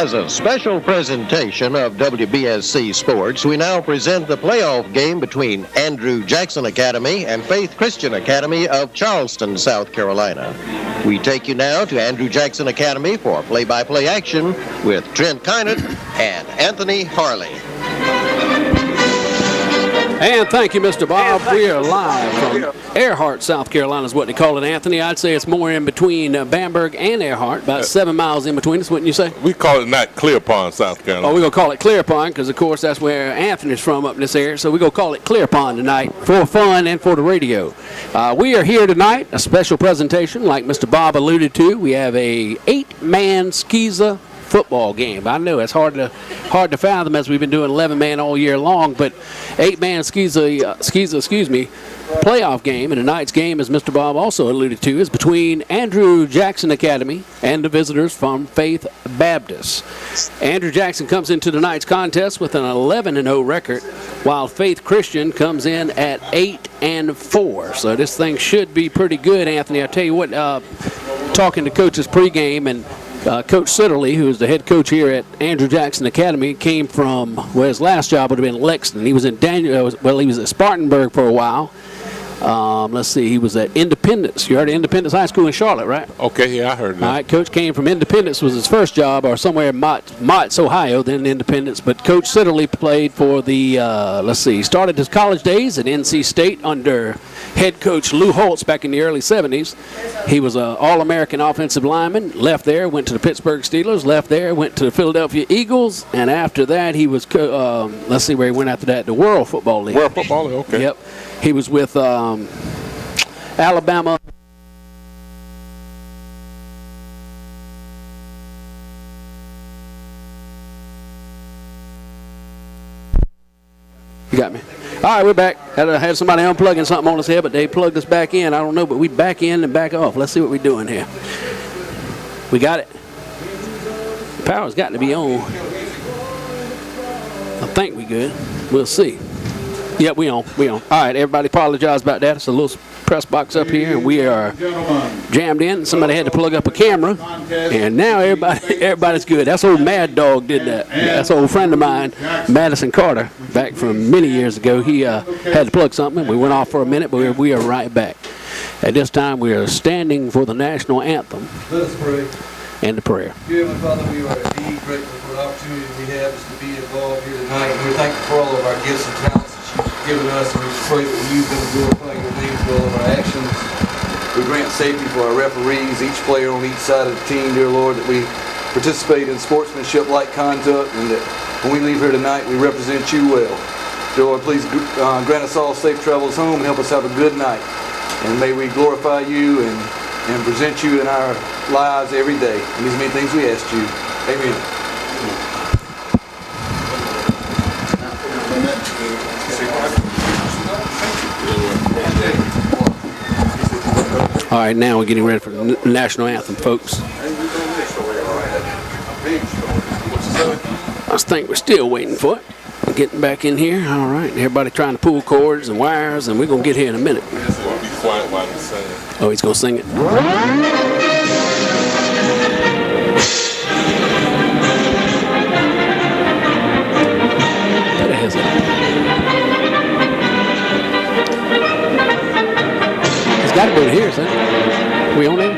As a special presentation of WBSC Sports, we now present the playoff game between Andrew Jackson Academy and Faith Christian Academy of Charleston, South Carolina. We take you now to Andrew Jackson Academy for play-by-play action with Trent Kynett and Anthony Harley. And thank you, Mr. Bob. We are live from Earhart, South Carolina is what they call it, Anthony. I'd say it's more in between Bamberg and Earhart, about 7 miles in between us, wouldn't you say? We call it not Clear Pond, South Carolina. Oh, we're going to call it Clear Pond because, of course, that's where Anthony's from up in this area. So we're going to call it Clear Pond tonight for fun and for the radio. We are here tonight, a special presentation like Mr. Bob alluded to. We have a 8-man Skeeza football game. I know it's hard to fathom as we've been doing 11-man all year long, but 8-man Skeeza, playoff game. And tonight's game, as Mr. Bob also alluded to, is between Andrew Jackson Academy and the visitors from Faith Baptist. Andrew Jackson comes into tonight's contest with an 11-0 record, while Faith Christian comes in at 8-4. So this thing should be pretty good, Anthony. I tell you what, talking to coaches pregame, and Coach Sitterly, who is the head coach here at Andrew Jackson Academy, came from, well, his last job would have been Lexington. He was in he was at Spartanburg for a while. Let's see, he was at Independence. You heard of Independence High School in Charlotte, right? Okay, yeah, I heard that. All right, Coach came from Independence, was his first job, or somewhere in Mott's, Ohio, then Independence. But Coach Sitterly played for the, he started his college days at NC State under head coach Lou Holtz back in the early 70s. He was an All-American offensive lineman, left there, went to the Pittsburgh Steelers, left there, went to the Philadelphia Eagles, and after that he was, let's see where he went after that, the World Football League. World Football League, okay. Yep. He was with Alabama. You got me. All right, we're back. Had somebody unplugging something on us here, but they plugged us back in. I don't know, but we back in and back off. Let's see what we're doing here. We got it. The power's got to be on. I think we good. We'll see. Yep, we on. All right, everybody apologize about that. It's a little press box up here, and we are jammed in. Somebody had to plug up a camera, and now everybody's good. That's old Mad Dog did that. That's an old friend of mine, Madison Carter, back from many years ago. He had to plug something. We went off for a minute, but we are right back. At this time, we are standing for the national anthem. Let us pray. And the prayer. Dear Heavenly Father, we are indeed grateful for the opportunity we have to be involved here tonight. We're thankful for all of our gifts and talents that you've given us, and we pray that we use them to glorify your name through all of our actions. We grant safety for our referees, each player on each side of the team, dear Lord, that we participate in sportsmanship-like conduct, and that when we leave here tonight, we represent you well. Dear Lord, please grant us all safe travels home and help us have a good night. And may we glorify you and present you in our lives every day. And these many things we ask you. Amen. All right, now we're getting ready for the national anthem, folks. I think we're still waiting for it. We're getting back in here. All right, everybody trying to pull cords and wires, and we're going to get here in a minute. Oh, he's going to sing it. What the hell is that? It's got to go to here, son. We on there?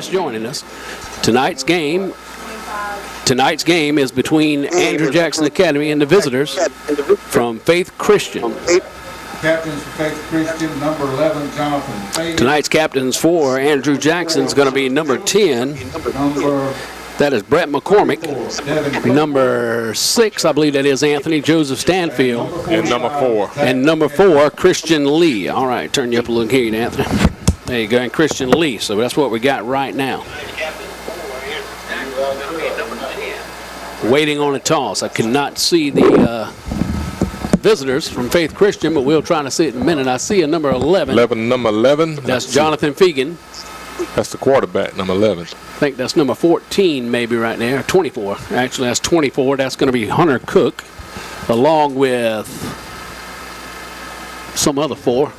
just joining us, tonight's game is between Andrew Jackson Academy and the visitors from Faith Christian. Captains for Faith Christian, number 11, Jonathan Faith. Tonight's captains for Andrew Jackson is going to be number 10. That is Brett McCormick. Number 6, I believe that is Anthony Joseph Stanfield. And number 4. And number 4, Christian Lee. All right, turn you up a little here, Anthony. There you go, and Christian Lee. So that's what we got right now. Waiting on a toss. I cannot see the visitors from Faith Christian, but we'll try to see it in a minute. I see a number 11. Number 11. That's Jonathan Fegan. That's the quarterback, number 11. I think that's number 14 maybe right there, 24. Actually, that's 24. That's going to be Hunter Cook, along with some other 4.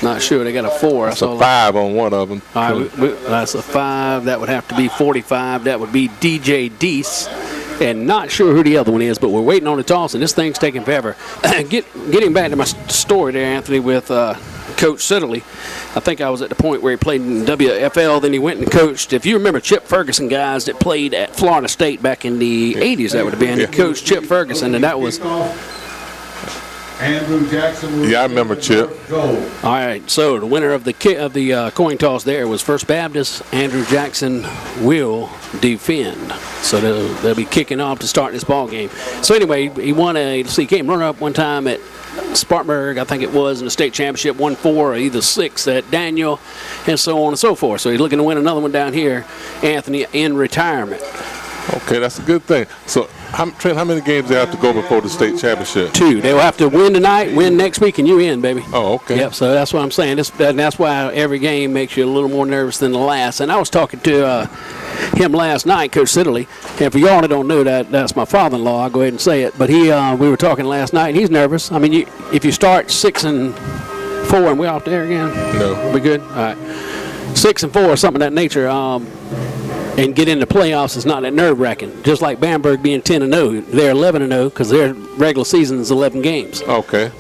Not sure. They got a 4. That's a 5 on one of them. All right, that's a 5. That would have to be 45. That would be DJ Deese. And not sure who the other one is, but we're waiting on the toss, and this thing's taking forever. Getting back to my story there, Anthony, with Coach Siddeley. I think I was at the point where he played in WFL, then he went and coached. If you remember Chip Ferguson guys that played at Florida State back in the 80s, that would have been. He coached Chip Ferguson, and that was... Andrew Jackson. Yeah, I remember Chip. All right, so the winner of the coin toss there was First Baptist. Andrew Jackson will defend. So they'll be kicking off to start this ball game. So anyway, he won he came runner-up one time at Spartanburg, I think it was, in the state championship, won 4 or either 6 at Daniel, and so on and so forth. So he's looking to win another one down here, Anthony, in retirement. Okay, that's a good thing. So, Trent, how many games they have to go before the state championship? 2. They will have to win tonight, win next week, and you in, baby. Oh, okay. Yep, so that's what I'm saying. That's why every game makes you a little more nervous than the last. And I was talking to him last night, Coach Siddeley. And for y'all that don't know that's my father-in-law. I'll go ahead and say it. But we were talking last night, and he's nervous. I mean, if you start 6-4, and we're out there again? No. We good? All right. 6-4, something of that nature. And get into playoffs is not that nerve-wracking. Just like Bamberg being 10-0, they're 11-0 because their regular season is 11 games. Okay.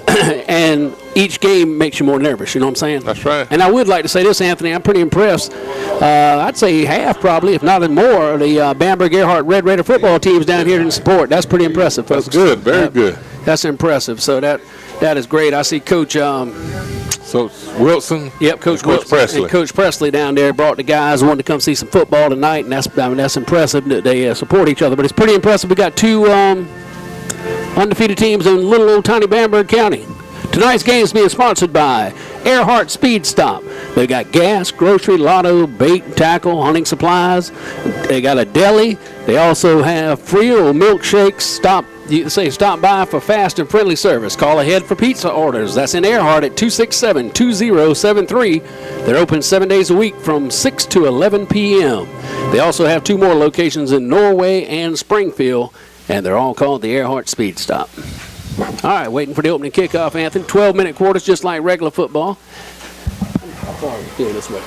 And each game makes you more nervous. You know what I'm saying? That's right. And I would like to say this, Anthony. I'm pretty impressed. I'd say half, probably, if not more, the Bamberg Earhart Red Raider football teams down here in support. That's pretty impressive, folks. That's good. Very good. That's impressive. So that is great. I see Coach. So Wilson. Yep, Coach Wilson Presley. and Coach Presley down there brought the guys, wanted to come see some football tonight, and that's impressive that they support each other. But it's pretty impressive. We got 2 undefeated teams in little old tiny Bamberg County. Tonight's game is being sponsored by Earhart Speed Stop. They got gas, grocery, lotto, bait, tackle, hunting supplies. They got a deli. They also have free old milkshakes. Stop by for fast and friendly service. Call ahead for pizza orders. That's in Earhart at 267-2073. They're open 7 days a week from 6 to 11 p.m. They also have 2 more locations in Norway and Springfield, and they're all called the Earhart Speed Stop. All right, waiting for the opening kickoff, Anthony. 12-minute quarters, just like regular football. How far is the field this way?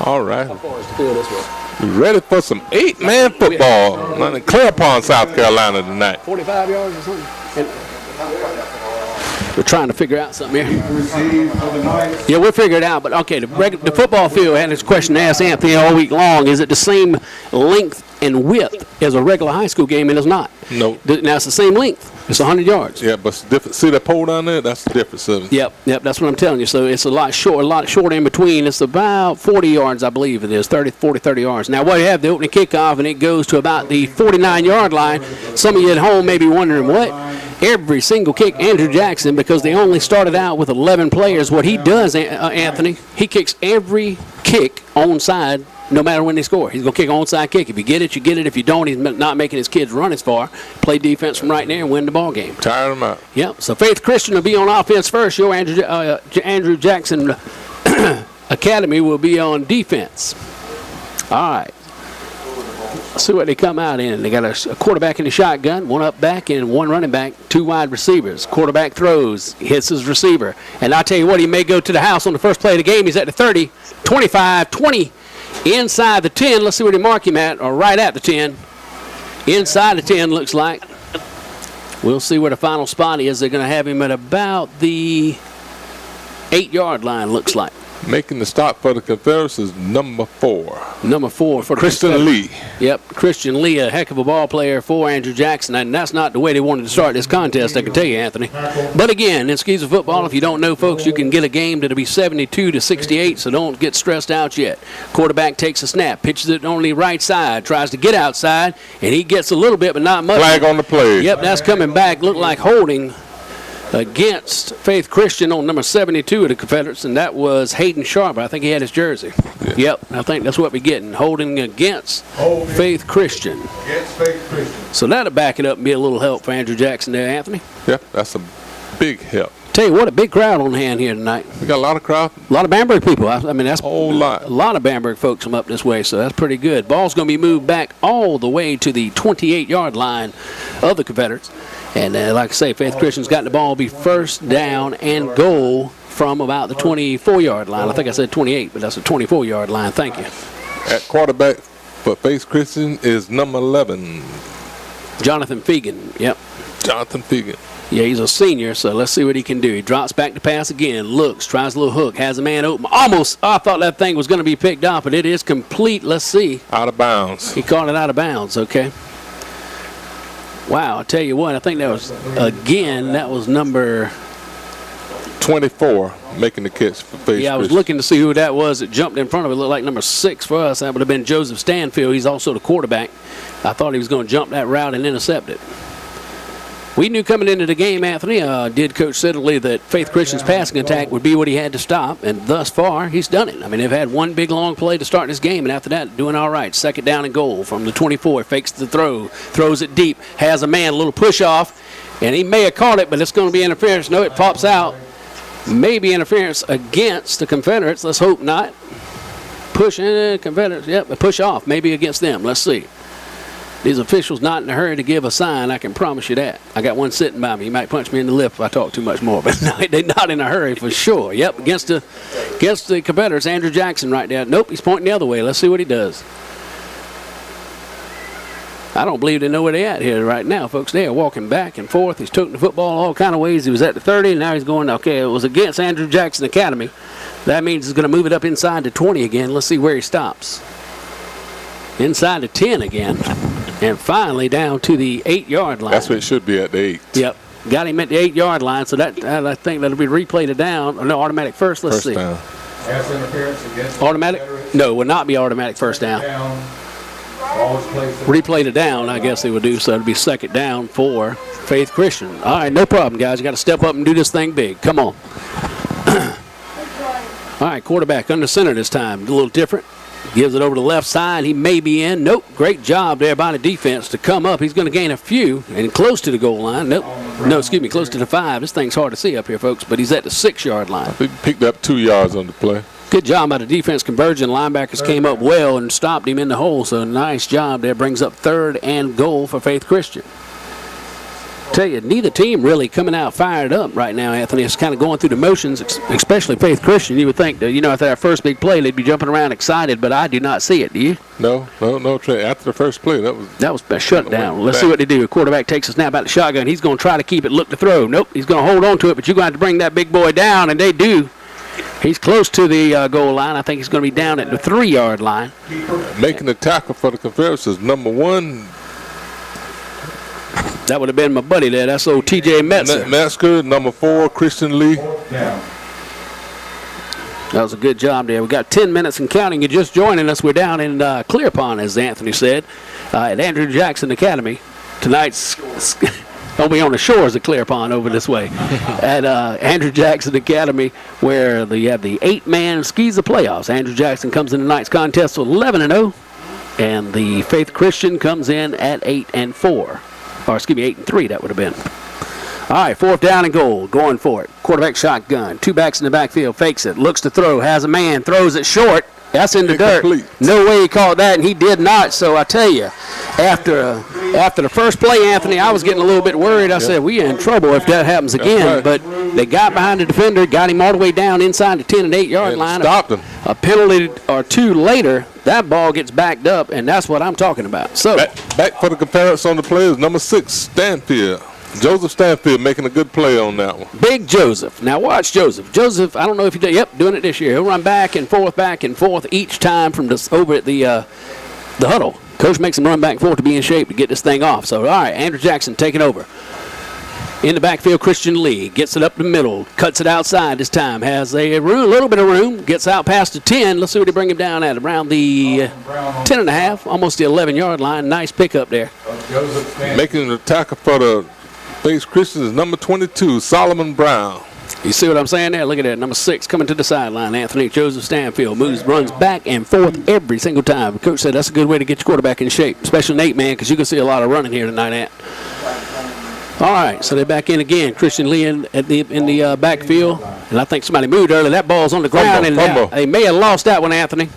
All right. How far is the field this way? We ready for some 8-man football in Claremont, South Carolina tonight. 45 yards or something? We're trying to figure out something here. Yeah, we'll figure it out. But, okay, the football field had this question to ask Anthony all week long. Is it the same length and width as a regular high school game? And it's not. No. Now, it's the same length. It's 100 yards. Yeah, but it's different. See that pole down there? That's the difference of it. Yep, that's what I'm telling you. So it's a lot short in between. It's about 40 yards, I believe it is, 30 yards. Now, what you have, the opening kickoff, and it goes to about the 49-yard line. Some of you at home may be wondering, what? Every single kick, Andrew Jackson, because they only started out with 11 players. What he does, Anthony, he kicks every kick onside, no matter when they score. He's going to kick an onside kick. If you get it, you get it. If you don't, he's not making his kids run as far. Play defense from right there and win the ball game. Tire them out. Yep. So Faith Christian will be on offense first. Your Andrew Jackson Academy will be on defense. All right. Let's see what they come out in. They got a quarterback in the shotgun, 1 up back and 1 running back, 2 wide receivers. Quarterback throws, hits his receiver. And I tell you what, he may go to the house on the first play of the game. He's at the 30, 25, 20. Inside the 10, let's see where they mark him at, or right at the 10. Inside the 10 looks like. We'll see where the final spot is. They're going to have him at about the 8-yard line, looks like. Making the stop for the Confederates is number 4. Number 4 for the Christian Lee. Yep, Christian Lee, a heck of a ball player for Andrew Jackson, and that's not the way they wanted to start this contest, I can tell you, Anthony. But again, in Skeezer football, if you don't know, folks, you can get a game that'll be 72-68, so don't get stressed out yet. Quarterback takes a snap, pitches it on the right side, tries to get outside, and he gets a little bit, but not much. Flag on the play. Yep, that's coming back. Looked like holding against Faith Christian on number 72 of the Confederates, and that was Hayden Sharp. I think he had his jersey. Yeah. Yep, I think that's what we're getting. Holding against Faith Christian. Against Faith Christian. So that'll back it up and be a little help for Andrew Jackson there, Anthony. Yep, that's a big help. Tell you what, a big crowd on hand here tonight. We got a lot of crowd. A lot of Bamberg people. I mean, that's Whole lot. a lot of Bamberg folks come up this way, so that's pretty good. Ball's going to be moved back all the way to the 28-yard line of the Confederates. And like I say, Faith Christian's got the ball be first down and goal from about the 24-yard line. I think I said 28, but that's a 24-yard line. Thank you. At quarterback for Faith Christian is number 11. Jonathan Fegan. Yep. Jonathan Fegan. Yeah, he's a senior, so let's see what he can do. He drops back to pass again, looks, tries a little hook, has a man open. Almost, I thought that thing was going to be picked off, but it is complete. Let's see. Out of bounds. He caught it out of bounds, okay. Wow, I tell you what, I think that was, again, that was number 24 making the catch for Faith Yeah, I was Christian. looking to see who that was that jumped in front of it. It looked like number 6 for us. That would have been Joseph Stanfield. He's also the quarterback. I thought he was going to jump that route and intercept it. We knew coming into the game, Anthony, did Coach Siddeley, that Faith Christian's passing attack would be what he had to stop, and thus far, he's done it. I mean, they've had one big, long play to start this game, and after that, doing all right. Second down and goal from the 24, fakes the throw, throws it deep, has a man, a little push-off, and he may have caught it, but it's going to be interference. No, it pops out. Maybe interference against the Confederates. Let's hope not. Push in, Confederates, yep, a push off, maybe against them. Let's see. These officials not in a hurry to give a sign, I can promise you that. I got one sitting by me. He might punch me in the lip if I talk too much more, but no, they're not in a hurry for sure. Yep, against the Confederates, Andrew Jackson right there. Nope, he's pointing the other way. Let's see what he does. I don't believe they know where they're at here right now, folks. They are walking back and forth. He's toting the football all kind of ways. He was at the 30, and now he's going, okay, it was against Andrew Jackson Academy. That means he's going to move it up inside to 20 again. Let's see where he stops. Inside to 10 again. And finally down to the 8-yard line. That's where it should be at the 8. Yep. Got him at the 8-yard line, so that I think that'll be replayed it down. Or no, automatic first. Let's see. Down. Pass interference against the Automatic? Confederates. No, will not be automatic first down. Always plays the Replayed it down, I guess they would do, so it'll be second down for Faith Christian. All right, no problem, guys. You got to step up and do this thing big. Come on. All right, quarterback under center this time. A little different. Gives it over to the left side. He may be in. Nope. Great job there by the defense to come up. He's going to gain a few and close to the goal line. Nope. No, excuse me, close to the 5. This thing's hard to see up here, folks, but he's at the 6-yard line. He picked up 2 yards on the play. Good job by the defense converging. Linebackers came up well and stopped him in the hole, so nice job there. Brings up 3rd and goal for Faith Christian. Tell you, neither team really coming out fired up right now, Anthony. It's kind of going through the motions, especially Faith Christian. You would think that, after that first big play, they'd be jumping around excited, but I do not see it. Do you? No, Trey. After the first play, that was a shutdown. Let's see what they do. A quarterback takes a snap out of the shotgun. He's going to try to keep it, look to throw. Nope, he's going to hold on to it, but you're going to have to bring that big boy down, and they do. He's close to the goal line. I think he's going to be down at the 3-yard line. Making the tackle for the Confederates is number 1. That would have been my buddy there. That's old T.J. Metzger. Metzger, number 4, Christian Lee. down. That was a good job there. We got 10 minutes and counting. You're just joining us. We're down in Clear Pond, as Anthony said, at Andrew Jackson Academy. Tonight's I'll be on the shores of Clear Pond over this way at Andrew Jackson Academy, where you have the 8-man Skeezer playoffs. Andrew Jackson comes in tonight's contest with 11-0, and the Faith Christian comes in at 8-4. Or, excuse me, 8-3, that would have been. All right, 4th down and goal, going for it. Quarterback shotgun, 2 backs in the backfield, fakes it, looks to throw, has a man, throws it short. That's in the dirt. No way he caught that, and he did not. So I tell you, after the first play, Anthony, I was getting a little bit worried. I said, we in trouble if that happens again. But they got behind the defender, got him all the way down inside the 10 and 8-yard line. Stopped him. A penalty or 2 later, that ball gets backed up, and that's what I'm talking about. So back for the Confederates on the play is number 6, Stanfield. Joseph Stanfield making a good play on that one. Big Joseph. Now watch Joseph. Joseph, I don't know if he did. Yep, doing it this year. He'll run back and forth each time from this over at the huddle. Coach makes him run back and forth to be in shape to get this thing off. So, all right, Andrew Jackson taking over. In the backfield, Christian Lee gets it up the middle, cuts it outside this time, has a little bit of room, gets out past the 10. Let's see what he bring him down at, around the 10 and a half, almost the 11-yard line. Nice pickup there. Making an attacker for the Faith Christian is number 22, Solomon Brown. You see what I'm saying there? Look at that. Number 6 coming to the sideline. Anthony Joseph Stanfield runs back and forth every single time. Coach said that's a good way to get your quarterback in shape, especially in 8-man, because you can see a lot of running here tonight, Ant. All right, so they're back in again. Christian Lee in the backfield, and I think somebody moved early. That ball's on the ground, and they may have lost that one, Anthony.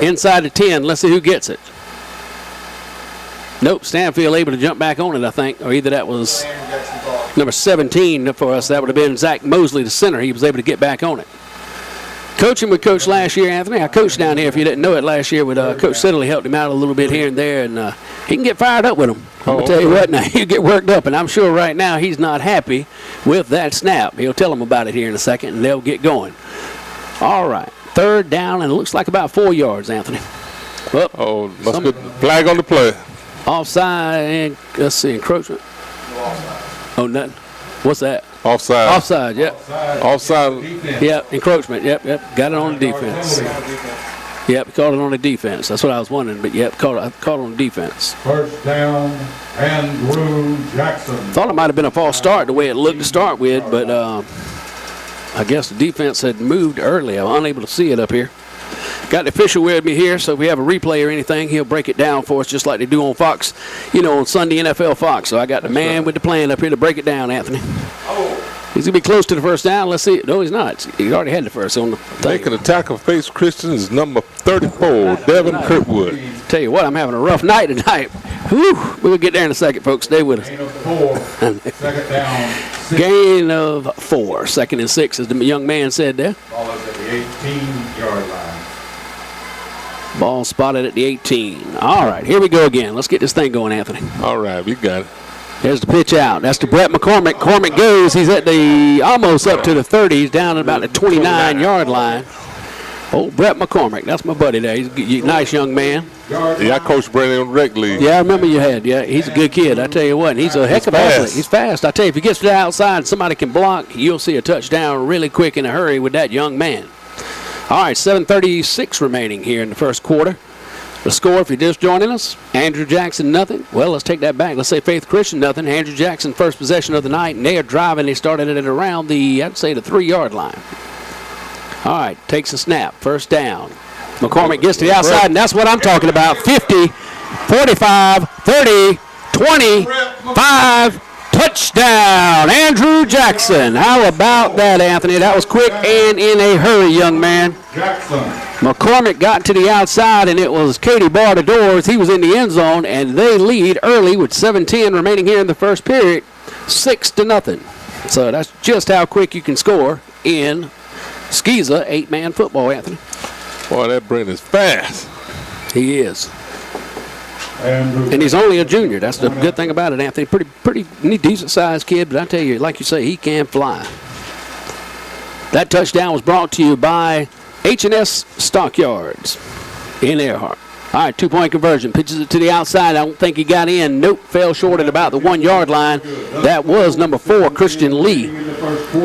Inside the 10. Let's see who gets it. Nope, Stanfield able to jump back on it, I think, or either that was number 17 for us. That would have been Zach Mosley, the center. He was able to get back on it. Coaching with Coach last year, Anthony. I coached down here, if you didn't know it, last year with Coach Sidley. Helped him out a little bit here and there, and he can get fired up with him. I'm going to tell you what, now, he'll get worked up, and I'm sure right now he's not happy with that snap. He'll tell them about it here in a second, and they'll get going. All right, 3rd down, and it looks like about 4 yards, Anthony. Must be flag on the play. Offside, and let's see, encroachment. Oh, nothing. What's that? Offside. Offside, yep. Offside. Yep, encroachment, yep. Got it on the defense. Yep, called it on the defense. That's what I was wondering, but yep, called it on the defense. 1st down, Andrew Jackson. Thought it might have been a false start the way it looked to start with, but I guess the defense had moved early. I'm unable to see it up here. Got the official with me here, so if we have a replay or anything, he'll break it down for us just like they do on Fox, on Sunday NFL Fox. So I got the man with the plan up here to break it down, Anthony. He's going to be close to the 1st down. Let's see. No, he's not. He already had the first on the thing. Making a tackle for Faith Christian is number 34, Devin Kirkwood. Tell you what, I'm having a rough night tonight. Whew. We'll get there in a second, folks. Stay with us. Gain of 4, 2nd down, 6. Gain of 4, 2nd and 6, as the young man said there. Ball is at the 18-yard line. Ball spotted at the 18. All right, here we go again. Let's get this thing going, Anthony. All right, we got it. There's the pitch out. That's to Brett McCormick. McCormick goes. He's at the almost up to the 30. He's down at about the 29-yard line. Old Brett McCormick. That's my buddy there. He's a nice young man. Yeah, I coached Brandon on rec league. Yeah, I remember you had. Yeah, he's a good kid. I tell you what, he's a heck of an athlete. He's fast. I tell you, if he gets to the outside and somebody can block, you'll see a touchdown really quick in a hurry with that young man. All right, 7:36 remaining here in the 1st quarter. The score, if you're just joining us, Andrew Jackson, nothing. Well, let's take that back. Let's say Faith Christian, nothing. Andrew Jackson, first possession of the night, and they are driving. They started it at around the 3-yard line. All right, takes a snap. 1st down. McCormick gets to the outside, and that's what I'm talking about. 50, 45, 30, 25. Touchdown, Andrew Jackson. How about that, Anthony? That was quick and in a hurry, young man. Jackson. McCormick got to the outside, and it was Katie Barr the doors. He was in the end zone, and they lead early with 7:10 remaining here in the 1st period, 6-0. So that's just how quick you can score in Skeeza 8-man football, Anthony. Boy, that Brent is fast. He is. And he's only a junior. That's the good thing about it, Anthony. Pretty decent-sized kid, but I tell you, like you say, he can fly. That touchdown was brought to you by H&S Stockyards in Earhart. All right, 2-point conversion. Pitches it to the outside. I don't think he got in. Nope, fell short at about the 1-yard line. That was number 4, Christian Lee,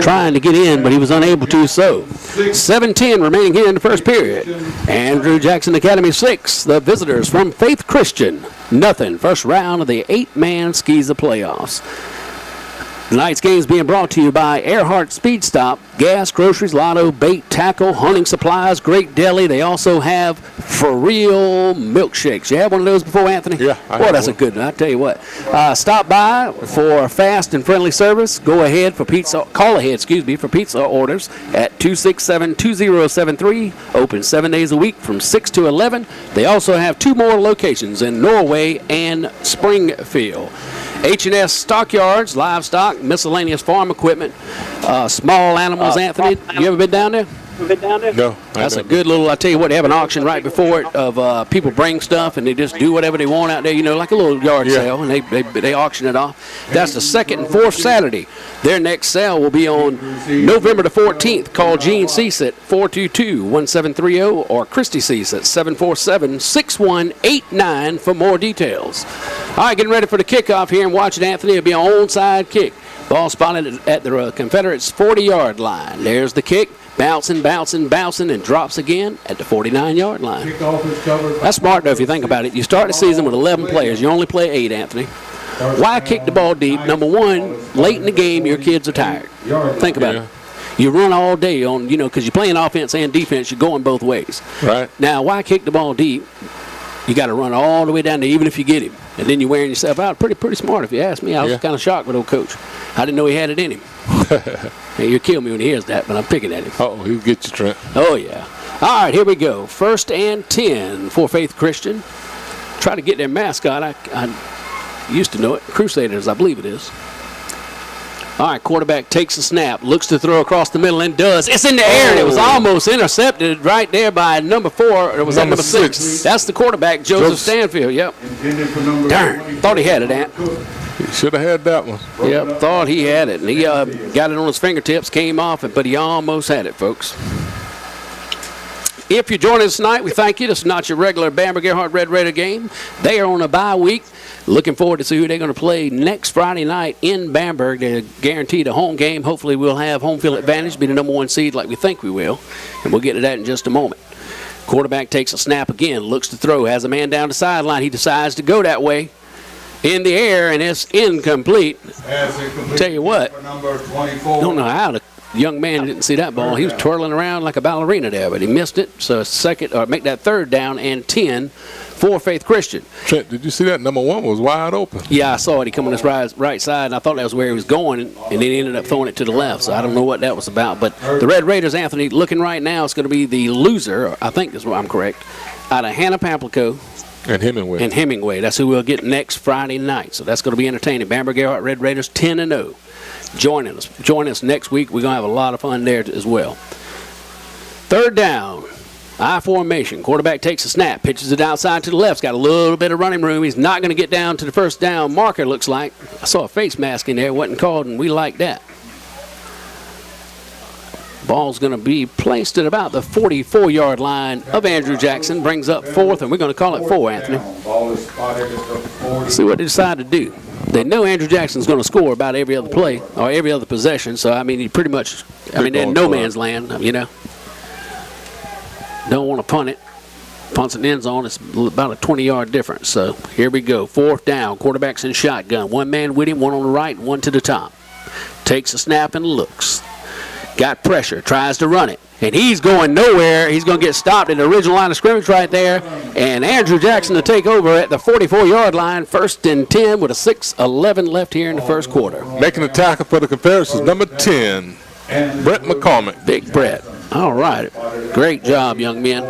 trying to get in, but he was unable to so. 7:10 remaining here in the 1st period. Andrew Jackson Academy 6. The visitors from Faith Christian, nothing. First round of the 8-man Skeeza playoffs. Tonight's game is being brought to you by Earhart Speed Stop, gas, groceries, lotto, bait, tackle, hunting supplies, great deli. They also have For Real milkshakes. You had one of those before, Anthony? Yeah. Boy, that's a good one. I tell you what. Stop by for fast and friendly service. Go ahead for pizza. Call ahead, for pizza orders at 267-2073. Open 7 days a week from 6 to 11. They also have 2 more locations in Norway and Springfield. H&S Stockyards, livestock, miscellaneous farm equipment, small animals. Anthony, you ever been down there? Been down there? No. That's a good little, I tell you what, they have an auction right before it of people bring stuff and they just do whatever they want out there, you know, like a little yard sale, and they auction it off. That's the second and fourth Saturday. Their next sale will be on November the 14th. Call Gene Cease at 422-1730 or Christy Cease at 747-6189 for more details. All right, getting ready for the kickoff here and watching Anthony. It'll be an onside kick. Ball spotted at the Confederates' 40-yard line. There's the kick. Bouncing, and drops again at the 49-yard line. That's smart, though, if you think about it. You start the season with 11 players. You only play 8, Anthony. Why kick the ball deep? Number one, late in the game, your kids are tired. Think about it. You run all day on, you know, because you're playing offense and defense. You're going both ways. Right. Now, why kick the ball deep? You got to run all the way down there, even if you get him. And then you're wearing yourself out. Pretty smart, if you ask me. I was kind of shocked with old coach. I didn't know he had it in him. Hey, you'll kill me when he hears that, but I'm picking at him. He'll get you, Trent. Oh, yeah. All right, here we go. 1st and 10 for Faith Christian. Try to get their mascot. I used to know it. Crusaders, I believe it is. All right, quarterback takes a snap, looks to throw across the middle, and does. It's in the air, and it was almost intercepted right there by number 4. It was number 6. That's the quarterback, Joseph Stanfield. Yep. Darn, thought he had it, Ant. He should have had that one. Yep, thought he had it. And he got it on his fingertips, came off it, but he almost had it, folks. If you're joining us tonight, we thank you. This is not your regular Bamberg Earhart Red Raider game. They are on a bye week. Looking forward to see who they're going to play next Friday night in Bamberg. They're guaranteed a home game. Hopefully we'll have home field advantage, be the number 1 seed like we think we will. And we'll get to that in just a moment. Quarterback takes a snap again, looks to throw, has a man down the sideline. He decides to go that way. In the air, and it's incomplete. Tell you what, don't know how the young man didn't see that ball. He was twirling around like a ballerina there, but he missed it. So make that 3rd down and 10 for Faith Christian. Trent, did you see that? Number 1 was wide open. Yeah, I saw it. He come on his right side, and I thought that was where he was going, and then he ended up throwing it to the left. So I don't know what that was about. But the Red Raiders, Anthony, looking right now, it's going to be the loser, I think is what I'm correct, out of Hannah Pamplico. And Hemingway. That's who we'll get next Friday night. So that's going to be entertaining. Bamberg Earhart Red Raiders 10-0. Join us next week. We're going to have a lot of fun there as well. 3rd down. I formation. Quarterback takes a snap. Pitches it outside to the left. He's got a little bit of running room. He's not going to get down to the 1st down marker, looks like. I saw a face mask in there. Wasn't called, and we like that. Ball's going to be placed at about the 44-yard line of Andrew Jackson. Brings up 4th, and we're going to call it 4, Anthony. Let's see what they decide to do. They know Andrew Jackson's going to score about every other play or every other possession. So, I mean, they're in no man's land, you know. Don't want to punt it. Punts an end zone. It's about a 20-yard difference. So, here we go. 4th down. Quarterback's in shotgun. 1 man with him, 1 on the right, 1 to the top. Takes a snap and looks. Got pressure, tries to run it, and he's going nowhere. He's going to get stopped at the original line of scrimmage right there, and Andrew Jackson to take over at the 44-yard line, 1st and 10 with a 6:11 left here in the 1st quarter. Making the tackle for the Confederates is number 10, Brett McCormick. Big Brett. All right. Great job, young men.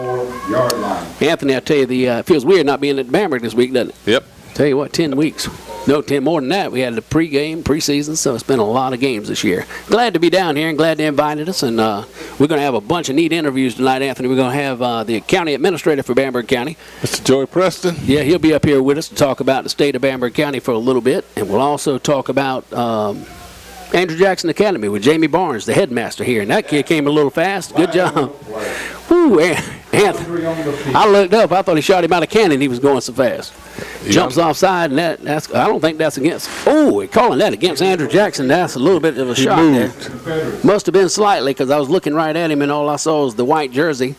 Anthony, I tell you, it feels weird not being at Bamberg this week, doesn't it? Yep. Tell you what, 10 weeks. No, 10 more than that. We had the preseason, so it's been a lot of games this year. Glad to be down here and glad they invited us. And we're going to have a bunch of neat interviews tonight, Anthony. We're going to have the county administrator for Bamberg County. Mr. Joey Preston. Yeah, he'll be up here with us to talk about the state of Bamberg County for a little bit. And we'll also talk about Andrew Jackson Academy with Jamie Barnes, the headmaster here. And that kid came a little fast. Good job. Woo, Anthony. I looked up. I thought he shot him out of cannon. He was going so fast. Jumps offside, and that's I don't think that's against. Oh, we're calling that against Andrew Jackson. That's a little bit of a shot there. Must have been slightly because I was looking right at him, and all I saw was the white jersey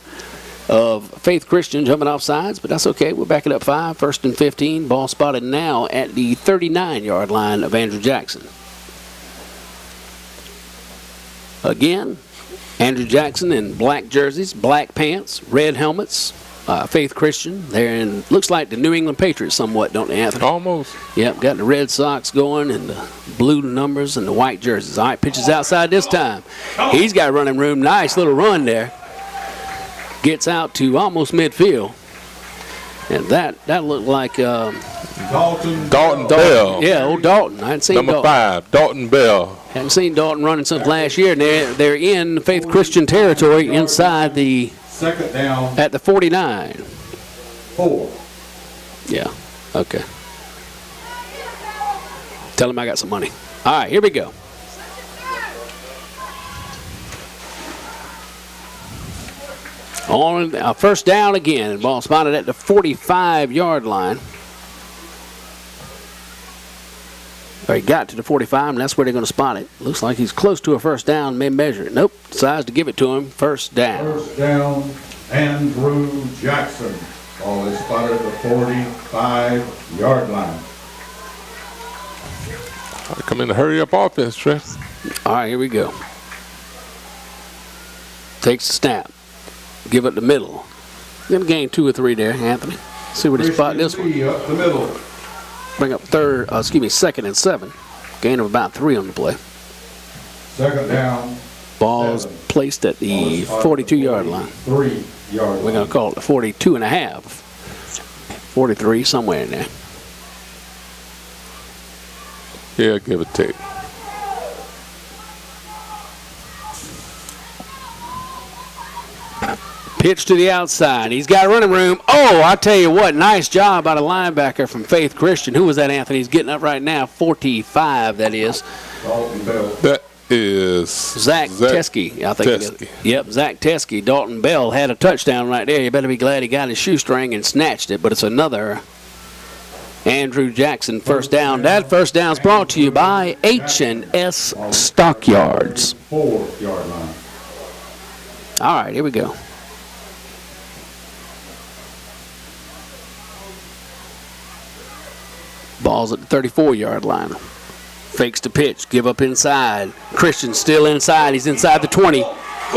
of Faith Christian jumping off sides, but that's okay. We'll back it up 5, 1st and 15. Ball spotted now at the 39-yard line of Andrew Jackson. Again, Andrew Jackson in black jerseys, black pants, red helmets. Faith Christian. They're in, looks like the New England Patriots somewhat, don't they, Anthony? Almost. Yep, got the red socks going and the blue numbers and the white jerseys. All right, pitches outside this time. He's got running room. Nice little run there. Gets out to almost midfield. And that looked like Dalton Bell. Yeah, old Dalton. I hadn't seen Number Dalton. 5, Dalton Bell. Hadn't seen Dalton running since last year, and they're in Faith Christian territory inside the Second down, at the 49. 4. Yeah. Okay. Tell him I got some money. All right, here we go. On first down again. Ball spotted at the 45-yard line. He got to the 45, and that's where they're going to spot it. Looks like he's close to a first down, may measure it. Nope, decides to give it to him. First down. First down, Andrew Jackson. Ball is spotted at the 45-yard line. Come in the hurry up offense, Trey. All right, here we go. Takes the snap. Give it the middle. Going to gain 2 or 3 there, Anthony. See where they spot this one. Up the middle. Bring up second and 7. Gain of about 3 on the play. Second down. Ball's 7. placed at the 42-yard line. 3-yard line. We're going to call it the 42 and a half. 43, somewhere in there. Yeah, give it take. Pitch to the outside. He's got running room. Oh, I tell you what, nice job by the linebacker from Faith Christian. Who was that, Anthony? He's getting up right now. 45, that is. Dalton Bell. That is Zach Teskey, I think it is. Yep, Zach Teskey. Dalton Bell had a touchdown right there. You better be glad he got his shoestring and snatched it, but it's another Andrew Jackson first down. That first down is brought to you by H&S Stockyards. 4-yard line. All right, here we go. Ball's at the 34-yard line. Fakes the pitch. Give up inside. Christian still inside. He's inside the 20.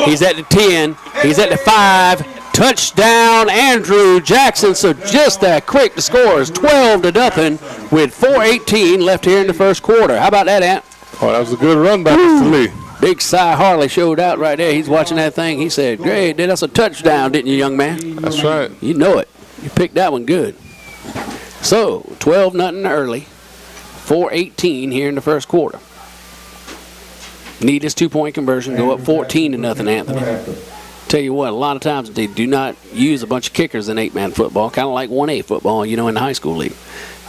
He's at the 10. He's at the 5. Touchdown, Andrew Jackson. So just that quick. The score is 12-0 with 4:18 left here in the first quarter. How about that, Ant? Oh, that was a good run by Mr. Lee. Big Cy Harley showed out right there. He's watching that thing. He said, "Great, that's a touchdown, didn't you, young man?" That's right. You know it. You picked that one good. So, 12-0 early. 4:18 here in the first quarter. Need this 2-point conversion. Go up 14-0, Anthony. Tell you what, a lot of times they do not use a bunch of kickers in 8-man football, kind of like 1A football, you know, in the high school league.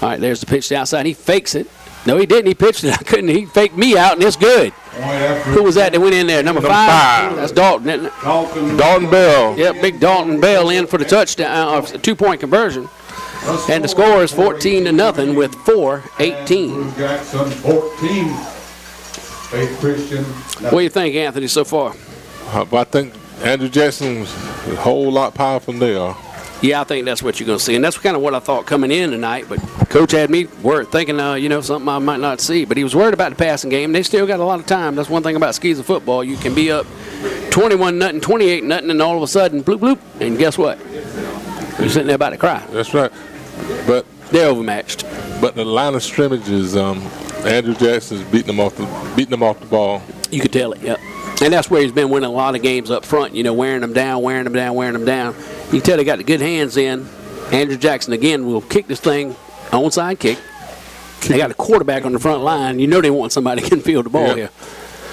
All right, there's the pitch to the outside. He fakes it. No, he didn't. He pitched it. I couldn't. He faked me out, and it's good. Who was that went in there? Number 5? That's Dalton, isn't it? Dalton Bell. Yep, big Dalton Bell in for the touchdown, 2-point conversion. And the score is 14-0 with 4:18. Jackson 14. Faith Christian. What do you think, Anthony, so far? I think Andrew Jackson's a whole lot powerful than they are. Yeah, I think that's what you're going to see. And that's kind of what I thought coming in tonight. But Coach had me worried, thinking, something I might not see. But he was worried about the passing game. They still got a lot of time. That's one thing about Skeezer football. You can be up 21-0, 28-0, and all of a sudden, bloop, bloop. And guess what? You're sitting there about to cry. That's right. But they're overmatched. But the line of scrimmage is Andrew Jackson's beating them off the ball. You could tell it, yep. And that's where he's been winning a lot of games up front, wearing them down. You can tell they got the good hands in. Andrew Jackson, again, will kick this thing, onside kick. They got a quarterback on the front line. You know they want somebody that can field the ball here.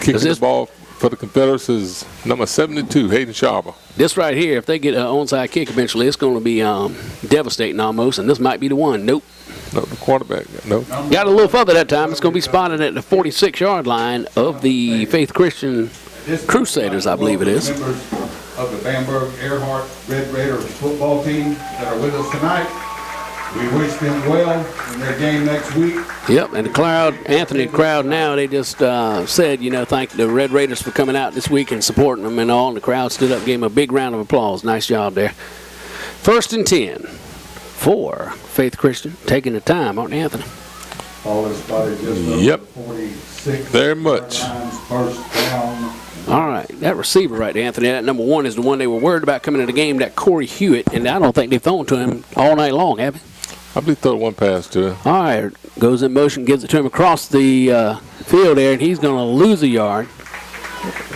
Kicking the ball for the Confederates is number 72, Hayden Sharper. This right here, if they get an onside kick eventually, it's going to be devastating almost, and this might be the one. Nope. No, the quarterback. No. Got a little further that time. It's going to be spotted at the 46-yard line of the Faith Christian Crusaders, I believe it is. Members of the Bamberg Earhart Red Raiders football team that are with us tonight. We wish them well in their game next week. Yep, and the crowd now, they just said, thank the Red Raiders for coming out this week and supporting them and all. And the crowd stood up and gave them a big round of applause. Nice job there. 1st and 10 for Faith Christian. Taking the time, aren't they, Anthony? Ball is spotted just yep. 46. Very much. First down. All right, that receiver right there, Anthony, that number 1 is the one they were worried about coming into the game, that Corey Hewitt, and I don't think they've thrown to him all night long, have they? I believe throw one pass to him. All right, goes in motion, gives it to him across the field there, and he's going to lose a yard.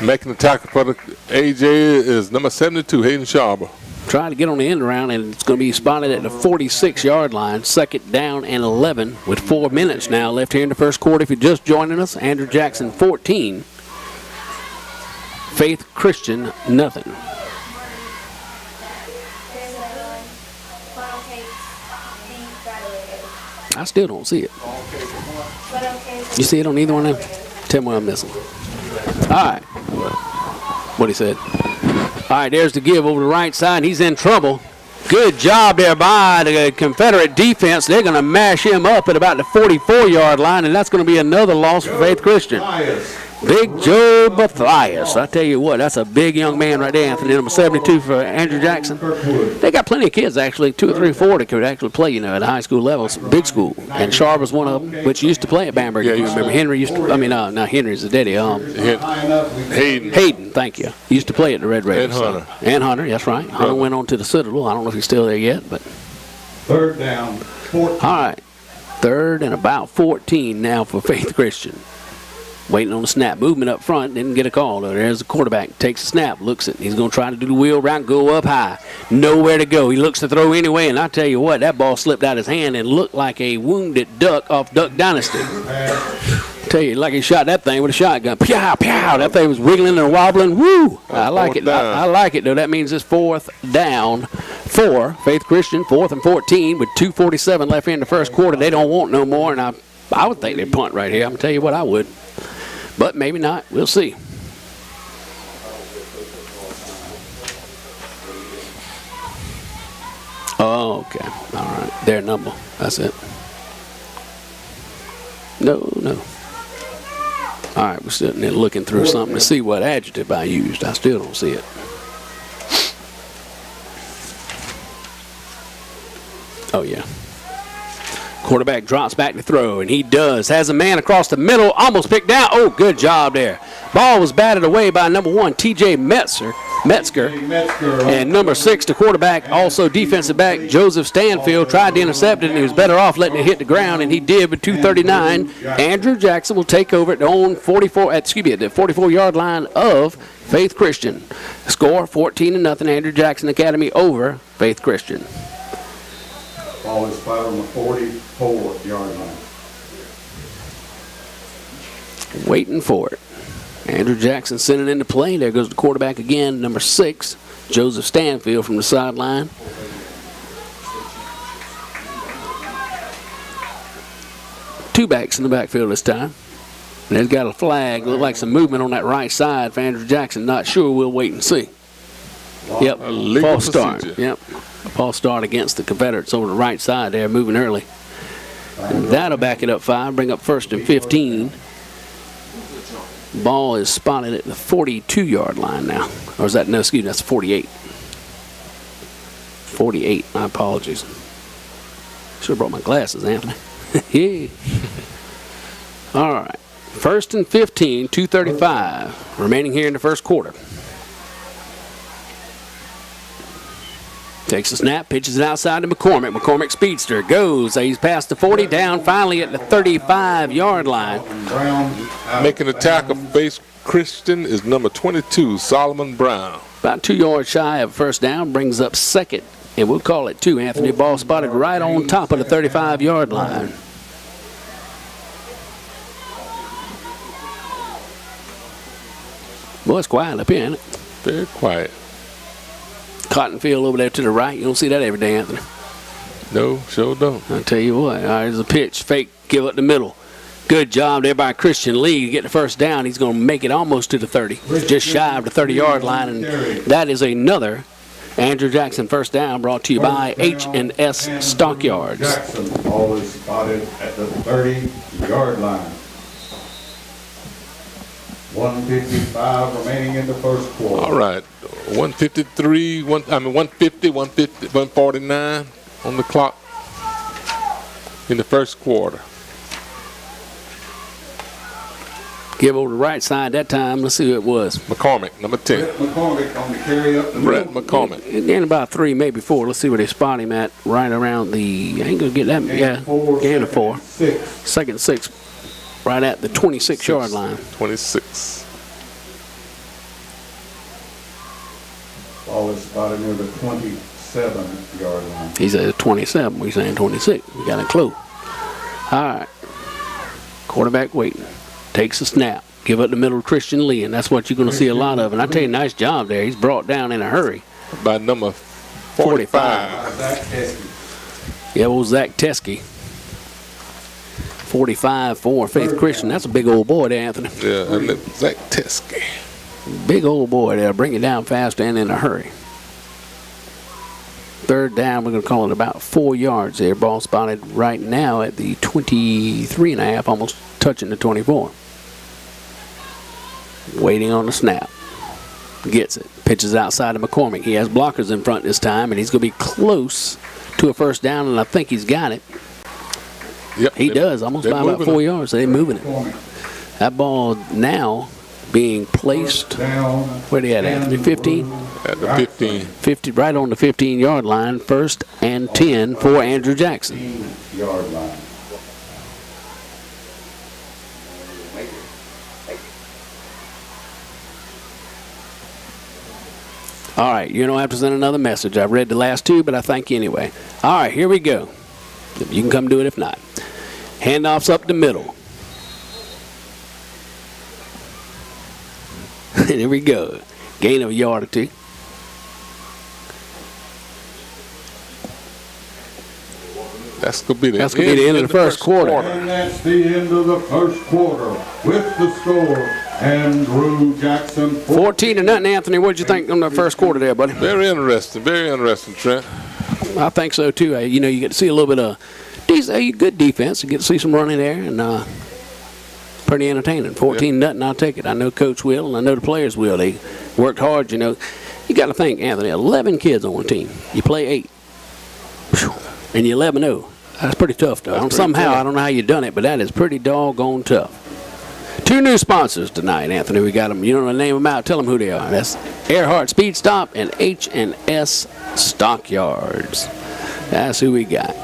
Making the tackle for the AJ is number 72, Hayden Sharper. try to get on the end around, and it's going to be spotted at the 46-yard line. 2nd down and 11 with 4 minutes now left here in the first quarter. If you're just joining us, Andrew Jackson 14, Faith Christian nothing. I still don't see it. You see it on either one of them? Tell me what I'm missing. All right. What he said. All right, there's the give over the right side. He's in trouble. Good job there by the Confederate defense. They're going to mash him up at about the 44-yard line, and that's going to be another loss for Faith Christian. Big Joe Mathias. I tell you what, that's a big young man right there, Anthony. Number 72 for Andrew Jackson. They got plenty of kids, actually, 2 or 3 or 4 that could actually play, at a high school level, big school. And Sharp was one of them, which used to play at Bamberg. Yeah, you remember. Henry used to, not Henry's the daddy. Hayden, thank you. He used to play at the Red Raiders. And Hunter. And Hunter, that's right. Hunter went on to the Citadel. I don't know if he's still there yet, but. 3rd down, 14. All right. 3rd and about 14 now for Faith Christian. Waiting on the snap. Movement up front. Didn't get a call. There's the quarterback. Takes a snap. Looks it. He's going to try to do the wheel route. Go up high. Nowhere to go. He looks to throw anyway. And I tell you what, that ball slipped out his hand and looked like a wounded duck off Duck Dynasty. Tell you, like he shot that thing with a shotgun. Pow, pow. That thing was wiggling and wobbling. Woo! I like it. I like it, though. That means it's 4th down for Faith Christian. 4th and 14 with 2:47 left here in the first quarter. They don't want no more. And I would think they'd punt right here. I'm going to tell you what, I would. But maybe not. We'll see. Oh, okay. All right. Their number. That's it. No. All right. We're sitting there looking through something to see what adjective I used. I still don't see it. Oh, yeah. Quarterback drops back to throw, and he does. Has a man across the middle, almost picked down. Oh, good job there. Ball was batted away by number 1, T.J. Metzger. And number 6, the quarterback, also defensive back, Joseph Stanfield, tried to intercept it, and he was better off letting it hit the ground, and he did with 2:39. Andrew Jackson will take over at the own 44-yard line of Faith Christian. Score 14-0. Andrew Jackson Academy over Faith Christian. Ball is spotted on the 44-yard line. Waiting for it. Andrew Jackson sending into play. There goes the quarterback again, number 6, Joseph Stanfield from the sideline. Two backs in the backfield this time. And they've got a flag. Look like some movement on that right side for Andrew Jackson. Not sure. We'll wait and see. Yep. False start. Yep. False start against the Confederates over the right side there, moving early. And that'll back it up 5, bring up 1st and 15. Ball is spotted at the 42-yard line now. Or is that, no, excuse me, that's 48. 48, my apologies. Should have brought my glasses, Anthony. Yeah. All right. 1st and 15, 2:35 remaining here in the first quarter. Takes a snap, pitches it outside to McCormick. McCormick speedster goes. He's past the 40, down finally at the 35-yard line. Making the tackle for Faith Christian is number 22, Solomon Brown. About 2 yards shy of first down, brings up 2nd, and we'll call it 2. Anthony, ball spotted right on top of the 35-yard line. Boy, it's quiet up here, isn't it? Very quiet. Cotton field over there to the right. You don't see that every day, Anthony. No, sure don't. I'll tell you what. All right, there's a pitch. Fake, give up the middle. Good job there by Christian Lee to get the first down. He's going to make it almost to the 30. Just shy of the 30-yard line, and that is another Andrew Jackson first down brought to you by H&S Stockyards. Jackson, ball is spotted at the 30-yard line. 1:55 remaining in the first quarter. All right, 1:53, 149 on the clock in the first quarter. Give over the right side that time. Let's see who it was. McCormick, number 10. Brett McCormick on the carry up the Brett middle. McCormick. Gained about 3, maybe 4. Let's see where they spot him at. Right around the, I ain't going to get that. Yeah, gained a 4. 2nd 6. Right at the 26-yard line. 26. Ball is spotted near the 27-yard line. He's at 27. We're saying 26. We got him close. All right. Quarterback waiting. Takes a snap. Give up the middle to Christian Lee, and that's what you're going to see a lot of. And I tell you, nice job there. He's brought down in a hurry. By number 45. Zach Teskey. Yeah, old Zach Teskey. 45 for Faith Christian. That's a big old boy there, Anthony. Yeah, and it's Zach Teskey. Big old boy there. Bring it down fast and in a hurry. Third down, we're going to call it about 4 yards there. Ball spotted right now at the 23.5, almost touching the 24. Waiting on the snap. Gets it. Pitches outside of McCormick. He has blockers in front this time, and he's going to be close to a first down, and I think he's got it. Yep, He does, almost by about 4 yards. So they're moving it. That ball now being placed, where they at, Anthony? 15? At the 15. 50, right on the 15-yard line. First and 10 for Andrew Jackson. 15-yard line. All right, you don't have to send another message. I've read the last two, but I thank you anyway. All right, here we go. You can come do it if not. Handoffs up the middle. Here we go. Gain of a yard or two. That's going to be the end of the first quarter. And that's the end of the first quarter with the score. Andrew Jackson 14-0, Anthony. What did you think on the first quarter there, buddy? Very interesting, Trent. I think so, too. You know, you get to see a little bit of good defense. You get to see some running there, and pretty entertaining. 14-0, I'll take it. I know Coach will, and I know the players will. They worked hard, you know. You got to think, Anthony, 11 kids on one team. You play 8, and you're 11-0. That's pretty tough, though. I don't know how you done it, but that is pretty doggone tough. 2 new sponsors tonight, Anthony. We got them. You don't want to name them out. Tell them who they are. That's Earhart Speed Stop and H&S Stockyards. That's who we got.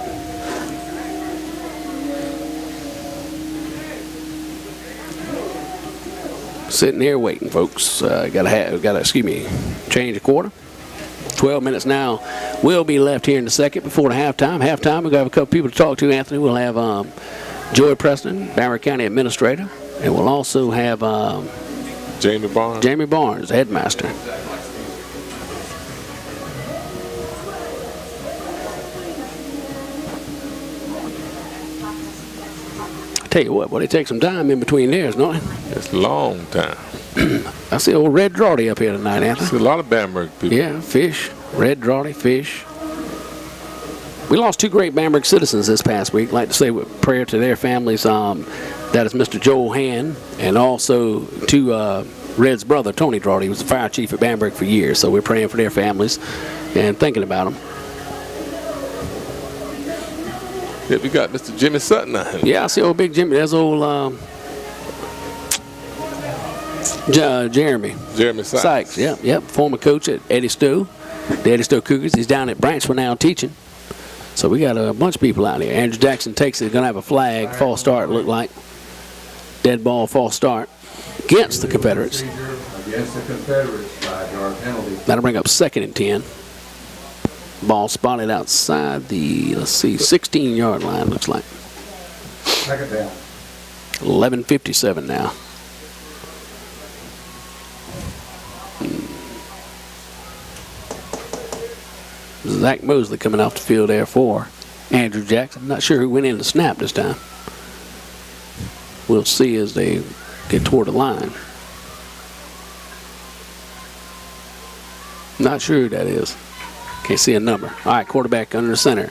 Sitting here waiting, folks. Change a quarter. 12 minutes now will be left here in the second before the halftime. Halftime, we're going to have a couple people to talk to, Anthony. We'll have Joey Preston, Bamberg County Administrator, and we'll also have Jamie Barnes, Headmaster. I tell you what, it takes some time in between theirs, don't it? It's a long time. I see old Red Drawdy up here tonight, Anthony. See a lot of Bamberg people. Yeah, Fish, Red Drawdy, Fish. We lost 2 great Bamberg citizens this past week. I'd like to say with prayer to their families. That is Mr. Joel Hand, and also to Red's brother, Tony Drawdy. He was the fire chief at Bamberg for years, so we're praying for their families and thinking about them. Yeah, we got Mr. Jimmy Sutton out here. Yeah, I see old Big Jimmy. There's old Jeremy Sykes. Yep. Former coach at Eddie Stowe, the Eddie Stowe Cougars. He's down at Branchville now teaching. So we got a bunch of people out here. Andrew Jackson takes it. He's going to have a flag. False start, look like. Dead ball, false start against the Confederates. Against the Confederates, 5-yard penalty. That'll bring up 2nd and 10. Ball spotted outside the, 16-yard line, looks like. Second down. 11:57 now. Zach Mosley coming off the field there for Andrew Jackson. Not sure who went in the snap this time. We'll see as they get toward the line. Not sure who that is. Can't see a number. All right, quarterback under the center.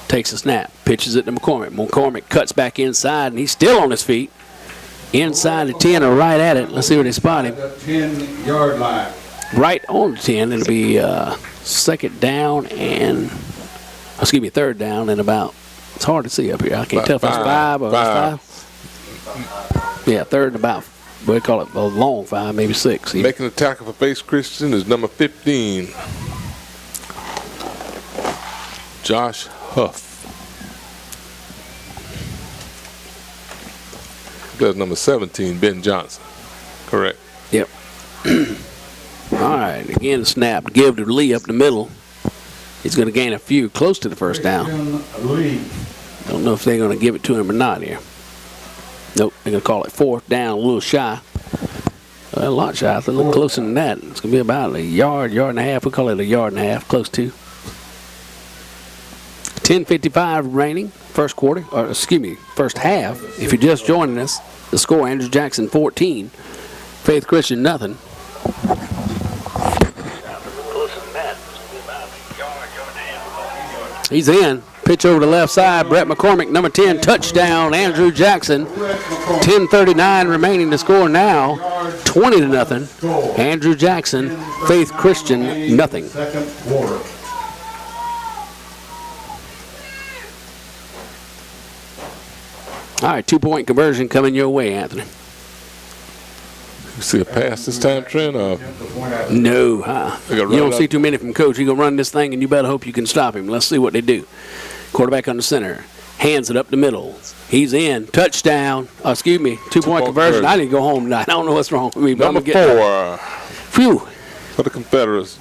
Takes a snap. Pitches it to McCormick. McCormick cuts back inside, and he's still on his feet. Inside the 10 or right at it. Let's see where they spot him. The 10-yard line. Right on the 10. It'll be third down and about, it's hard to see up here. I can't tell if it's 5 or 5. Yeah, third and about, what do you call it, a long 5, maybe 6. Making the tackle for Faith Christian is number 15, Josh Huff. That's number 17, Ben Johnson. Correct. Yep. All right. right, again, the snap. Give to Lee up the middle. He's going to gain a few close to the first down. Lee. Don't know if they're going to give it to him or not here. Nope, they're going to call it 4th down, a little shy. A lot shy. It's a little closer than that. It's going to be about a yard, yard and a half. We call it a yard and a half, close to. 10:55 remaining, first quarter, or excuse me, first half. If you're just joining us, the score: Andrew Jackson 14, Faith Christian nothing. He's in. Pitch over the left side. Brett McCormick, number 10, touchdown. Andrew Jackson. 10:39 remaining to score now. 20-0. Andrew Jackson, Faith Christian nothing. Second quarter. All right, 2-point conversion coming your way, Anthony. You see a pass this time, Trent? No, huh? They You got run don't up. see too many from Coach. He's going to run this thing, and you better hope you can stop him. Let's see what they do. Quarterback on the center. Hands it up the middle. He's in. Touchdown. Oh, excuse me. 2-point conversion. I need to go home tonight. I don't know what's wrong with me. But Number I'm gonna 4 Phew. for the Confederates.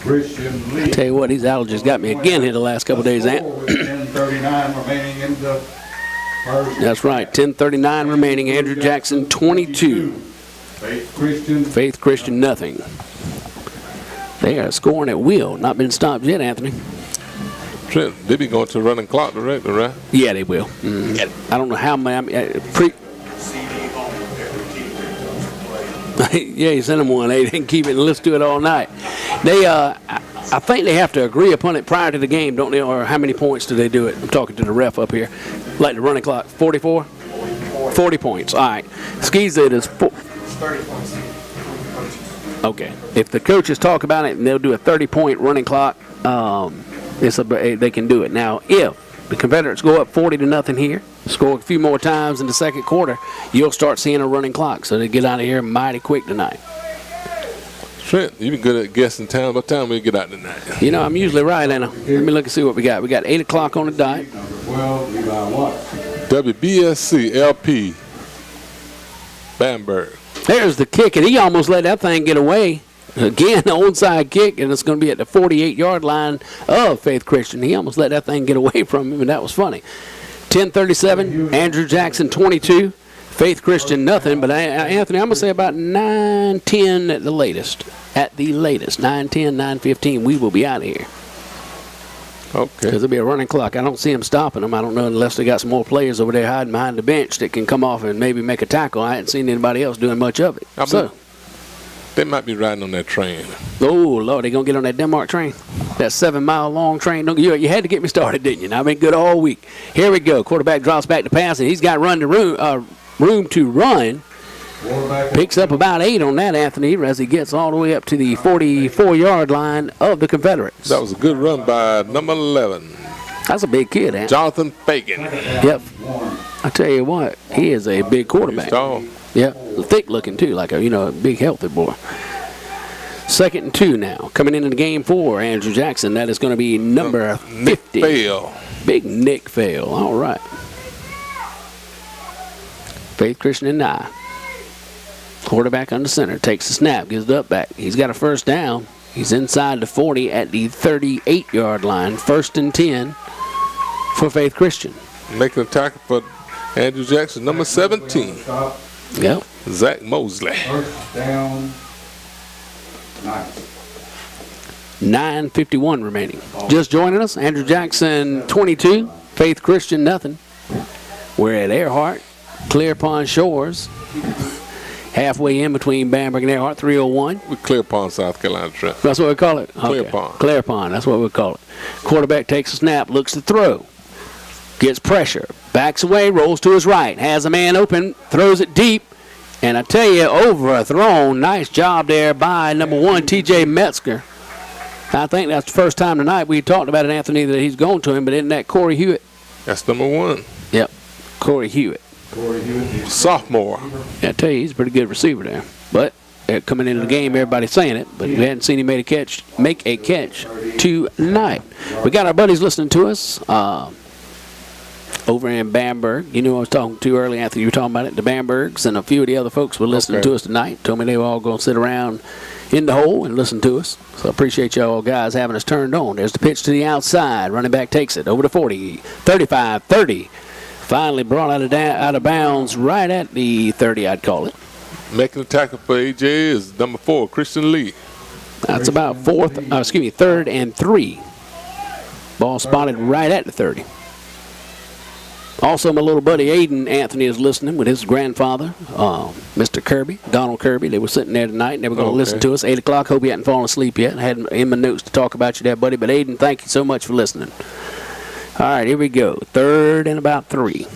Christian Lee. I tell you what, these allergies got me again here the last couple of days, Ant. 10:39 remaining in the first. That's right. 10:39 remaining. Andrew Jackson 22. Faith Christian. Faith Christian nothing. They are scoring at will. Not been stopped yet, Anthony. Trent, they be going to running clock directly, right? Yeah, they will. I don't know how many. Yeah, he sent them one. They didn't keep it and let's do it all night. They, I think they have to agree upon it prior to the game, don't they? Or how many points do they do it? I'm talking to the ref up here. Like the running clock, 44? 40 points. All right. Skis it is 30 points. okay. If the coaches talk about it and they'll do a 30-point running clock, they can do it. Now, if the Confederates go up 40-0 here, score a few more times in the second quarter, you'll start seeing a running clock. So they get out of here mighty quick tonight. Trent, you been good at guessing time. What time we get out tonight? You know, I'm usually right, Anna. Let me look and see what we got. We got 8 o'clock on the dot. Number 12, Levi Watt. WBSC-LP, Bamberg. There's the kick, and he almost let that thing get away. Again, the onside kick, and it's going to be at the 48-yard line of Faith Christian. He almost let that thing get away from him, and that was funny. 10:37, Andrew Jackson 22, Faith Christian nothing. But Anthony, I'm going to say about 9:10 at the latest. At the latest, 9:10, 9:15, we will be out of here. Okay. Because there'll be a running clock. I don't see them stopping them. I don't know unless they got some more players over there hiding behind the bench that can come off and maybe make a tackle. I haven't seen anybody else doing much of it. They might be riding on that train. Oh, Lord, they going to get on that Denmark train? That 7-mile-long train? You had to get me started, didn't you? And I've been good all week. Here we go. Quarterback drops back to pass, and he's got room to run. Picks up about 8 on that, Anthony, as he gets all the way up to the 44-yard line of the Confederates. That was a good run by number 11. That's a big kid, Anthony. Jonathan Fagan. Yep. I tell you what, he is a big quarterback. He's tall. Yeah, thick looking too, like a big healthy boy. 2nd and 2 now. Coming into the game for Andrew Jackson. That is going to be number 50. Nick Fail. Big Nick Fail. All right. Faith Christian and I. Quarterback under center. Takes the snap. Gives it up back. He's got a first down. He's inside the 40 at the 38-yard line. 1st and 10 for Faith Christian. Making a tackle for Andrew Jackson, number 17. Yep. Zach Mosley. First down. Nice. 9:51 remaining. Just joining us, Andrew Jackson 22, Faith Christian nothing. We're at Earhart, Clear Pond Shores. Halfway in between Bamberg and Earhart, 301. With Clear Pond, South Carolina, Trent. That's what we call it? Clear Pond. Clear Pond, that's what we call it. Quarterback takes a snap, looks to throw. Gets pressure, backs away, rolls to his right, has a man open, throws it deep, and I tell you, overthrown. Nice job there by number 1, T.J. Metzger. I think that's the first time tonight we talked about it, Anthony, that he's going to him, but isn't that Corey Hewitt? That's number 1. Yep, Corey Hewitt. Sophomore. Yeah, I tell you, he's a pretty good receiver there. But coming into the game, everybody's saying it, but we hadn't seen him make a catch tonight. We got our buddies listening to us over in Bamberg. You knew I was talking to earlier, Anthony. You were talking about it. The Bambergs and a few of the other folks were listening to us tonight. Told me they were all going to sit around in the hole and listen to us. So I appreciate y'all guys having us turned on. There's the pitch to the outside. Running back takes it over to 40, 35, 30. Finally brought out of bounds right at the 30, I'd call it. Making the tackle for AJ is number 4, Christian Lee. That's about third and 3. Ball spotted right at the 30. Also, my little buddy Aiden Anthony is listening with his grandfather, Mr. Kirby, Donald Kirby. They were sitting there tonight, and they were going to listen to us. 8 o'clock. Hope you hadn't fallen asleep yet. I had in my notes to talk about you there, buddy. But Aiden, thank you so much for listening. All right, here we go. 3rd and about 3.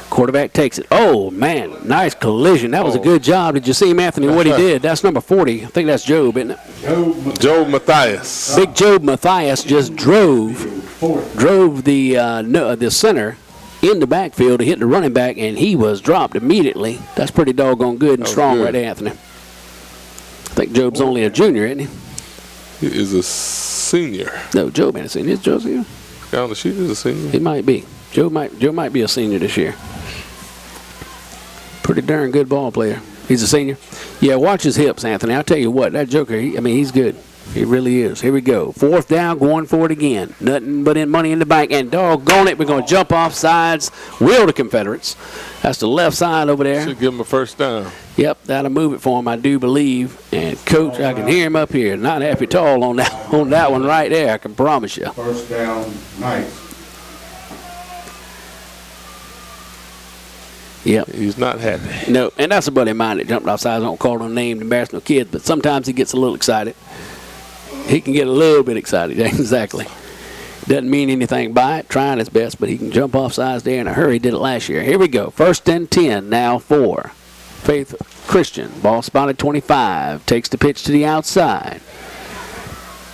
Quarterback takes it. Oh, man, nice collision. That was a good job. Did you see him, Anthony, what he did? That's number 40. I think that's Job, isn't it? Job Matthias. Big Job Matthias just drove the center in the backfield to hit the running back, and he was dropped immediately. That's pretty doggone good and strong right there, Anthony. I think Job's only a junior, isn't he? He is a senior. No, Job ain't a senior. Is Job a senior? Down the sheet is a senior. He might be. Joe might be a senior this year. Pretty darn good ball player. He's a senior. Yeah, watch his hips, Anthony. I'll tell you what, that joker, he's good. He really is. Here we go. 4th down, going for it again. Nothing but money in the bank. And doggone it, we're going to jump off sides. Will the Confederates. That's the left side over there. Should give him a first down. Yep, that'll move it for him, I do believe. And, Coach, I can hear him up here. Not happy at all on that one right there, I can promise you. First down, nice. Yep. He's not happy. No, and that's a buddy of mine that jumped off sides. I don't call no name to embarrass no kids, but sometimes he gets a little excited. He can get a little bit excited, exactly. Doesn't mean anything by it, trying his best, but he can jump off sides there in a hurry. He did it last year. Here we go. 1st and 10, now 4. Faith Christian, ball spotted 25, takes the pitch to the outside.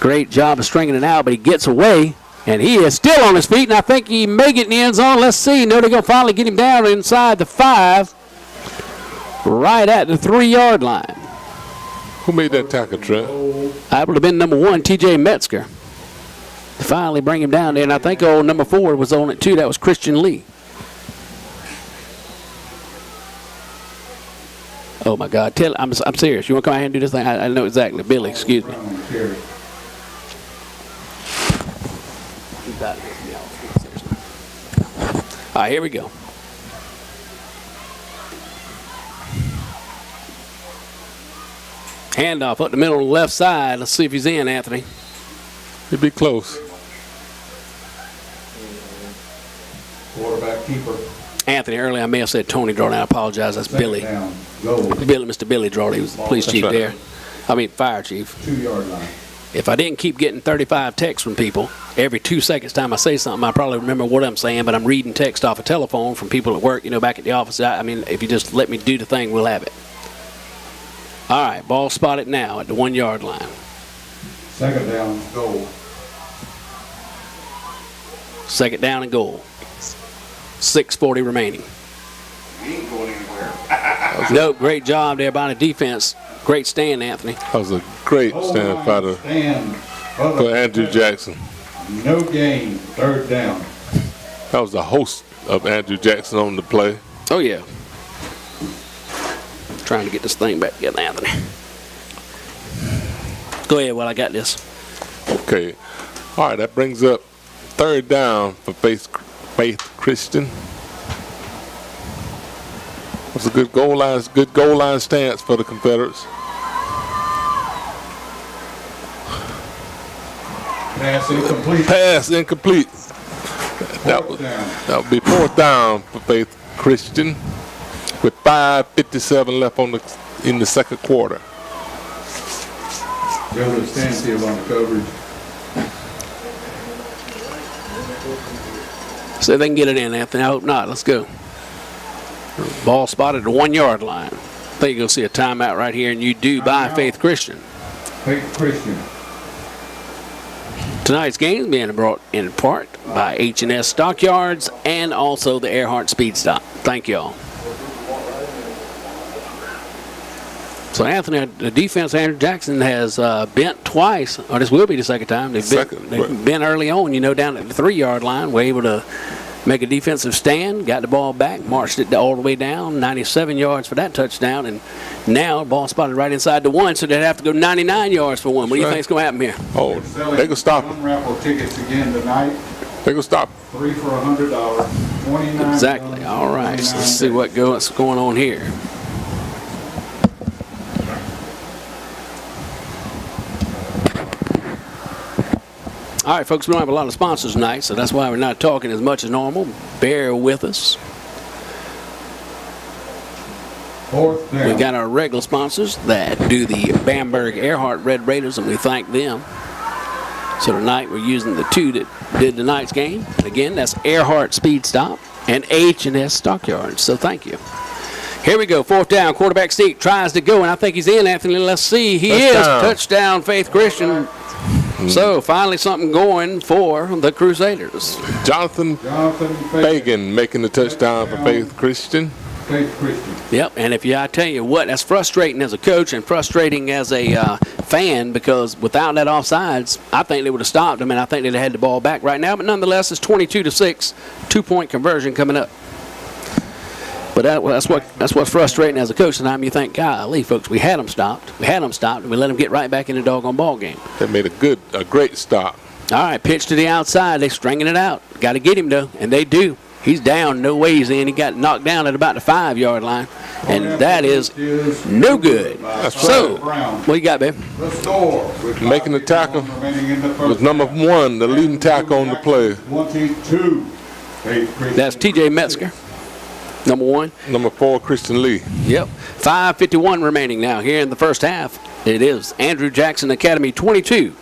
Great job of stringing it out, but he gets away. And he is still on his feet, and I think he may get in the end zone. Let's see. No, they're going to finally get him down inside the 5, right at the 3-yard line. Who made that tackle, Trent? I would have been number 1, T.J. Metzger. Finally bring him down there, and I think number 4 was on it too. That was Christian Lee. Oh, my God. I'm serious. You want to come out here and do this thing? I know exactly. Billy, excuse me. All right, here we go. Handoff up the middle of the left side. Let's see if he's in, Anthony. He'd be close. Quarterback keeper. Anthony, earlier I may have said Tony Drawley. I apologize. That's Billy. Down, go. Mr. Billy Drawley. He was the police chief there. Fire chief. 2-yard line. If I didn't keep getting 35 texts from people, every 2 seconds time I say something, I probably remember what I'm saying, but I'm reading text off a telephone from people at work, back at the office. If you just let me do the thing, we'll have it. All right, ball spotted now at the 1-yard line. 2nd down, goal. 2nd down and goal. 6:40 remaining. He ain't going anywhere. No, great job there by the defense. Great stand, Anthony. That was a great stand for Andrew Jackson. No gain, 3rd down. That was the host of Andrew Jackson on the play. Oh, yeah. Trying to get this thing back together, Anthony. Go ahead while I got this. Okay. All right, that brings up 3rd down for Faith Christian. That's a good goal line stance for the Confederates. Pass incomplete. That would be 4th down for Faith Christian with 5:57 left in the 2nd quarter. Go to the standstill on the coverage. See if they can get it in, Anthony. I hope not. Let's go. Ball spotted at the 1-yard line. I think you're going to see a timeout right here, and you do by Faith Christian. Faith Christian. Tonight's game is being brought in part by H&S Stockyards and also the Earhart Speed Stop. Thank you all. So, Anthony, the defense, Andrew Jackson, has bent twice, or this will be the 2nd time. They've been early on, down at the 3-yard line. We're able to make a defensive stand, got the ball back, marched it all the way down, 97 yards for that touchdown, and now ball spotted right inside the 1, so they'd have to go 99 yards for 1. What do you think's going to happen here? Oh, they can stop. Unraffle tickets again tonight. They can stop. 3 for $100. 29. Exactly. All right, so let's see what's going on here. All right, folks, we don't have a lot of sponsors tonight, so that's why we're not talking as much as normal. Bear with us. Fourth down. We got our regular sponsors that do the Bamberg Earhart Red Raiders, and we thank them. So tonight we're using the 2 that did tonight's game. Again, that's Earhart Speed Stop and H&S Stockyards. So thank you. Here we go, 4th down. Quarterback Steak tries to go, and I think he's in, Anthony. Let's see. He is. Touchdown, Faith Christian. So finally something going for the Crusaders. Jonathan Fagan making the touchdown for Faith Christian. Yep, and I tell you what, that's frustrating as a coach and frustrating as a fan, because without that offsides, I think they would have stopped them, and I think they'd have had the ball back right now. But nonetheless, it's 22-6, 2-point conversion coming up. But that's what's frustrating as a coach. Sometimes you think, golly, folks, we had them stopped, and we let them get right back in the doggone ball game. They made a great stop. All right, pitch to the outside. They're stringing it out. Got to get him, though, and they do. He's down, no way he's in. He got knocked down at about the 5-yard line, and that is no good. So, what you got, babe? Making the tackle was number 1, the leading tackle on the play. 22. That's T.J. Metzger, number 1. Number 4, Christian Lee. Yep. 5:51 remaining now here in the first half. It is Andrew Jackson Academy 22.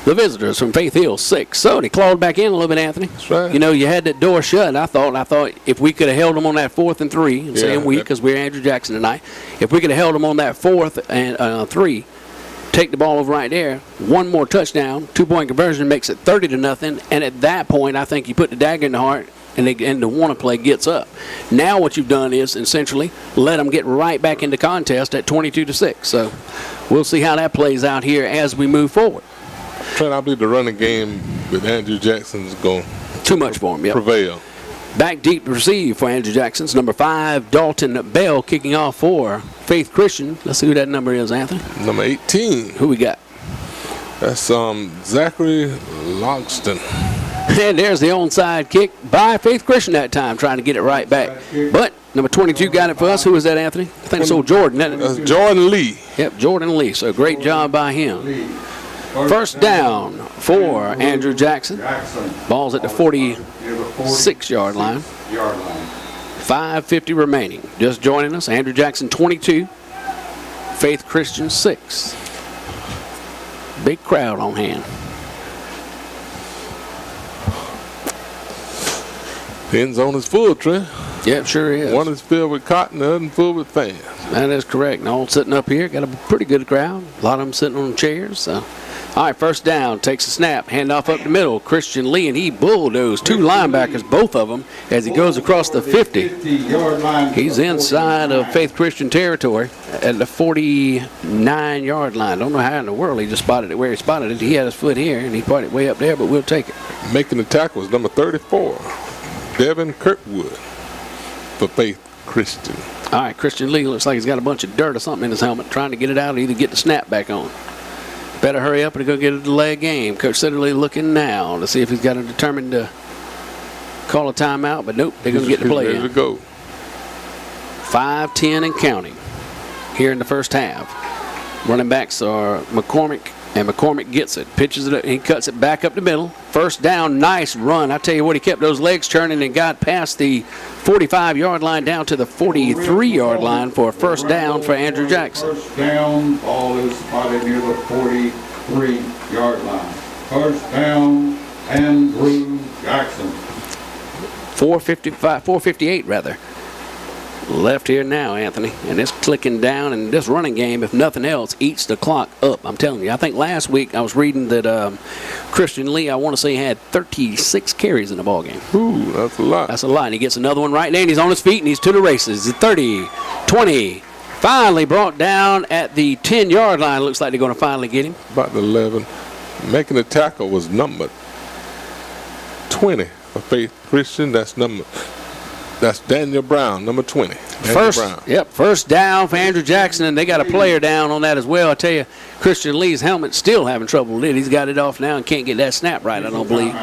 The visitors from Faith Hill 6. So they clawed back in a little bit, Anthony. That's right. You know, you had that door shut. I thought if we could have held them on that 4th and 3, and saying we because we're Andrew Jackson tonight, if we could have held them on that 4th and 3, take the ball over right there, one more touchdown, 2-point conversion makes it 30-0, and at that point, I think you put the dagger in the heart, and the want to play gets up. Now what you've done is essentially let them get right back into contest at 22-6. So we'll see how that plays out here as we move forward. Trent, I believe the running game with Andrew Jackson's going too much for him. Yep. Prevail. Back deep to receive for Andrew Jackson's number 5, Dalton Bell, kicking off for Faith Christian. Let's see who that number is, Anthony. Number 18. Who we got? That's Zachary Logston. And there's the onside kick by Faith Christian that time, trying to get it right back. But number 22 got it for us. Who was that, Anthony? I think it's old Jordan, isn't it? That's Jordan Lee. Yep, Jordan Lee. So great job by him. First down for Andrew Jackson. Ball's at the 46-yard line. 5:50 remaining. Just joining us, Andrew Jackson 22, Faith Christian 6. Big crowd on hand. The end zone is full, Trent. Yep, sure is. One is filled with cotton, the other full with fans. That is correct. And all sitting up here, got a pretty good crowd. A lot of them sitting on chairs. So. All right, first down, takes a snap, handoff up the middle. Christian Lee, and he bulldozed 2 linebackers, both of them, as he goes across the 50. He's inside of Faith Christian territory at the 49-yard line. Don't know how in the world he just spotted it where he spotted it. He had his foot here, and he put it way up there, but we'll take it. Making the tackle was number 34, Devin Kirkwood for Faith Christian. All right, Christian Lee looks like he's got a bunch of dirt or something in his helmet, trying to get it out or either get the snap back on. Better hurry up and go get a delay game. Coach Sitterly looking now to see if he's got him determined to call a timeout, but nope, they're going to get the play in. Ready to go. 5:10 and counting here in the first half. Running backs are McCormick, and McCormick gets it. Pitches it, he cuts it back up the middle. First down, nice run. I tell you what, he kept those legs turning and got past the 45-yard line down to the 43-yard line for a first down for Andrew Jackson. First down, ball is spotted near the 43-yard line. First down, Andrew Jackson. 4:58 rather. Left here now, Anthony, and it's clicking down, and this running game, if nothing else, eats the clock up. I'm telling you. I think last week I was reading that Christian Lee, I want to say, had 36 carries in the ball game. Ooh, that's a lot. That's a lot. And he gets another one right there, and he's on his feet, and he's to the races. 30, 20, finally brought down at the 10-yard line. Looks like they're going to finally get him. About the 11. Making the tackle was number 20. for Faith Christian. That's Daniel Brown, number 20. First down for Andrew Jackson, and they got a player down on that as well. I tell you, Christian Lee's helmet's still having trouble with it. He's got it off now and can't get that snap right, I don't believe.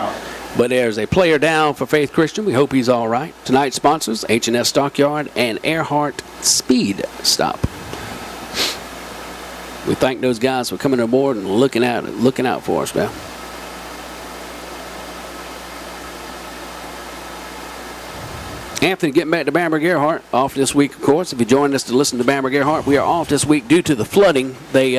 But there's a player down for Faith Christian. We hope he's all right. Tonight's sponsors, H&S Stockyard and Earhart Speed Stop. We thank those guys for coming aboard and looking out for us, man. Anthony, getting back to Bamberg Earhart, off this week, of course. If you joined us to listen to Bamberg Earhart, we are off this week due to the flooding. They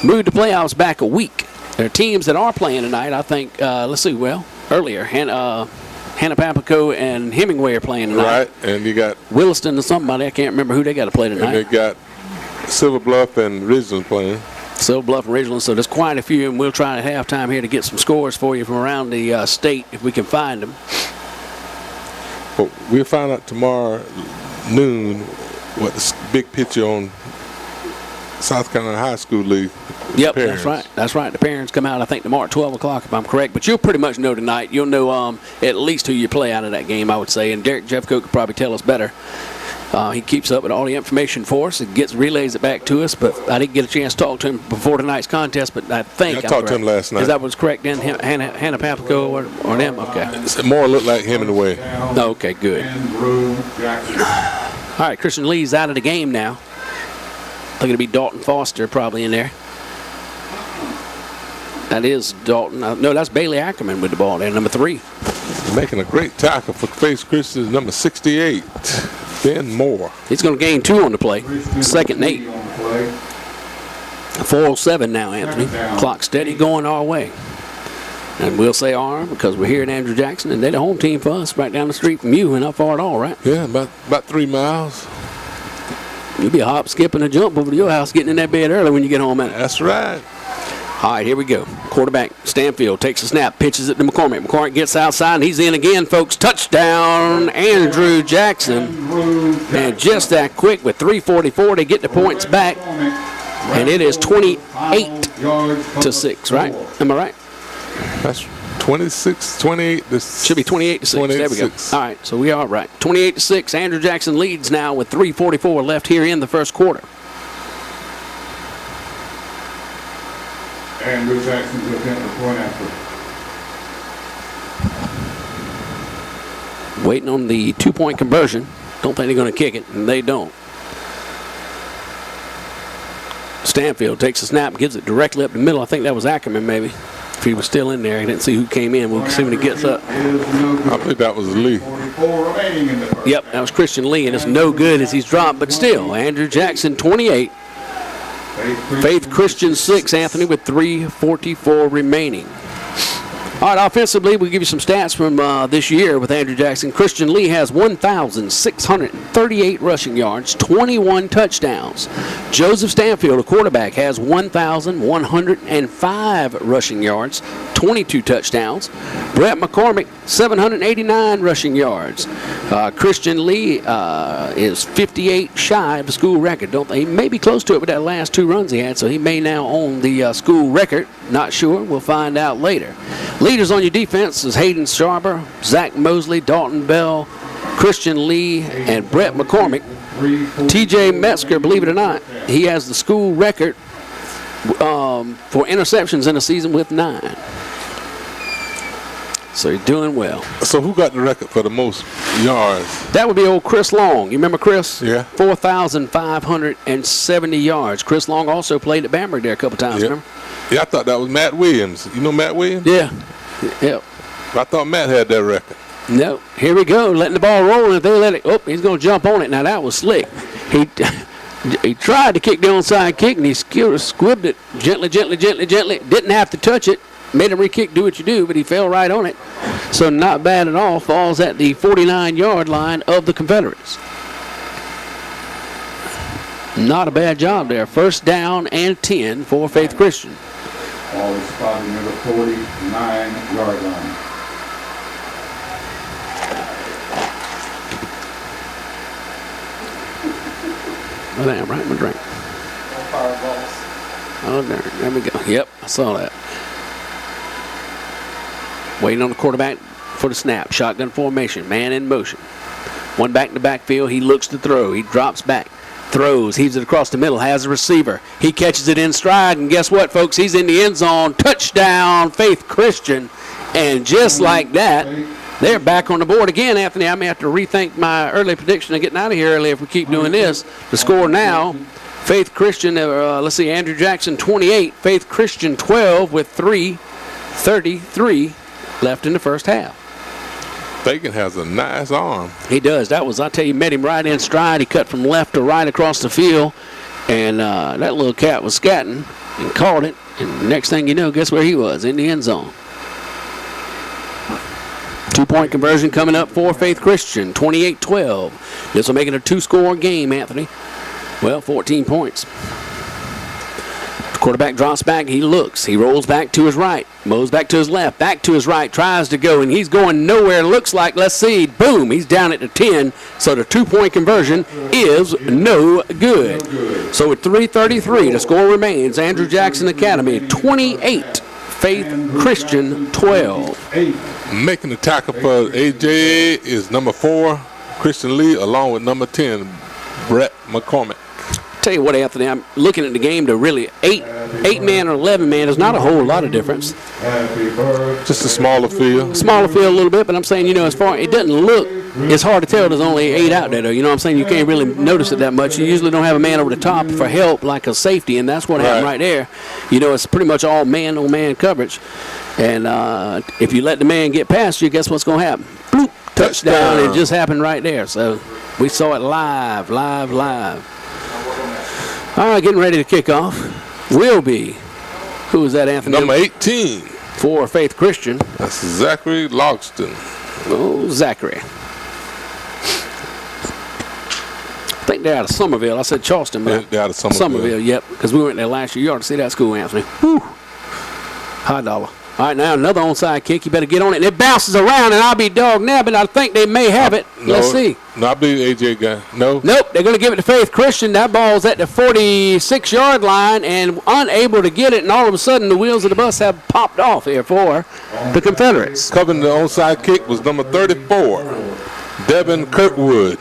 moved the playoffs back a week. There are teams that are playing tonight. I think, earlier, Hannah-Papico and Hemingway are playing tonight. Right, and you got Williston and somebody. I can't remember who they got to play tonight. And they got Silver Bluff and Ridgeland playing. Silver Bluff and Ridgeland, so there's quite a few, and we'll try at halftime here to get some scores for you from around the state if we can find them. But we'll find out tomorrow noon what the big picture on South Carolina High School League. Yep, that's right. The parents come out, I think, tomorrow at 12 o'clock, if I'm correct. But you'll pretty much know tonight. You'll know at least who you play out of that game, I would say. And Derek Jeffcoat could probably tell us better. He keeps up with all the information for us and relays it back to us. But I didn't get a chance to talk to him before tonight's contest, but I think I talked to him last night. Is that what's correct then? Hannah Papico or them? Okay. It more looked like him in a way. Okay, good. All right, Christian Lee's out of the game now. I think it'll be Dalton Foster probably in there. That is Dalton. No, that's Bailey Ackerman with the ball there, number 3. Making a great tackle for Faith Christian, number 68, Ben Moore. He's going to gain 2 on the play. Second and 8. 4:07 now, Anthony. Clock steady going our way. And we'll say our because we're here at Andrew Jackson, and they're the home team for us, right down the street from you, and not far at all, right? Yeah, about 3 miles. You'll be a hop, skip, and a jump over to your house getting in that bed early when you get home, man. That's right. All right, here we go. Quarterback Stanfield takes a snap, pitches it to McCormick. McCormick gets outside, and he's in again, folks. Touchdown, Andrew Jackson. And just that quick with 3:44 to get the points back. And it is 28-6, right? Am I right? That's 26, 28. Should be 28-6. There we go. All right, so we are right. 28-6. Andrew Jackson leads now with 3:44 left here in the first quarter. Andrew Jackson's attempt to point after. Waiting on the 2-point conversion. Don't think they're going to kick it, and they don't. Stanfield takes a snap, gives it directly up the middle. I think that was Ackerman, maybe. If he was still in there, I didn't see who came in. We'll see when he gets up. I think that was Lee. Yep, that was Christian Lee, and it's no good as he's dropped. But still, Andrew Jackson, 28. Faith Christian 6, Anthony, with 3:44 remaining. All right, offensively, we'll give you some stats from this year with Andrew Jackson. Christian Lee has 1,638 rushing yards, 21 touchdowns. Joseph Stanfield, a quarterback, has 1,105 rushing yards, 22 touchdowns. Brett McCormick, 789 rushing yards. Christian Lee is 58 shy of the school record. He may be close to it with that last 2 runs he had, so he may now own the school record. Not sure. We'll find out later. Leaders on your defense is Hayden Sharber, Zach Mosley, Dalton Bell, Christian Lee, and Brett McCormick. TJ Metzger, believe it or not, he has the school record for interceptions in a season with 9. So he's doing well. So who got the record for the most yards? That would be old Chris Long. You remember Chris? Yeah. 4,570 yards. Chris Long also played at Bamberg there a couple times, remember? Yeah, I thought that was Matt Williams. You know Matt Williams? Yeah. Yep. I thought Matt had that record. No. Here we go, letting the ball roll. And if they let it, he's going to jump on it. Now, that was slick. He tried to kick the onside kick, and he squibbed it gently. Didn't have to touch it. Made him re-kick, do what you do, but he fell right on it. So not bad at all. Falls at the 49-yard line of the Confederates. Not a bad job there. First down and 10 for Faith Christian. Ball is spotted near the 49-yard line. Oh, damn, right in my drink. Oh, there we go. Yep, I saw that. Waiting on the quarterback, for the snap. Shotgun formation, man in motion. One back in the backfield. He looks to throw. He drops back. Throws, heaves it across the middle, has a receiver. He catches it in stride, and guess what, folks? He's in the end zone. Touchdown, Faith Christian. And just like that, they're back on the board again, Anthony. I may have to rethink my early prediction of getting out of here early if we keep doing this. The score now, Faith Christian, let's see, Andrew Jackson 28, Faith Christian 12 with 3:33 left in the first half. Fagan has a nice arm. He does. That was, I tell you, met him right in stride. He cut from left to right across the field. And that little cat was scatting and caught it. And next thing you know, guess where he was? In the end zone. 2-point conversion coming up for Faith Christian, 28-12. This will make it a 2-score game, Anthony. Well, 14 points. Quarterback drops back. He looks. He rolls back to his right. Moves back to his left. Back to his right. Tries to go, and he's going nowhere. Looks like, let's see. Boom. He's down at the 10. So the 2-point conversion is no good. So with 3:33, the score remains Andrew Jackson Academy 28, Faith Christian 12. Making the tackle for AJ is number 4, Christian Lee, along with number 10, Brett McCormick. Tell you what, Anthony, I'm looking at the game to really 8-man or 11-man is not a whole lot of difference. Just a smaller field. Smaller field a little bit, but I'm saying, as far it doesn't look, it's hard to tell there's only 8 out there, though. You know what I'm saying? You can't really notice it that much. You usually don't have a man over the top for help like a safety, and that's what happened right there. It's pretty much all man-on-man coverage. And if you let the man get past you, guess what's going to happen? Bloop, touchdown. It just happened right there. So we saw it live. All right, getting ready to kick off. Will be, who is that, Anthony? Number 18. For Faith Christian. That's Zachary Logston. Oh, Zachary. I think they're out of Somerville. I said Charleston, but they're out of Somerville. Yep, because we went there last year. You ought to see that school, Anthony. Whew. High dollar. All right, now another onside kick. You better get on it. And it bounces around, and I'll be dog nabbing. I think they may have it. Let's see. No, I believe AJ guy. No. Nope, they're going to give it to Faith Christian. That ball's at the 46-yard line and unable to get it, and all of a sudden the wheels of the bus have popped off here for the Confederates. Covering the onside kick was number 34, Devin Kirkwood.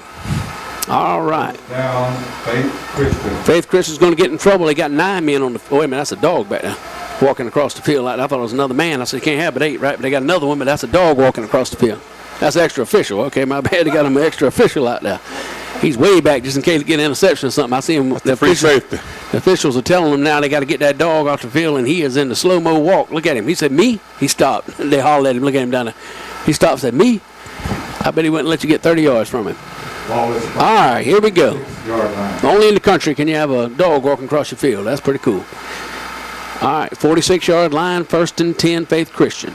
All right. Down, Faith Christian. Faith Christian's going to get in trouble. They got 9 men on the. Oh, wait a minute, that's a dog back there walking across the field. I thought it was another man. I said, you can't have but 8, right? But they got another one, but that's a dog walking across the field. That's extra official. Okay, my bad. They got him an extra official out there. He's way back just in case they get an interception or something. I see him. The free safety. The officials are telling him now they got to get that dog off the field, and he is in the slow-mo walk. Look at him. He said, me? He stopped. They hollered at him. Look at him down there. He stopped and said, me? I bet he wouldn't let you get 30 yards from him. All right, here we go. Only in the country can you have a dog walking across your field. That's pretty cool. All right, 46-yard line, 1st and 10, Faith Christian.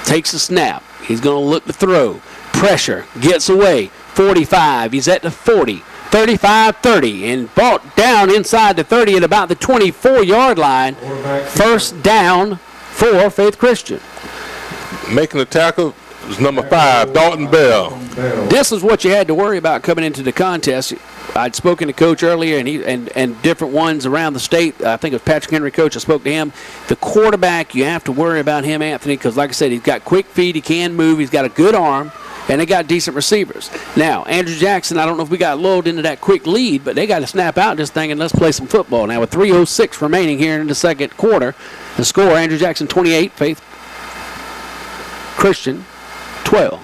Takes a snap. He's going to look to throw. Pressure. Gets away. 45. He's at the 40. 35-30. And brought down inside the 30 at about the 24-yard line. 1st down for Faith Christian. Making the tackle was number 5, Dalton Bell. This is what you had to worry about coming into the contest. I'd spoken to Coach earlier, and different ones around the state. I think it was Patrick Henry, Coach. I spoke to him. The quarterback, you have to worry about him, Anthony, because like I said, he's got quick feet. He can move. He's got a good arm, and they got decent receivers. Now, Andrew Jackson, I don't know if we got lulled into that quick lead, but they got to snap out just thinking, let's play some football. Now, with 3:06 remaining here in the second quarter, the score, Andrew Jackson 28, Faith Christian 12.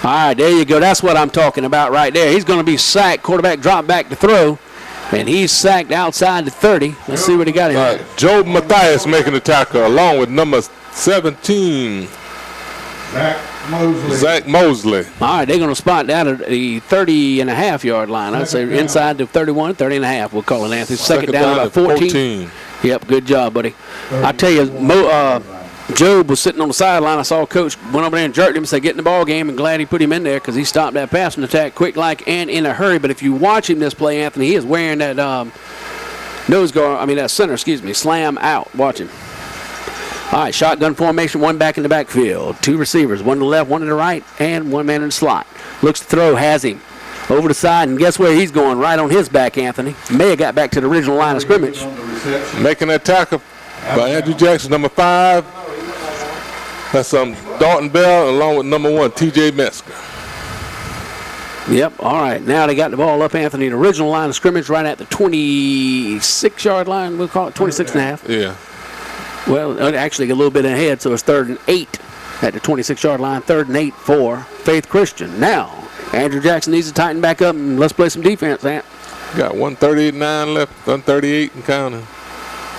All right, there you go. That's what I'm talking about right there. He's going to be sacked. Quarterback drop back to throw, and he's sacked outside the 30. Let's see what he got here. Joe Mathias making the tackle, along with number 17, Zach Mosley. All right, they're going to spot that at the 30.5-yard line. I'd say inside the 31, 30.5. We'll call it, Anthony. Second down about 14. Yep, good job, buddy. I tell you, Job was sitting on the sideline. I saw Coach went over there and jerked him and said, get in the ball game, and glad he put him in there because he stopped that passing attack quick like and in a hurry. But if you watch him this play, Anthony, he is wearing that that center, slam out. Watch him. All right, shotgun formation, one back in the backfield. 2 receivers, one to the left, one to the right, and 1 man in the slot. Looks to throw, has him. Over the side, and guess where he's going? Right on his back, Anthony. May have got back to the original line of scrimmage. Making that tackle by Andrew Jackson, number 5, That's Dalton Bell along with number 1, T.J. Metzger. Yep, all right. Now they got the ball up, Anthony. The original line of scrimmage right at the 26-yard line. We'll call it 26 and a half. Yeah. Well, actually a little bit ahead, so it's 3rd and 8 at the 26-yard line. 3rd and 8 for Faith Christian. Now, Andrew Jackson needs to tighten back up, and let's play some defense, Ant. Got 138.9 left, 138 and counting.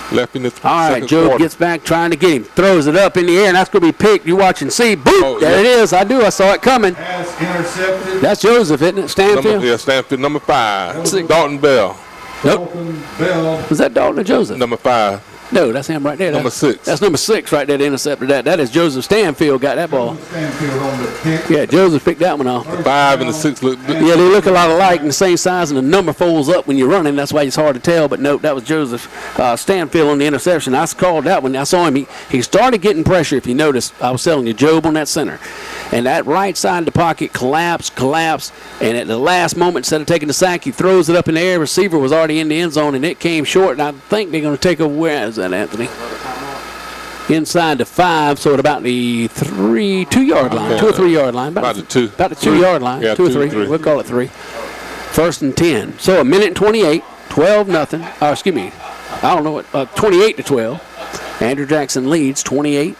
Left in the all right, second Joe quarter. gets back trying to get him. Throws it up in the air, and that's going to be picked. You watch and see. Boop! Oh, there it is. I saw it coming. Pass intercepted. That's Joseph, isn't it? Stanfield? Stanfield, number 5. Dalton Bell. Nope. Dalton Bell. Was that Dalton or Joseph? Number 5. No, that's him right there. Number 6. That's number 6 right there that intercepted that. That is Joseph Stanfield got that ball. Stanfield on the pick. Yeah, Joseph picked that one off. The 5 and the 6 look good. Yeah, they look a lot alike and the same size, and the number folds up when you're running. That's why it's hard to tell. But nope, that was Joseph Stanfield on the interception. I called that one. I saw him. He started getting pressure. If you notice, I was telling you, Job on that center. And that right side of the pocket collapsed. And at the last moment, instead of taking the sack, he throws it up in the air. Receiver was already in the end zone, and it came short. And I think they're going to take over. Where is that, Anthony? Inside the 5, so at about the 2-yard line, 2 or 3 yard line. About the 2. About the 2-yard line, Yeah, 2 or 3. 3. We'll call it 3. 1st and 10. So a minute and 28, 12-0. Excuse me, I don't know what. 28-12. Andrew Jackson leads 28.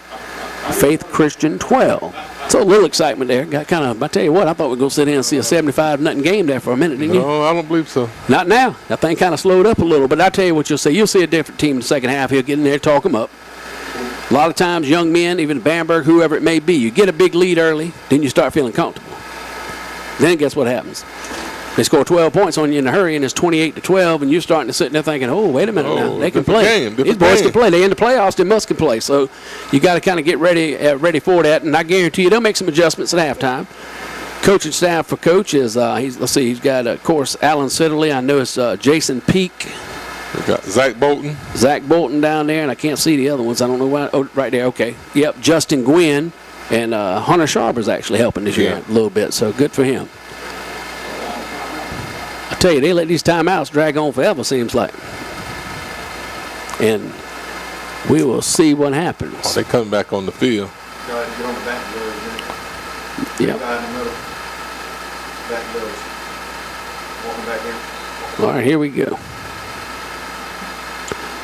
Faith Christian 12. So a little excitement there. Got kind of. I tell you what, I thought we'd go sit in and see a 75-0 game there for a minute, didn't you? No, I don't believe so. Not now. That thing kind of slowed up a little. But I tell you what, you'll see. You'll see a different team in the second half. He'll get in there, talk them up. A lot of times, young men, even Bamberg, whoever it may be, you get a big lead early, then you start feeling comfortable. Then guess what happens? They score 12 points on you in a hurry, and it's 28-12, and you're starting to sit there thinking, oh, wait a minute now. They can play. These boys can play. They in the playoffs. They must can play. So you got to kind of get ready for that, and I guarantee you they'll make some adjustments at halftime. Coaching staff for Coach is, he's got, of course, Alan Sitterly. I know it's Jason Peak. We got Zach Bolton. Zach Bolton down there, and I can't see the other ones. I don't know why. Oh, right there. Okay. Yep, Justin Gwynn, and Hunter Sharber's actually helping this year a little bit, so good for him. I tell you, they let these timeouts drag on forever, seems like. And we will see what happens. Oh, they coming back on the field. Yep. All right, here we go.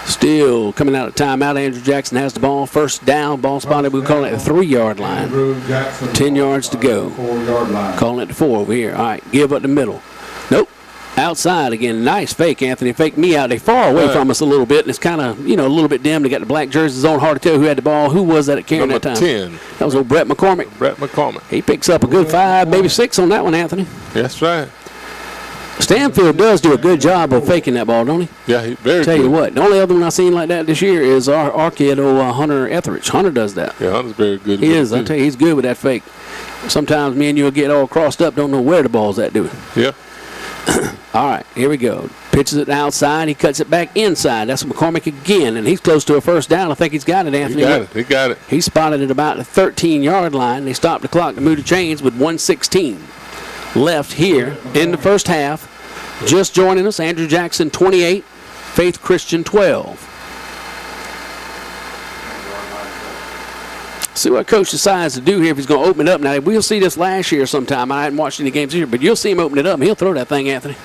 Still coming out of timeout. Andrew Jackson has the ball. 1st down. Ball spotted. We'll call it the 3-yard line. 10 yards to go. 4-yard line. Calling it the 4 over here. All right, give up the middle. Nope. Outside again. Nice fake, Anthony. Faked me out. They far away from us a little bit, and it's kind of, a little bit dim. They got the black jerseys on. Hard to tell who had the ball. Who was that at carrying that time? Number 10. That was old Brett McCormick. Brett McCormick. He picks up a good 5, maybe 6 on that one, Anthony. That's right. Stanfield does do a good job of faking that ball, don't he? Yeah, he very Tell good. you what, the only other one I've seen like that this year is our kid, Hunter Etheridge. Hunter does that. Yeah, Hunter's very good. He is. I tell you, he's good with that fake. Sometimes me and you will get all crossed up, don't know where the ball's at, do we? Yeah. All right, here we go. Pitches it outside. He cuts it back inside. That's McCormick again, and he's close to a 1st down. I think he's got it, Anthony. He got it. He spotted it about the 13-yard line. They stopped the clock to move the chains with 1:16 left here in the first half. Just joining us, Andrew Jackson 28, Faith Christian 12. See what Coach decides to do here if he's going to open it up. Now, we'll see this last year sometime. I hadn't watched any games this year, but you'll see him open it up, and he'll throw that thing, Anthony.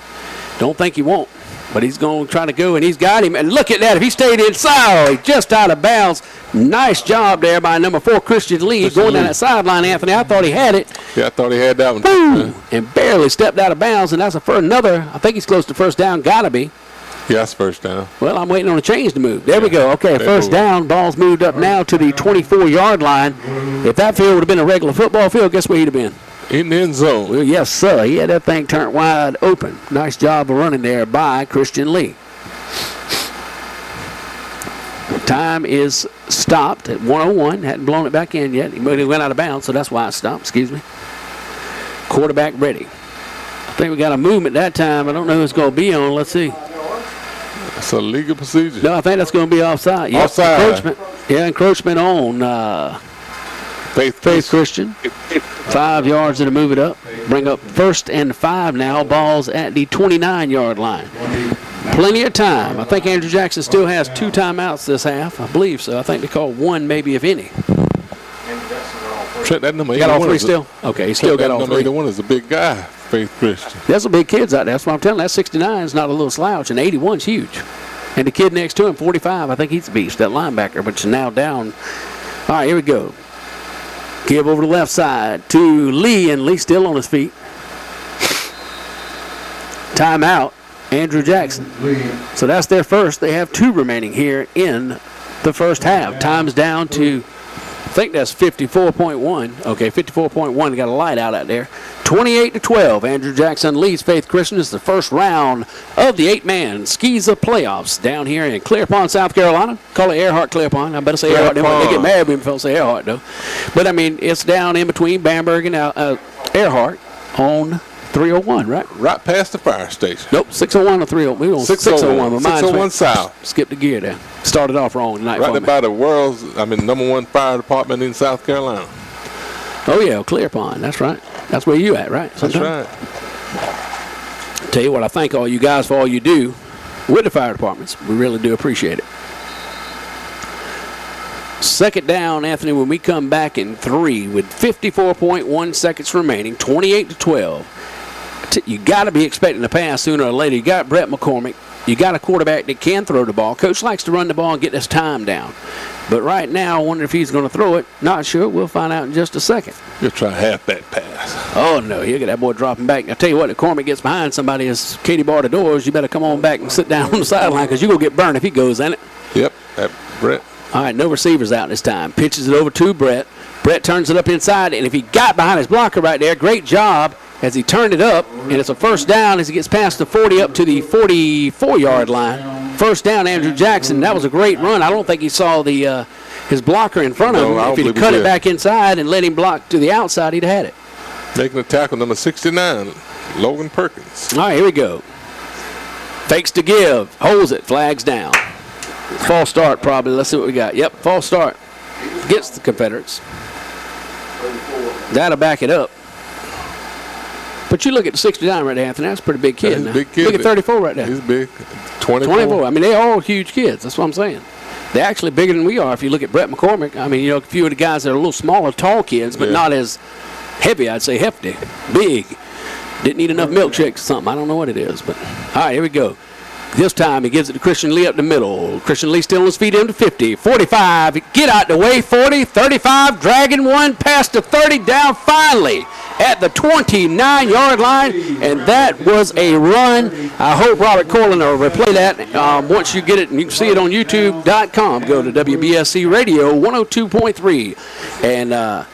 Don't think he won't, but he's going to try to go, and he's got him. And look at that. If he stayed inside, he just out of bounds. Nice job there by number 4, Christian Lee, going down that sideline, Anthony. I thought he had it. Yeah, I thought he had that one. Boom! And barely stepped out of bounds, and that's for another. I think he's close to 1st down. Got to be. Yeah, that's 1st down. Well, I'm waiting on the chains to move. There we go. Okay, 1st down. Ball's moved up now to the 24-yard line. If that field would have been a regular football field, guess where he'd have been? In the end zone. Well, yes, sir. He had that thing turned wide open. Nice job of running there by Christian Lee. Time is stopped at 1:01. Hadn't blown it back in yet. He went out of bounds, so that's why it stopped. Excuse me. Quarterback ready. I think we got a movement that time. I don't know who it's going to be on. Let's see. That's a legal procedure. No, I think that's going to be offside. Yep, offside. Encroachment. Yeah, encroachment on Faith Christian. 5 yards to move it up. Bring up 1st and 5 now. Ball's at the 29-yard line. Plenty of time. I think Andrew Jackson still has 2 timeouts this half. I believe so. I think they call 1 maybe, if any. Trent, that number 81. You got all three still? Okay, he still got all number three. 81 is a big guy, Faith Christian. There's some big kids out there. That's what I'm telling you. That 69 is not a little slouch, and 81's huge. And the kid next to him, 45, I think he's a beast, that linebacker, but is now down. All right, here we go. Give over the left side to Lee, and Lee still on his feet. Timeout, Andrew Jackson. So that's their first. They have 2 remaining here in the first half. Time's down to, I think that's 54.1. Okay, 54.1. Got a light out there. 28-12. Andrew Jackson leads Faith Christian. It's the first round of the 8-man Skiza playoffs down here in Clear Pond, South Carolina. Call it Earhart Clear Pond. I better say Earhart. They get mad at me if I say Earhart, though. But, I mean, it's down in between Bamberg and Earhart on 301, right? Right past the fire station. Nope, 601 or 301. We were on 601. 601 South. Skipped the gear there. Started off wrong tonight. Right by the world's, #1 fire department in South Carolina. Oh, yeah, Clear Pond. That's right. That's where you at, right? Sometime. That's right. Tell you what, I thank all you guys for all you do with the fire departments. We really do appreciate it. Second down, Anthony, when we come back in 3 with 54.1 seconds remaining, 28-12. You got to be expecting a pass sooner or later. You got Brett McCormick. You got a quarterback that can throw the ball. Coach likes to run the ball and get this time down. But right now, I wonder if he's going to throw it. Not sure. We'll find out in just a second. You'll try half that pass. Oh, no. He'll get that boy dropping back. I'll tell you what, if McCormick gets behind somebody as Katie barred the doors, you better come on back and sit down on the sideline because you're going to get burned if he goes in it. Yep, that Brett. All right, no receivers out this time. Pitches it over to Brett. Brett turns it up inside, and if he got behind his blocker right there, great job as he turned it up, and it's a first down as he gets past the 40 up to the 44-yard line. First down, Andrew Jackson. That was a great run. I don't think he saw the his blocker in front of him. If he'd cut it back inside and let him block to the outside, he'd have had it. Making a tackle, number 69, Logan Perkins. All right, here we go. Fakes to give. Holds it. Flags down. False start probably. Let's see what we got. Yep, false start. Gets the Confederates. That'll back it up. But you look at the 69 right there, Anthony. That's a pretty big kid. He's a big kid. Look at 34 right there. He's big. 24. 24. I mean, they're all huge kids. That's what I'm saying. They're actually bigger than we are. If you look at Brett McCormick, I mean, a few of the guys that are a little smaller, tall kids, but not as heavy, I'd say hefty, big. Didn't eat enough milkshakes or something. I don't know what it is. But, all right, here we go. This time he gives it to Christian Lee up the middle. Christian Lee still on his feet into 50, 45. Get out the way, 40, 35, dragging one past the 30, down finally at the 29-yard line, and that was a run. I hope Robert Corlin will replay that once you get it, and you can see it on YouTube.com. Go to WBSC Radio 102.3, and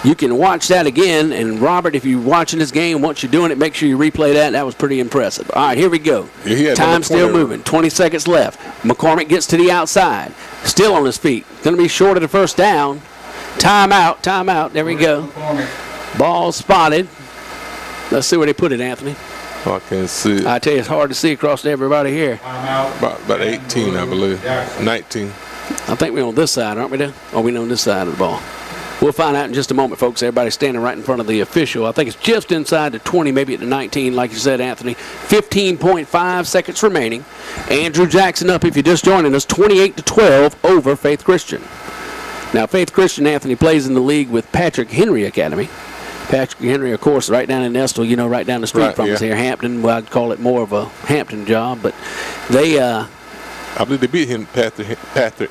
you can watch that again. And Robert, if you're watching this game, once you're doing it, make sure you replay that. That was pretty impressive. All right, here we go. Time still moving. 20 seconds left. McCormick gets to the outside. Still on his feet. Going to be short of the first down. Timeout. Timeout. There we go. Ball spotted. Let's see where they put it, Anthony. Oh, I can't see it. I tell you, it's hard to see across everybody here. About 18, I believe. 19. I think we're on this side, aren't we, there? Or we're on this side of the ball. We'll find out in just a moment, folks. Everybody's standing right in front of the official. I think it's just inside the 20, maybe at the 19, like you said, Anthony. 15.5 seconds remaining. Andrew Jackson up, if you're just joining us, 28-12 over Faith Christian. Now, Faith Christian, Anthony, plays in the league with Patrick Henry Academy. Patrick Henry, of course, right down in Estill, right down the street from us here. Hampton, well, I'd call it more of a Hampton job, but they I believe they beat him, Patrick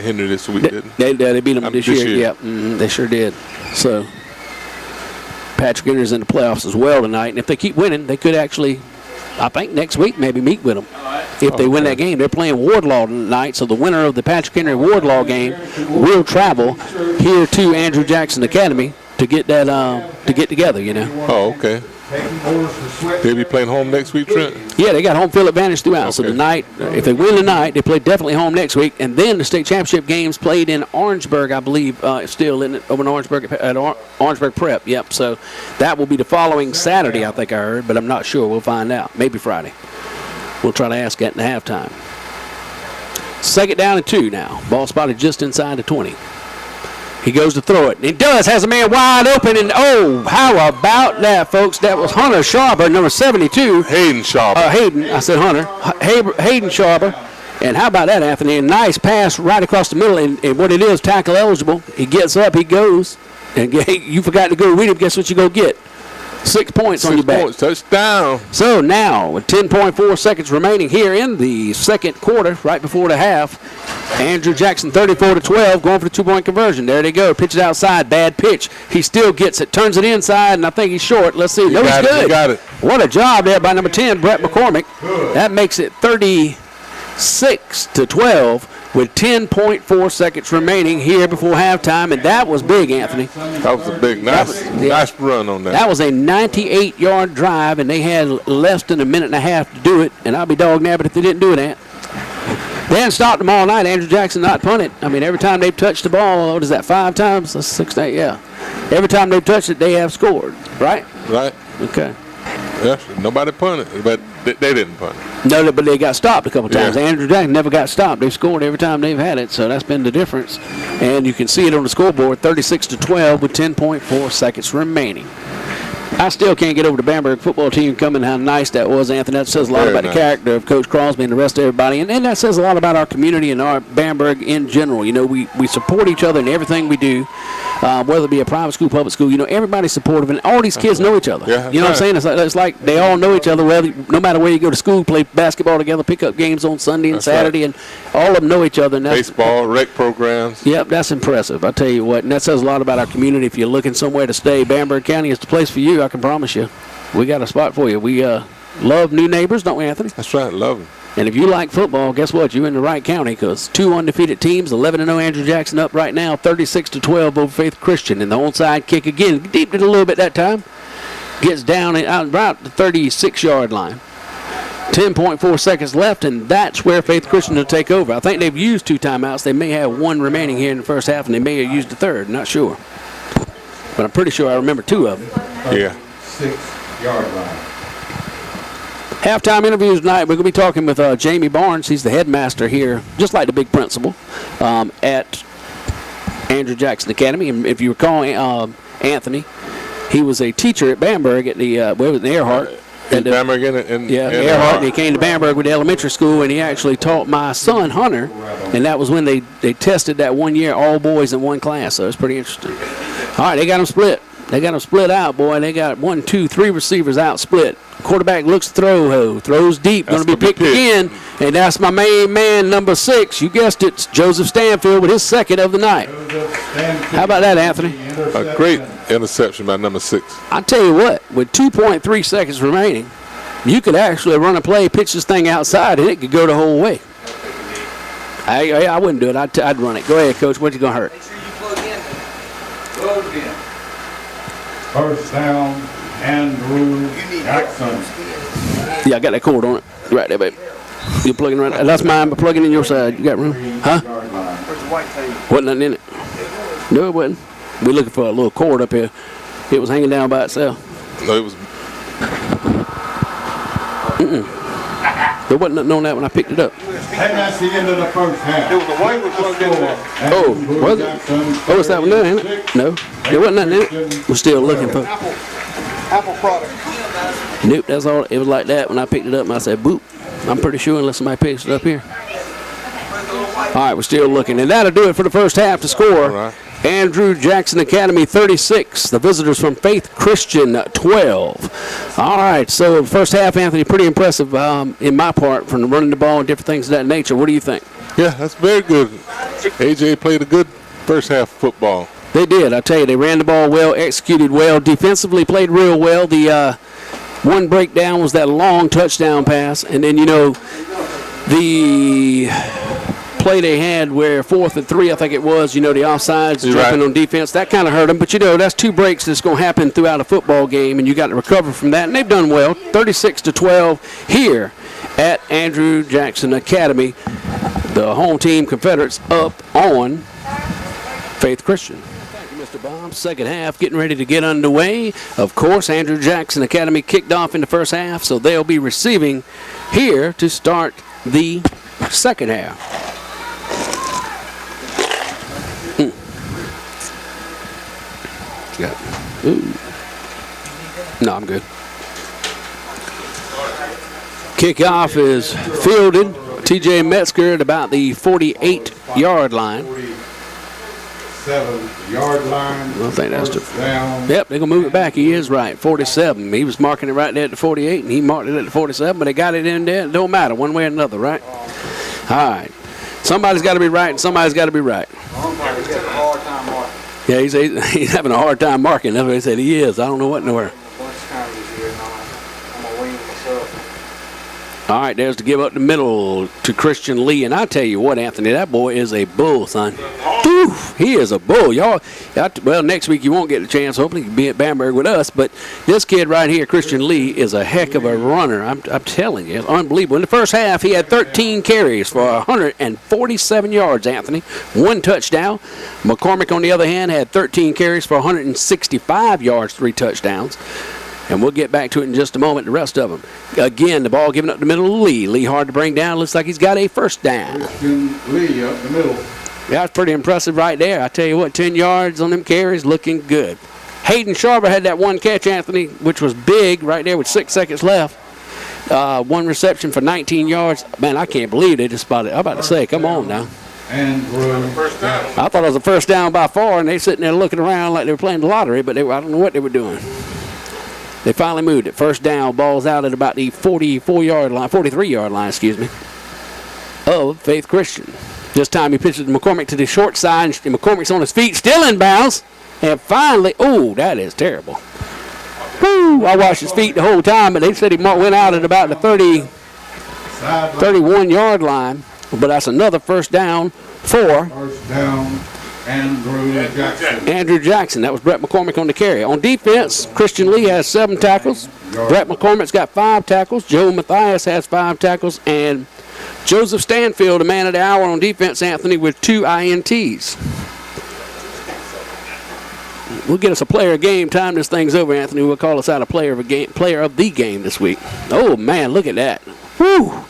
Henry this week, didn't they? They beat him this year. Yep, they sure did. So Patrick Henry's in the playoffs as well tonight, and if they keep winning, they could actually, I think, next week maybe meet with them. If they win that game, they're playing Wardlaw tonight, so the winner of the Patrick Henry Wardlaw game will travel here to Andrew Jackson Academy to get that to get together. Oh, okay. They'll be playing home next week, Trent? Yeah, they got home field advantage throughout. Okay. So tonight, if they win tonight, they play definitely home next week. And then the state championship games played in Orangeburg, I believe, still in over in Orangeburg at Orangeburg Prep. Yep. So that will be the following Saturday, I think I heard, but I'm not sure. We'll find out. Maybe Friday. We'll try to ask that in the halftime. Second down and 2 now. Ball spotted just inside the 20. He goes to throw it. He does. Has a man wide open. And, oh, how about that, folks? That was Hunter Sharber, number 72. Hayden Sharber. Hayden. I said Hunter. Hayden Sharber. And how about that, Anthony? A nice pass right across the middle. And what it is, tackle eligible. He gets up. He goes. And you forgot to go with him. Guess what you're going to get? 6 points on your back. 6 points, touchdown. So now, with 10.4 seconds remaining here in the second quarter, right before the half, Andrew Jackson 34-12, going for the 2-point conversion. There they go. Pitches outside. Bad pitch. He still gets it. Turns it inside, and I think he's short. Let's see. No, he's good. He got it. What a job there by number 10, Brett McCormick. That makes it 36-12 with 10.4 seconds remaining here before halftime, and that was big, Anthony. That was a big, nice run on that. That was a 98-yard drive, and they had less than a minute and a half to do it, and I'll be dog nabbit if they didn't do it. They hadn't stopped them all night. Andrew Jackson not punted. I mean, every time they've touched the ball, what is that, 5 times? That's 6, 8, yeah. Every time they've touched it, they have scored, right? Right. Okay. Yeah, nobody punted, but they didn't punt. No, but they got stopped a couple times. Yeah. Andrew Jackson never got stopped. They've scored every time they've had it, so that's been the difference. And you can see it on the scoreboard, 36-12 with 10.4 seconds remaining. I still can't get over the Bamberg football team coming, how nice that was, Anthony. That says a lot about the character of Coach Crosby and the rest of everybody. And that says a lot about our community and our Bamberg in general. You know, we support each other in everything we do, whether it be a private school, public school. You know, everybody's supportive, and all these kids know each other. Yeah, you know what I'm saying? It's like they all know each other, no matter where you go to school, play basketball together, pick up games on Sunday and Saturday, and all of them know each other. And baseball, rec programs. Yep, that's impressive. I tell you what, and that says a lot about our community. If you're looking somewhere to stay, Bamberg County is the place for you, I can promise you. We got a spot for you. We love new neighbors, don't we, Anthony? That's right, love them. And if you like football, guess what? You're in the right county, because 2 undefeated teams, 11-0 Andrew Jackson up right now, 36-12 over Faith Christian. And the onside kick again, deep it a little bit that time, gets down and out about the 36-yard line. 10.4 seconds left, and that's where Faith Christian will take over. I think they've used 2 timeouts. They may have 1 remaining here in the first half, and they may have used the third. Not sure. But I'm pretty sure I remember 2 of them. Yeah. 6-yard line. Halftime interviews tonight. We're going to be talking with Jamie Barnes. He's the headmaster here, just like the big principal, at Andrew Jackson Academy. And if you recall, Anthony, he was a teacher at Bamberg at the Earhart. Bamberg Earhart. And he came to Bamberg with the elementary school, and he actually taught my son Hunter, and that was when they tested that 1 year, all boys in one class. So it's pretty interesting. All right, they got them split. They got them split out, boy. They got 1, 2, 3 receivers out split. Quarterback looks throws deep, going to be picked again. And that's my main man, number 6. You guessed it, it's Joseph Stanfield with his second of the night. How about that, Anthony? A great interception by number 6. I tell you what, with 2.3 seconds remaining, you could actually run a play, pitch this thing outside, and it could go the whole way. I wouldn't do it. I'd run it. Go ahead, Coach. What's it going to hurt? Make sure you plug in. Plug in. First down, Andrew Jackson. Yeah, I got that cord on it. Right there, baby. You're plugging right. That's mine, but plugging in your side. You got room? Huh? Where's the white tape? Wasn't nothing in it. No, it wasn't. We're looking for a little cord up here. It was hanging down by itself. No, it was. There wasn't nothing on that when I picked it up. And that's the end of the first half. There was a white one plugged in there. Oh, was it? Oh, it's that one there, ain't it? No, there wasn't nothing in it. We're still looking for. Apple product. Nope, that's all. It was like that when I picked it up, and I said, boop. I'm pretty sure unless somebody picks it up here. All right, we're still looking. And that'll do it for the first half to score. Right. Andrew Jackson Academy 36. The visitors from Faith Christian 12. All right, so first half, Anthony, pretty impressive in my part from running the ball and different things of that nature. What do you think? Yeah, that's very good. AJ played a good first half football. They did. I tell you, they ran the ball well, executed well, defensively played real well. The one breakdown was that long touchdown pass, and then, you know, the play they had where 4th and 3, I think it was, you know, the offsides jumping on defense, that kind of hurt them. But, you know, that's 2 breaks that's going to happen throughout a football game, and you got to recover from that. And they've done well, 36-12 here at Andrew Jackson Academy. The home team Confederates up on Faith Christian. Thank you, Mr. Bob. Second half getting ready to get underway. Of course, Andrew Jackson Academy kicked off in the first half, so they'll be receiving here to start the second half. No, I'm good. Kickoff is fielded. TJ Metzger at about the 48-yard line. 47-yard line. I think that's First down. Yep, they're going to move it back. He is right, 47. He was marking it right there at the 48, and he marked it at the 47, but they got it in there. It don't matter, one way or another, right? All right. Somebody's got to be right, and somebody's got to be right. Yeah, he's having a hard time marking. That's what he said he is. I don't know what in the world. All right, there's to give up the middle to Christian Lee. And I tell you what, Anthony, that boy is a bull, son. Oof, he is a bull. Y'all, well, next week you won't get a chance. Hopefully you can be at Bamberg with us. But this kid right here, Christian Lee, is a heck of a runner. I'm telling you, it's unbelievable. In the first half, he had 13 carries for 147 yards, Anthony. 1 touchdown. McCormick, on the other hand, had 13 carries for 165 yards, 3 touchdowns. And we'll get back to it in just a moment, the rest of them. Again, the ball given up the middle to Lee. Lee hard to bring down. Looks like he's got a first down. Christian Lee up the middle. Yeah, that's pretty impressive right there. I tell you what, 10 yards on them carries, looking good. Hayden Sharper had that 1 catch, Anthony, which was big right there with 6 seconds left. 1 reception for 19 yards. Man, I can't believe they just spotted it. I'm about to say, come on now. First down. I thought it was a first down by far, and they sitting there looking around like they were playing the lottery, but I don't know what they were doing. They finally moved it. First down, ball's out at about the 43-yard line, of Faith Christian. This time he pitches McCormick to the short side, and McCormick's on his feet, still in bounds. And finally, oh, that is terrible. Woo, I watched his feet the whole time, but they said he went out at about the 31-yard line. But that's another first down for First down, Andrew Jackson. That was Brett McCormick on the carry. On defense, Christian Lee has 7 tackles. Brett McCormick's got 5 tackles. Joe Mathias has 5 tackles. And Joseph Stanfield, a man of the hour on defense, Anthony, with 2 INTs. We'll get us a player of game. Time this thing's over, Anthony. We'll call us out a player of the game this week. Oh, man, look at that. Woo!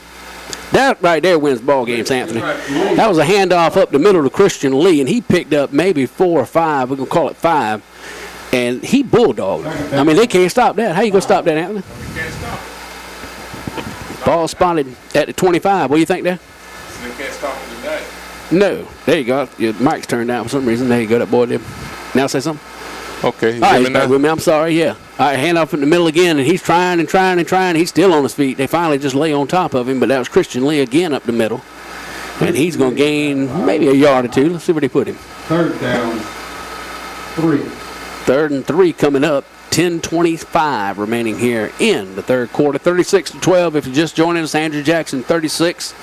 That right there wins ball games, Anthony. That was a handoff up the middle to Christian Lee, and he picked up maybe 4 or 5. We're going to call it 5. And he bulldogged. I mean, they can't stop that. How you going to stop that, Anthony? Ball spotted at the 25. What do you think there? They can't stop it today. No. There you go. Your mic's turned down for some reason. There you go. That boy did. Now say something. Okay. All right, he's back with me. I'm sorry. Yeah. All right, hand off in the middle again, and he's trying and trying and trying. He's still on his feet. They finally just lay on top of him, but that was Christian Lee again up the middle. And he's going to gain maybe a yard or 2. Let's see where they put him. Third down, 3. 3rd and 3 coming up. 10:25 remaining here in the third quarter. 36-12. If you're just joining us, Andrew Jackson 36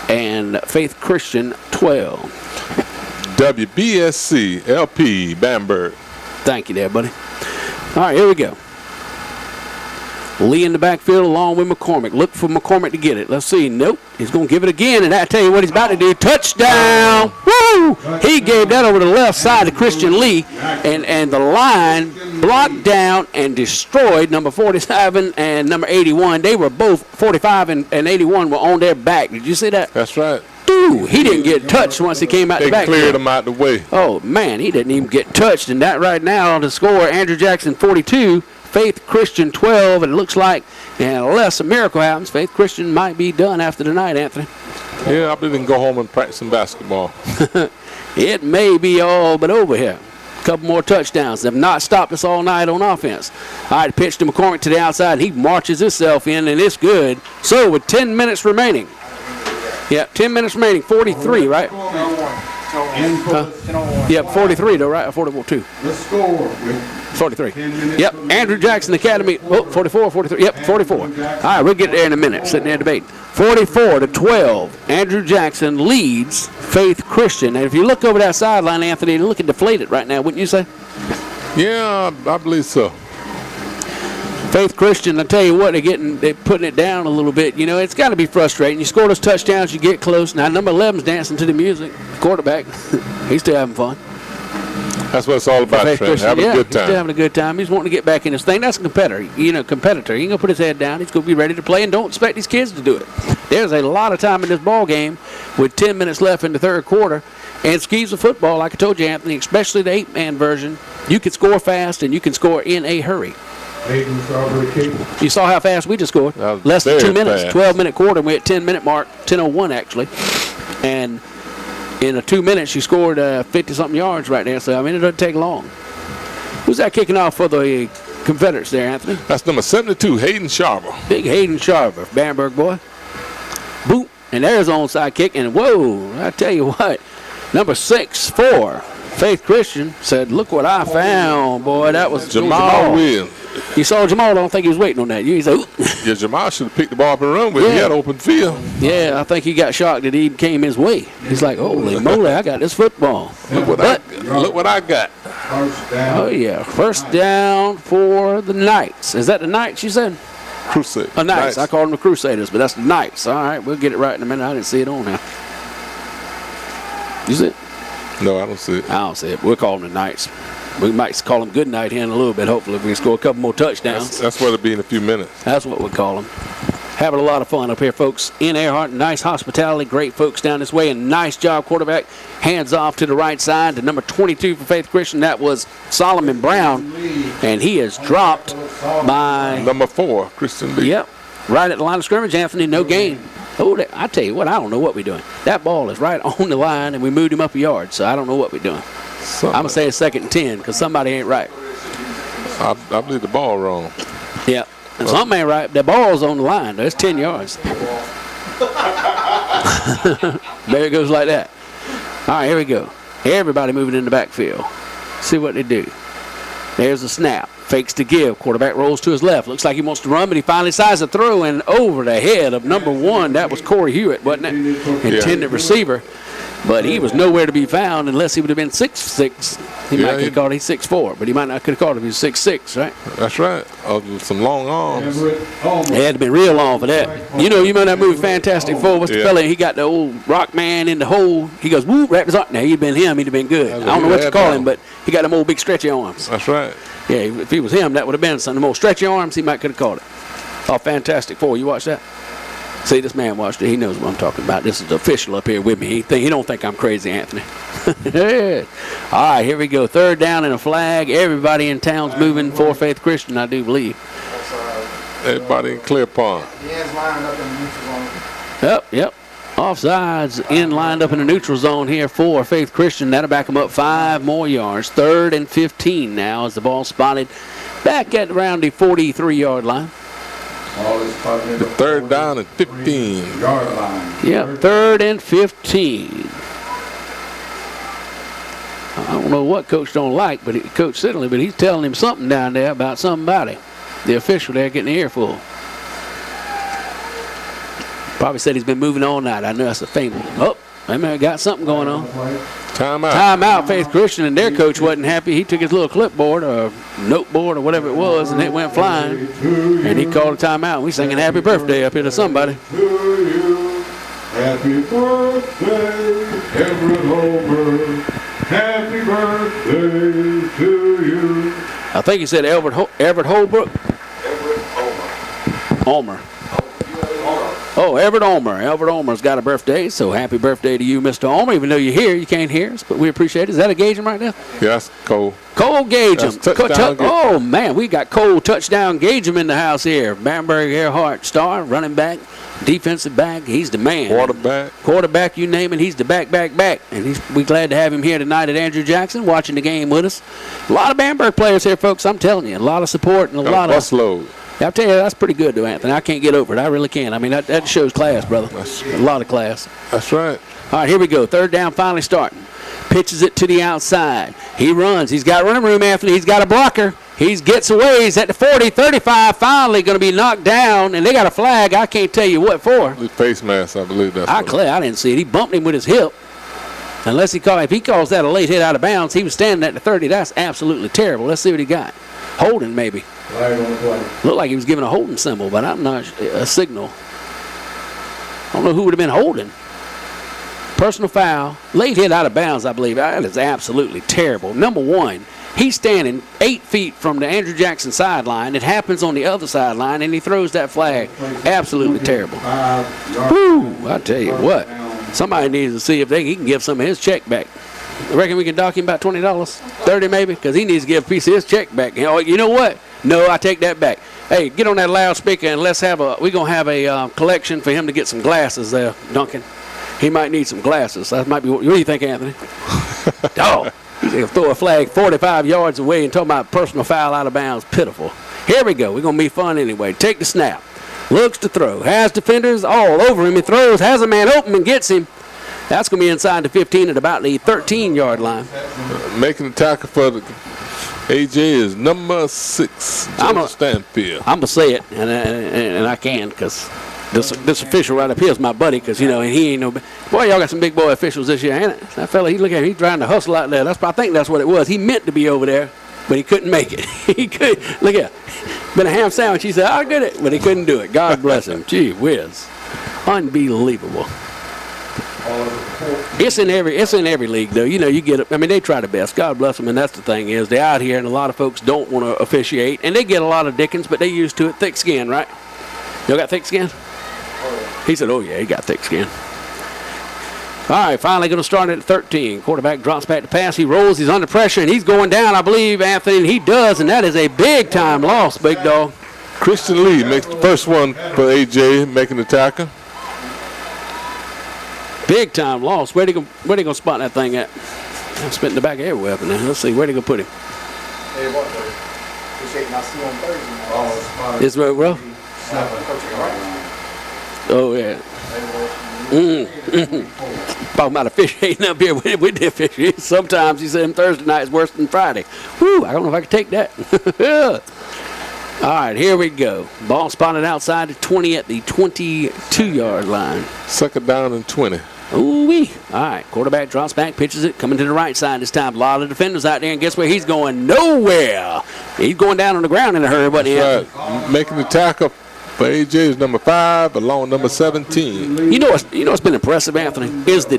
and Faith Christian 12. WBSC-LP Bamberg. Thank you there, buddy. All right, here we go. Lee in the backfield along with McCormick. Look for McCormick to get it. Let's see. Nope. He's going to give it again, and I tell you what he's about to do. Touchdown! Woo! He gave that over to the left side to Christian Lee, and the line blocked down and destroyed number 47 and number 81. They were both 45 and 81 were on their back. Did you see that? That's right. Dude, he didn't get touched once he came out the back. They cleared him out the way. Oh, man, he didn't even get touched. And that right now, the score, Andrew Jackson 42, Faith Christian 12. And it looks like, unless a miracle happens, Faith Christian might be done after tonight, Anthony. Yeah, I believe they can go home and practice some basketball. It may be all but over here. A couple more touchdowns. They have not stopped us all night on offense. All right, pitch to McCormick to the outside. And he marches himself in, and it's good. So with 10 minutes remaining. Yeah, 10 minutes remaining. 43, right? Yep, 43 though, right? 42. The score. 43. Yep, Andrew Jackson Academy. Oh, 44, 43. Yep, 44. All right, we'll get there in a minute. Sitting there debating. 44-12. Andrew Jackson leads Faith Christian. And if you look over that sideline, Anthony, you're looking deflated right now, wouldn't you say? Yeah, I believe so. Faith Christian, I tell you what, they're putting it down a little bit. You know, it's got to be frustrating. You score those touchdowns, you get close. Now, number 11's dancing to the music. Quarterback, he's still having fun. That's what it's all about, Trent. Having a good time. He's still having a good time. He's wanting to get back in his thing. That's a competitor. You know, competitor. He ain't going to put his head down. He's going to be ready to play, and don't expect these kids to do it. There's a lot of time in this ball game with 10 minutes left in the third quarter. And skis of football, like I told you, Anthony, especially the 8-man version, you can score fast and you can score in a hurry. You saw how fast we just scored. Less than 2 minutes, 12-minute quarter. We're at 10-minute mark, 10:01 actually. And In 2 minutes, you scored 50-something yards right there. So, I mean, it doesn't take long. Who's that kicking off for the Confederates there, Anthony? That's number 72, Hayden Sharper. Big Hayden Sharper, Bamberg boy. Boom. And there's onside kick. And, whoa, I tell you what, number 6'4", Faith Christian said, look what I found, boy. That was Jamal Williams. You saw Jamal. I don't think he was waiting on that. You said, yeah, Jamal should have picked the ball up and run with it. He had open field. Yeah, I think he got shocked that he came his way. He's like, holy moly, I got this football. Look what I got. First down. Oh, yeah. First down for the Knights. Is that the Knights you said? Crusade. Oh, Knights. I called them the Crusaders, but that's the Knights. All right, we'll get it right in a minute. I didn't see it on there. You see it? No, I don't see it. I don't see it. We'll call them the Knights. We might call them good night here in a little bit, hopefully, if we can score a couple more touchdowns. That's what it'll be in a few minutes. That's what we call them. Having a lot of fun up here, folks, in Earhart. Nice hospitality, great folks down this way, and nice job, quarterback. Hands off to the right side to number 22 for Faith Christian. That was Solomon Brown, and he is dropped by number 4, Christian Lee. Yep, right at the line of scrimmage, Anthony, no gain. Oh, I tell you what, I don't know what we're doing. That ball is right on the line, and we moved him up a yard, so I don't know what we're doing. I'm going to say it's 2nd and 10 because somebody ain't right. I believe the ball wrong. Yeah. And something ain't right. The ball's on the line. It's 10 yards. There it goes like that. All right, here we go. Everybody moving in the backfield. See what they do. There's a snap. Fakes to give. Quarterback rolls to his left. Looks like he wants to run, but he finally decides to throw in over the head of number 1. That was Corey Hewitt, wasn't it? Intended receiver. But he was nowhere to be found unless he would have been 6'6". He might have called it 6'4", but he might not could have called it if he was 6'6", right? That's right. Some long arms. They had to be real long for that. You know that movie Fantastic Four? What's the fella? He got the old rock man in the hole. He goes, whoop, wrapped his arm. Now, he'd been him, he'd have been good. I don't know what you call him, but he got them old big stretchy arms. That's right. Yeah, if he was him, that would have been some of the most stretchy arms. He might could have called it. Oh, Fantastic Four. You watch that? See, this man watched it. He knows what I'm talking about. This is the official up here with me. He don't think I'm crazy, Anthony. Yeah. All right, here we go. 3rd down and a flag. Everybody in town's moving for Faith Christian, I do believe. Everybody in Clear Pond. Yep. Offsides in lined up in the neutral zone here for Faith Christian. That'll back them up 5 more yards. 3rd and 15 now as the ball spotted back at around the 43-yard line. The 3rd down and 15. Yeah, 3rd and 15. I don't know what Coach don't like, but Coach Sidley, but he's telling him something down there about somebody. The official there getting the earful. Probably said he's been moving all night. I know that's a famous. Oh, that man got something going on. Timeout, Faith Christian, and their coach wasn't happy. He took his little clipboard or noteboard or whatever it was, and it went flying. And he called a timeout. We singing happy birthday up here to somebody. Happy birthday, Everett Homer. Happy birthday to you. I think he said Everett Holbrook. Everett Homer. Oh, Everett Omer. Everett Omer's got a birthday, so happy birthday to you, Mr. Omer. Even though you're here, you can't hear us, but we appreciate it. Is that a Gagem right now? Yeah, that's Cole. Cole Gagem. Touchdown Oh, man, we got Cole touchdown Gagem in the house here. Bamberg Earhart star, running back, defensive back. He's the man. Quarterback, you name it. He's the back. And we're glad to have him here tonight at Andrew Jackson, watching the game with us. A lot of Bamberg players here, folks. I'm telling you, a lot of support and a lot of busload. I'll tell you, that's pretty good, though, Anthony. I can't get over it. I really can't. I mean, that shows class, brother. A lot of class. That's right. All right, here we go. 3rd down, finally starting. Pitches it to the outside. He runs. He's got running room, Anthony. He's got a blocker. He gets away. He's at the 40, 35, finally going to be knocked down, and they got a flag. I can't tell you what for. The face mask, I believe that's I didn't see it. He bumped him with his hip. If he calls that a late hit out of bounds, he was standing at the 30. That's absolutely terrible. Let's see what he got. Holding, maybe. Looked like he was giving a holding symbol, but I'm not a signal. I don't know who would have been holding. Personal foul. Late hit out of bounds, I believe. That is absolutely terrible. Number 1, he's standing 8 feet from the Andrew Jackson sideline. It happens on the other sideline, and he throws that flag. Absolutely terrible. Woo, I tell you what. Somebody needs to see if he can give some of his check back. I reckon we can dock him about $20, $30 maybe, because he needs to give a piece of his check back. You know what? No, I take that back. Hey, get on that loudspeaker and we're going to have a collection for him to get some glasses there, Duncan. He might need some glasses. That might be. What do you think, Anthony? Oh, he'll throw a flag 45 yards away and talking about personal foul out of bounds. Pitiful. Here we go. We're gonna be fun anyway. Take the snap. Looks to throw. Has defenders all over him. He throws. Has a man open and gets him. That's going to be inside the 15 at about the 13-yard line. Making the tackle for the AJ is number 6, Joseph Stanfield. I'm going to say it, and I can because this official right up here is my buddy because, you know, and he ain't no – boy, y'all got some big boy officials this year, ain't it? That fella, he look at him. He's trying to hustle out there. I think that's what it was. He meant to be over there, but he couldn't make it. He could – look at been a ham sandwich. He said, I'll get it, but he couldn't do it. God bless him. Gee whiz. Unbelievable. It's in every league though. You know, you get it. I mean, they try the best. God bless them. And that's the thing is they're out here, and a lot of folks don't want to officiate, and they get a lot of dickens, but they used to it. Thick skin, right? Y'all got thick skin? He said, "Oh yeah, he got thick skin." All right, finally going to start at 13. Quarterback drops back to pass. He rolls. He's under pressure, and he's going down. I believe Anthony, and he does, and that is a big time loss, big dog. Christian Lee makes the first one for AJ, making the tackle. Big time loss. Where they gonna spot that thing at? I'm spitting the back everywhere up in there. Let's see where they gonna put him. Is it rough? Oh yeah. Talking about officiating up here. We did officiate. Sometimes he said Thursday night is worse than Friday. Whew, I don't know if I can take that. All right, here we go. Ball spotted outside the 20 at the 22-yard line. Second down and 20. Ooh-wee. All right, quarterback drops back, pitches it, coming to the right side this time. A lot of defenders out there, and guess where? He's going nowhere. He's going down on the ground in a hurry, but That's right. Making the tackle for AJ is number 5, along number 17. You know what's been impressive, Anthony, is the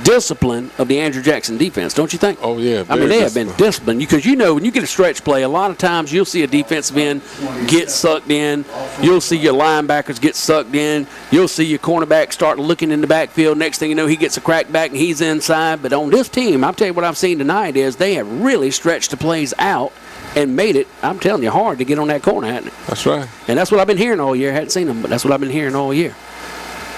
discipline of the Andrew Jackson defense, don't you think? Oh yeah. I mean, they have been disciplined because you know when you get a stretch play, a lot of times you'll see a defensive end get sucked in. You'll see your linebackers get sucked in. You'll see your cornerback start looking in the backfield. Next thing you know, he gets a crack back and he's inside. But on this team, I'll tell you what I've seen tonight is they have really stretched the plays out and made it, I'm telling you, hard to get on that corner, hasn't it? That's right. And that's what I've been hearing all year. I hadn't seen them, but that's what I've been hearing all year.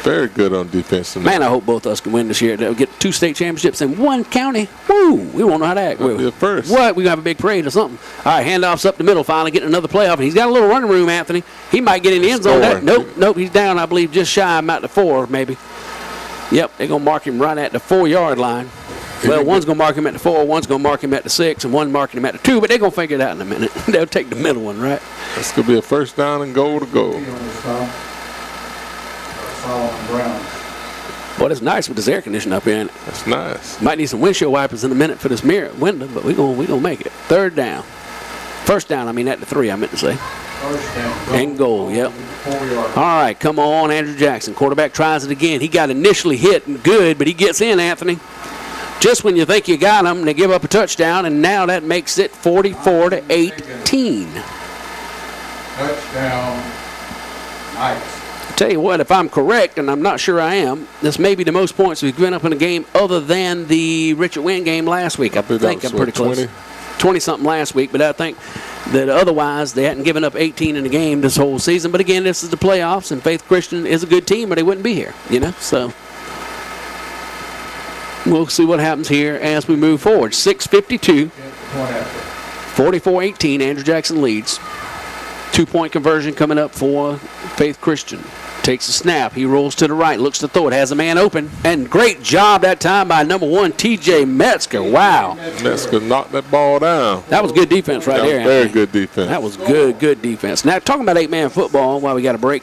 Very good on defense tonight. Man, I hope both of us can win this year. They'll get 2 state championships in one county. Woo! We won't know how to act. That'll be the first. What? We're going to have a big parade or something. All right, handoffs up the middle, finally getting another playoff. And he's got a little running room, Anthony. He might get in the end zone. Nope. He's down, I believe, just shy. I'm at the 4, maybe. Yep, they're going to mark him right at the 4-yard line. Well, one's going to mark him at the 4, one's going to mark him at the 6, and one marking him at the 2, but they're going to figure it out in a minute. They'll take the middle one, right? That's going to be a first down and goal to go. Boy, that's nice with this air conditioning up here, ain't it? That's nice. Might need some windshield wipers in a minute for this mirror window, but we're gonna make it. Third down. First down, I mean at the 3, I meant to say. First down. And goal, yep. 4 yards. All right, come on, Andrew Jackson. Quarterback tries it again. He got initially hit and good, but he gets in, Anthony. Just when you think you got him, they give up a touchdown, and now that makes it 44-18. Touchdown. Nice. I tell you what, if I'm correct, and I'm not sure I am, this may be the most points we've given up in a game other than the Richard Wynn game last week. I think I'm pretty close. 20-something last week, but I think that otherwise they hadn't given up 18 in the game this whole season. But again, this is the playoffs, and Faith Christian is a good team, or they wouldn't be here, you know. So we'll see what happens here as we move forward. 6:52, 44-18, Andrew Jackson leads. 2-point conversion coming up for Faith Christian. Takes a snap. He rolls to the right, looks to throw it, has a man open. And great job that time by number 1, T.J. Metzger. Wow. Metzger knocked that ball down. That was good defense right there. Very good defense. That was good defense. Now, talking about 8-man football while we got a break.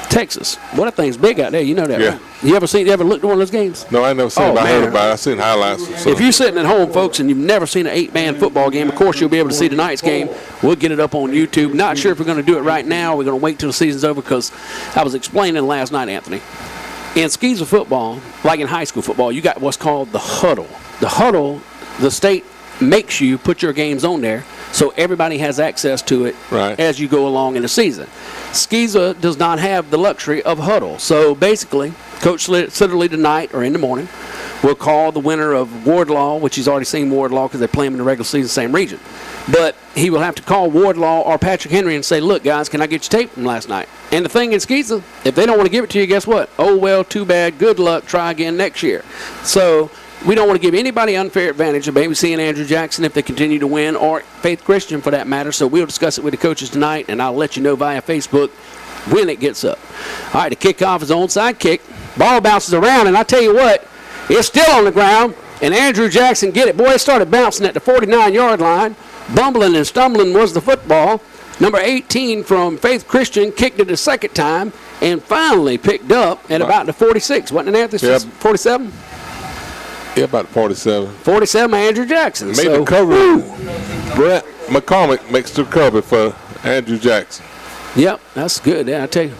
Texas. What that thing's big out there. You know that, Yeah. right? You ever looked at one of those games? No, I never seen it. I heard about it. I've seen highlights. So. If you're sitting at home, folks, and you've never seen an 8-man football game, of course you'll be able to see tonight's game. We'll get it up on YouTube. Not sure if we're going to do it right now. We're going to wait till the season's over because I was explaining last night, Anthony. In Skeezer football, like in high school football, you got what's called the huddle. The huddle, the state makes you put your games on there so everybody has access to it as you go along in the season. Skeezer does not have the luxury of huddle. So basically, Coach Sitterly tonight or in the morning will call the winner of Wardlaw, which he's already seen Wardlaw because they play him in the regular season, same region. But he will have to call Wardlaw or Patrick Henry and say, look, guys, can I get your tape from last night? And the thing in Skeeza, if they don't want to give it to you, guess what? Oh, well, too bad. Good luck. Try again next year. So we don't want to give anybody unfair advantage of maybe seeing Andrew Jackson if they continue to win, or Faith Christian for that matter. So we'll discuss it with the coaches tonight, and I'll let you know via Facebook when it gets up. All right, the kickoff is onside kick. Ball bounces around, and I tell you what, it's still on the ground, and Andrew Jackson get it. Boy, it started bouncing at the 49-yard line. Bumbling and stumbling was the football. Number 18 from Faith Christian kicked it a second time and finally picked up at about the 46. Wasn't it, Anthony? Yeah. 47? Yeah, about 47. 47, Andrew Jackson. Made the cover. Brett McCormick makes the cover for Andrew Jackson. Yep, that's good. Yeah, I tell you.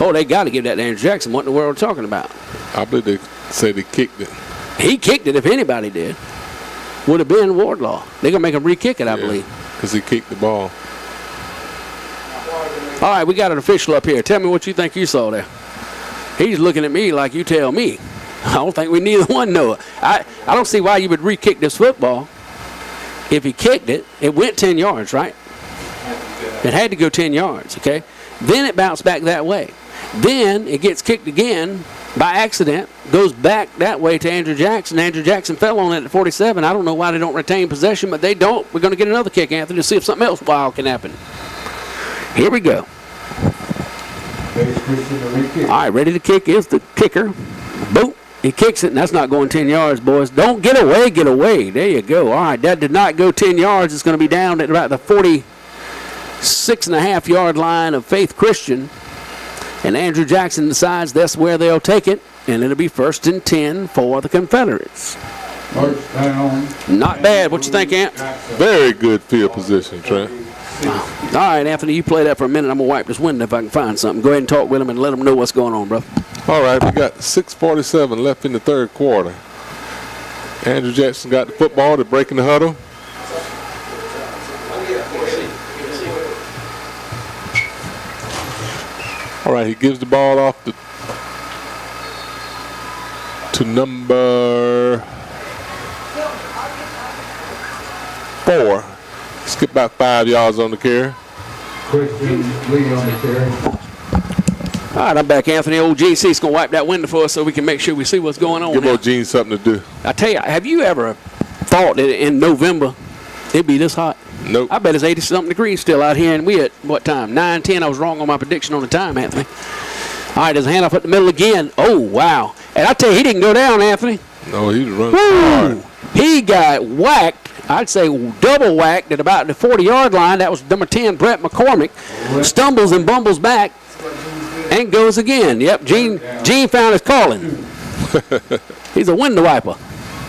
Oh, they got to give that to Andrew Jackson. What in the world are we talking about? I believe they say they kicked it. He kicked it if anybody did. Would have been Wardlaw. They're going to make him re-kick it, I believe. Because he kicked the ball. All right, we got an official up here. Tell me what you think you saw there. He's looking at me like you tell me. I don't think we neither one know it. I don't see why you would re-kick this football. If he kicked it, it went 10 yards, right? It had to go 10 yards, okay? Then it bounced back that way. Then it gets kicked again by accident, goes back that way to Andrew Jackson. Andrew Jackson fell on it at 47. I don't know why they don't retain possession, but they don't. We're going to get another kick, Anthony, to see if something else wild can happen. Here we go. All right, ready to kick is the kicker. Boom. He kicks it, and that's not going 10 yards, boys. Don't get away, get away. There you go. All right, that did not go 10 yards. It's going to be down at about the 46.5-yard line of Faith Christian. And Andrew Jackson decides that's where they'll take it, and it'll be 1st and 10 for the Confederates. First down. Not bad. What you think, Ant? Very good field position, Trent. All right, Anthony, you play that for a minute. I'm going to wipe this window if I can find something. Go ahead and talk with him and let him know what's going on, bro. All right, we got 6:47 left in the third quarter. Andrew Jackson got the football. They're breaking the huddle. All right, he gives the ball off to number 4. Skip about 5 yards on the carry. Christian Lee on the carry. All right, I'm back, Anthony. Old GC's going to wipe that window for us so we can make sure we see what's going on. Give now. old Gene something to do. I tell you, have you ever thought that in November it'd be this hot? Nope. I bet it's 80-something degrees still out here, and we at, what time, 9:10. I was wrong on my prediction on the time, Anthony. All right, there's a handoff at the middle again. Oh, wow. And I tell you, he didn't go down, Anthony. No, he was running hard. He got whacked, I'd say double whacked at about the 40-yard line. That was number 10, Brett McCormick. Stumbles and bumbles back and goes again. Yep, Gene found his calling. He's a window wiper.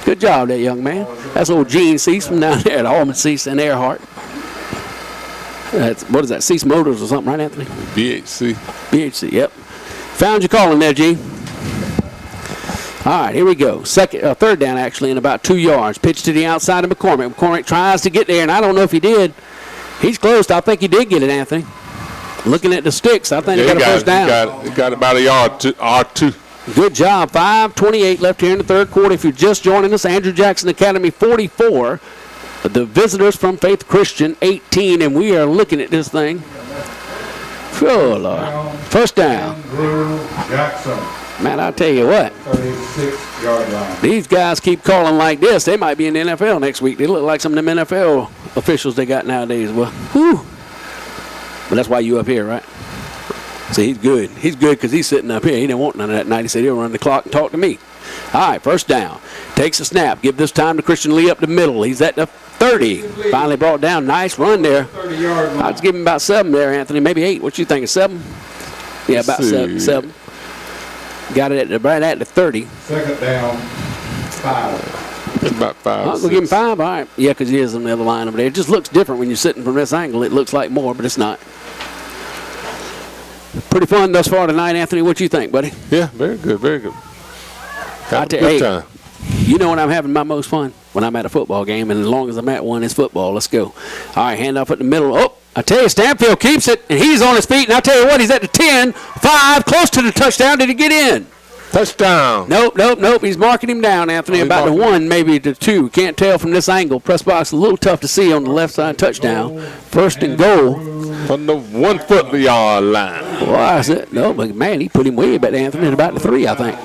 Good job there, young man. That's old Gene Cease from down there at Allman Cease and Earhart. That's, what is that, Cease Motors or something, right, Anthony? BHC. BHC, yep. Found your calling there, Gene. All right, here we go. Third down, actually, in about 2 yards. Pitch to the outside of McCormick. McCormick tries to get there, and I don't know if he did. He's close. I think he did get it, Anthony. Looking at the sticks, I think he got a first down. He got about a yard or two. Good job. 5:28 left here in the third quarter. If you're just joining us, Andrew Jackson Academy 44. The visitors from Faith Christian 18, and we are looking at this thing. Oh, Lord. First down. Andrew Jackson. Man, I'll tell you what. 36-yard line. These guys keep calling like this. They might be in the NFL next week. They look like some of them NFL officials they got nowadays. Well, whew. But that's why you up here, right? See, he's good. He's good because he's sitting up here. He didn't want none of that night. He said he'll run the clock and talk to me. All right, first down. Takes a snap. Give this time to Christian Lee up the middle. He's at the 30. Finally brought down. Nice run there. 30-yard line. I'd give him about 7 there, Anthony. Maybe 8. What you think? 7? Yeah, about 7. Got it right at the 30. Second down, 5. It's about 5. We'll give him 5. All right. Yeah, because he is on the other line over there. It just looks different when you're sitting from this angle. It looks like more, but it's not. Pretty fun thus far tonight, Anthony. What you think, buddy? Yeah, very good, very good. Have a good time. You know when I'm having my most fun? When I'm at a football game, and as long as I'm at one, it's football. Let's go. All right, handoff at the middle. Oh, I tell you, Stanfield keeps it, and he's on his feet, and I tell you what, he's at the 10, 5, close to the touchdown. Did he get in? Touchdown. Nope. He's marking him down, Anthony. About to 1, maybe to 2. Can't tell from this angle. Press box a little tough to see on the left side. Touchdown. First and goal. From the 1 foot yard line. Well, I said, no, but man, he put him way back, Anthony, at about the 3, I think.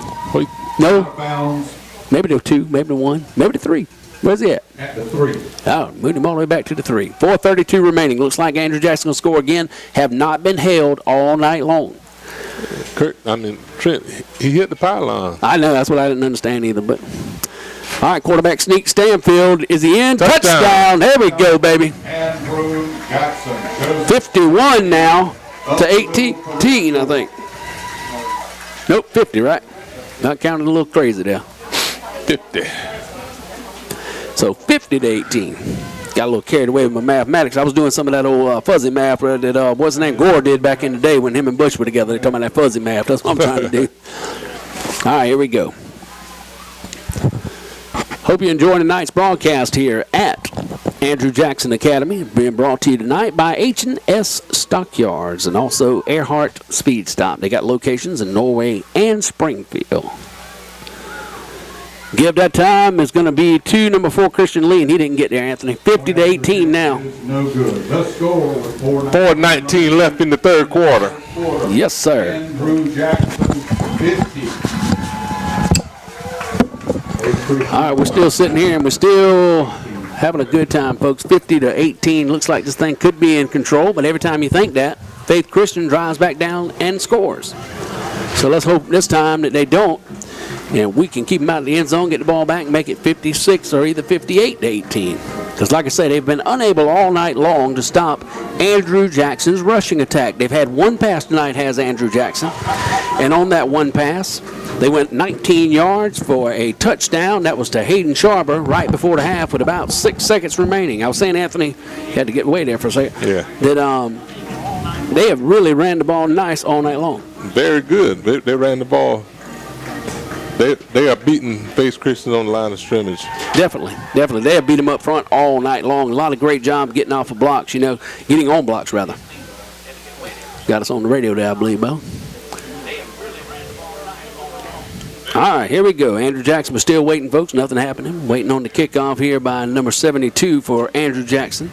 No. Maybe to 2, maybe to 1, maybe to 3. Where's he at? At the 3. Oh, moved him all the way back to the 3. 4:32 remaining. Looks like Andrew Jackson will score again. Have not been held all night long. Trent, he hit the pylon. I know, that's what I didn't understand either. But all right, quarterback sneak Stanfield. Is he in? Touchdown. There we go, baby. Andrew Jackson. 51 now to 18, I think. Nope, 50, right? Not counting a little crazy there. 50. So 50 to 18. Got a little carried away with my mathematics. I was doing some of that old fuzzy math that what's his name, Gore did back in the day when him and Bush were together. They talking about that fuzzy math. That's what I'm trying to do. All right, here we go. Hope you enjoy tonight's broadcast here at Andrew Jackson Academy, being brought to you tonight by H&S Stockyards and also Earhart Speed Stop. They got locations in Norway and Springfield. Give that time is going to be to number 4, Christian Lee, and he didn't get there, Anthony. 50 to 18 now. No good. Let's score with 4:19 left in the third quarter. Yes, sir. Andrew Jackson, 50. All right, we're still sitting here, and we're still having a good time, folks. 50 to 18. Looks like this thing could be in control, but every time you think that, Faith Christian drives back down and scores. So let's hope this time that they don't. And we can keep them out of the end zone, get the ball back, and make it 56 or either 58 to 18. Because, like I said, they've been unable all night long to stop Andrew Jackson's rushing attack. They've had one pass tonight, has Andrew Jackson. And on that one pass, they went 19 yards for a touchdown. That was to Hayden Sharber right before the half with about 6 seconds remaining. I was saying, Anthony, you had to get away there for a second. Yeah. That they have really ran the ball nice all night long. Very good. They ran the ball. They are beating Faith Christian on the line of scrimmage. Definitely. They have beat them up front all night long. A lot of great job getting off of blocks, getting on blocks, rather. Got us on the radio there, I believe, Bo. All right, here we go. Andrew Jackson was still waiting, folks. Nothing happening. Waiting on the kickoff here by number 72 for Andrew Jackson.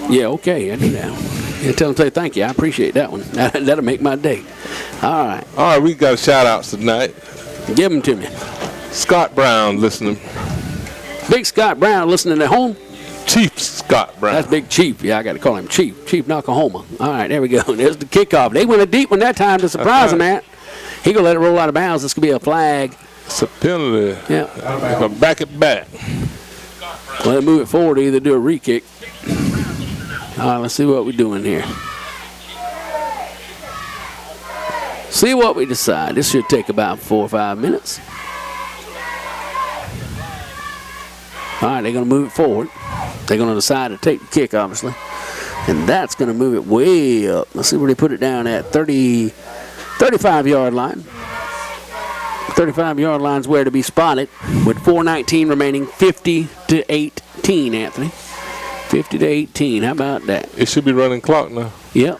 Yeah, okay, I do that. Yeah, tell him to say thank you. I appreciate that one. That'll make my day. All right, we got shout-outs tonight. Give them to me. Scott Brown listening. Big Scott Brown listening at home. Chief Scott Brown. That's Big Chief. Yeah, I got to call him Chief. Chief Oklahoma. All right, there we go. There's the kickoff. They went a deep one that time to surprise him, man. He going to let it roll out of bounds. This could be a flag. It's a penalty. Yeah. Back it back. Well, they move it forward to either do a re-kick. All right, let's see what we're doing here. See what we decide. This should take about 4 or 5 minutes. All right, they're going to move it forward. They're going to decide to take the kick, obviously. And that's going to move it way up. Let's see where they put it down at. 35-yard line. 35-yard line's where to be spotted with 4:19 remaining. 50 to 18, Anthony. 50 to 18. How about that? It should be running clock now. Yep.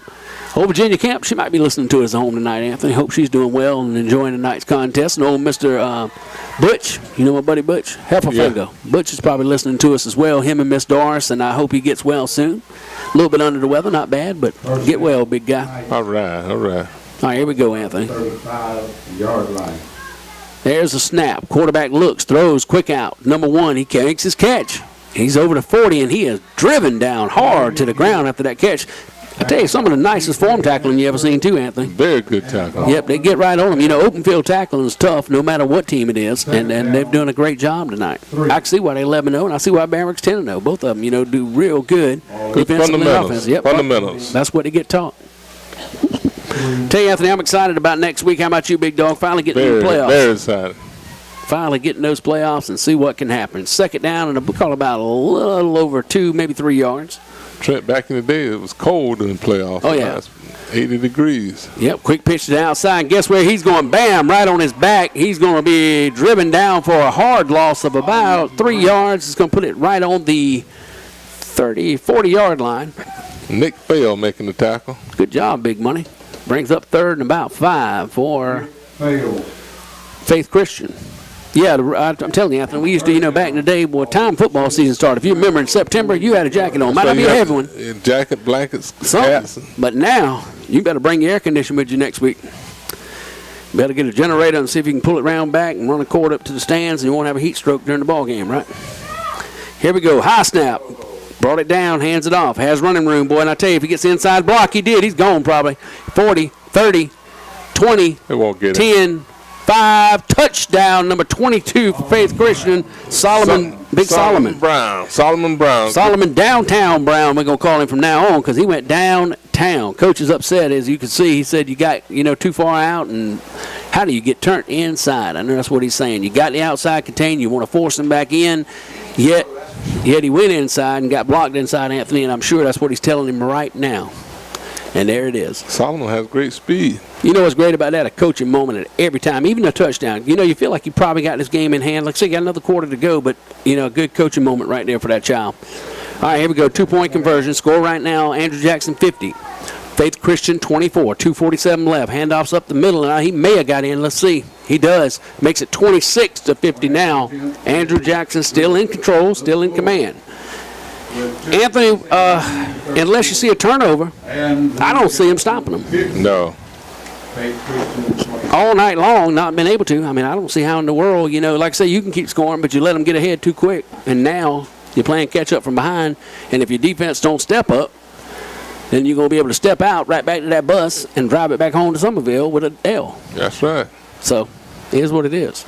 Old Virginia Camp, she might be listening to us at home tonight, Anthony. Hope she's doing well and enjoying tonight's contest. And old Mr. Butch, you know my buddy Butch? Heffelfinger. Yeah. Butch is probably listening to us as well, him and Miss Doris, and I hope he gets well soon. A little bit under the weather, not bad, but get well, big guy. All right. All right, here we go, Anthony. 35-yard line. There's a snap. Quarterback looks, throws, quick out. Number 1, he makes his catch. He's over to 40, and he is driven down hard to the ground after that catch. I tell you, some of the nicest form tackling you ever seen, too, Anthony. Very good tackle. Yep, they get right on them. Open field tackling is tough no matter what team it is, and they've done a great job tonight. I can see why they're 11-0, and I see why Barracks 10-0. Both of them, do real good defensively and offense. Yep, fundamentals. That's what they get taught. Tell you, Anthony, I'm excited about next week. How about you, big dog? Finally getting in the playoffs. Very excited. Finally getting those playoffs and see what can happen. Second down, and we'll call about a little over 2, maybe 3 yards. Trent, back in the day, it was cold in the playoffs. Oh, yeah. 80 degrees. Yep, quick pitch to the outside. Guess where he's going? Bam, right on his back. He's going to be driven down for a hard loss of about 3 yards. It's going to put it right on the 40-yard line. Nick Fail making the tackle. Good job, Big Money. Brings up third and about 5 for Fail. Faith Christian. Yeah, I'm telling you, Anthony, we used to, back in the day, boy, time football season started. If you remember in September, you had a jacket on. Might not be a heavy one. Jacket, blankets, hats. But now, you better bring your air conditioner with you next week. Better get a generator and see if you can pull it round back and run a cord up to the stands, and you won't have a heat stroke during the ball game, right? Here we go. High snap. Brought it down, hands it off. Has running room, boy. And I tell you, if he gets the inside block, he did. He's gone probably. 40, 30, 20, It won't get 10, 5. Touchdown, number 22 for Faith Christian. Solomon Brown. Solomon Brown. Solomon Downtown Brown, we're going to call him from now on because he went downtown. Coach is upset, as you can see. He said you got, too far out, and how do you get turned inside? I know that's what he's saying. You got the outside contained. You want to force him back in, yet he went inside and got blocked inside, Anthony, and I'm sure that's what he's telling him right now. And there it is. Solomon has great speed. You know what's great about that? A coaching moment at every time, even a touchdown. You feel like you probably got this game in hand. Like, say, you got another quarter to go, but, a good coaching moment right there for that child. All right, here we go. 2-point conversion. Score right now, Andrew Jackson 50. Faith Christian 24. 2:47 left. Handoffs up the middle. Now, he may have got in. Let's see. He does. Makes it 26-50 now. Andrew Jackson still in control, still in command. Anthony, unless you see a turnover, I don't see him stopping him. No. All night long, not been able to. I don't see how in the world, like I say, you can keep scoring, but you let them get ahead too quick. And now you're playing catch up from behind. And if your defense don't step up, then you're going to be able to step out right back to that bus and drive it back home to Somerville with an L. That's right. So, here's what it is.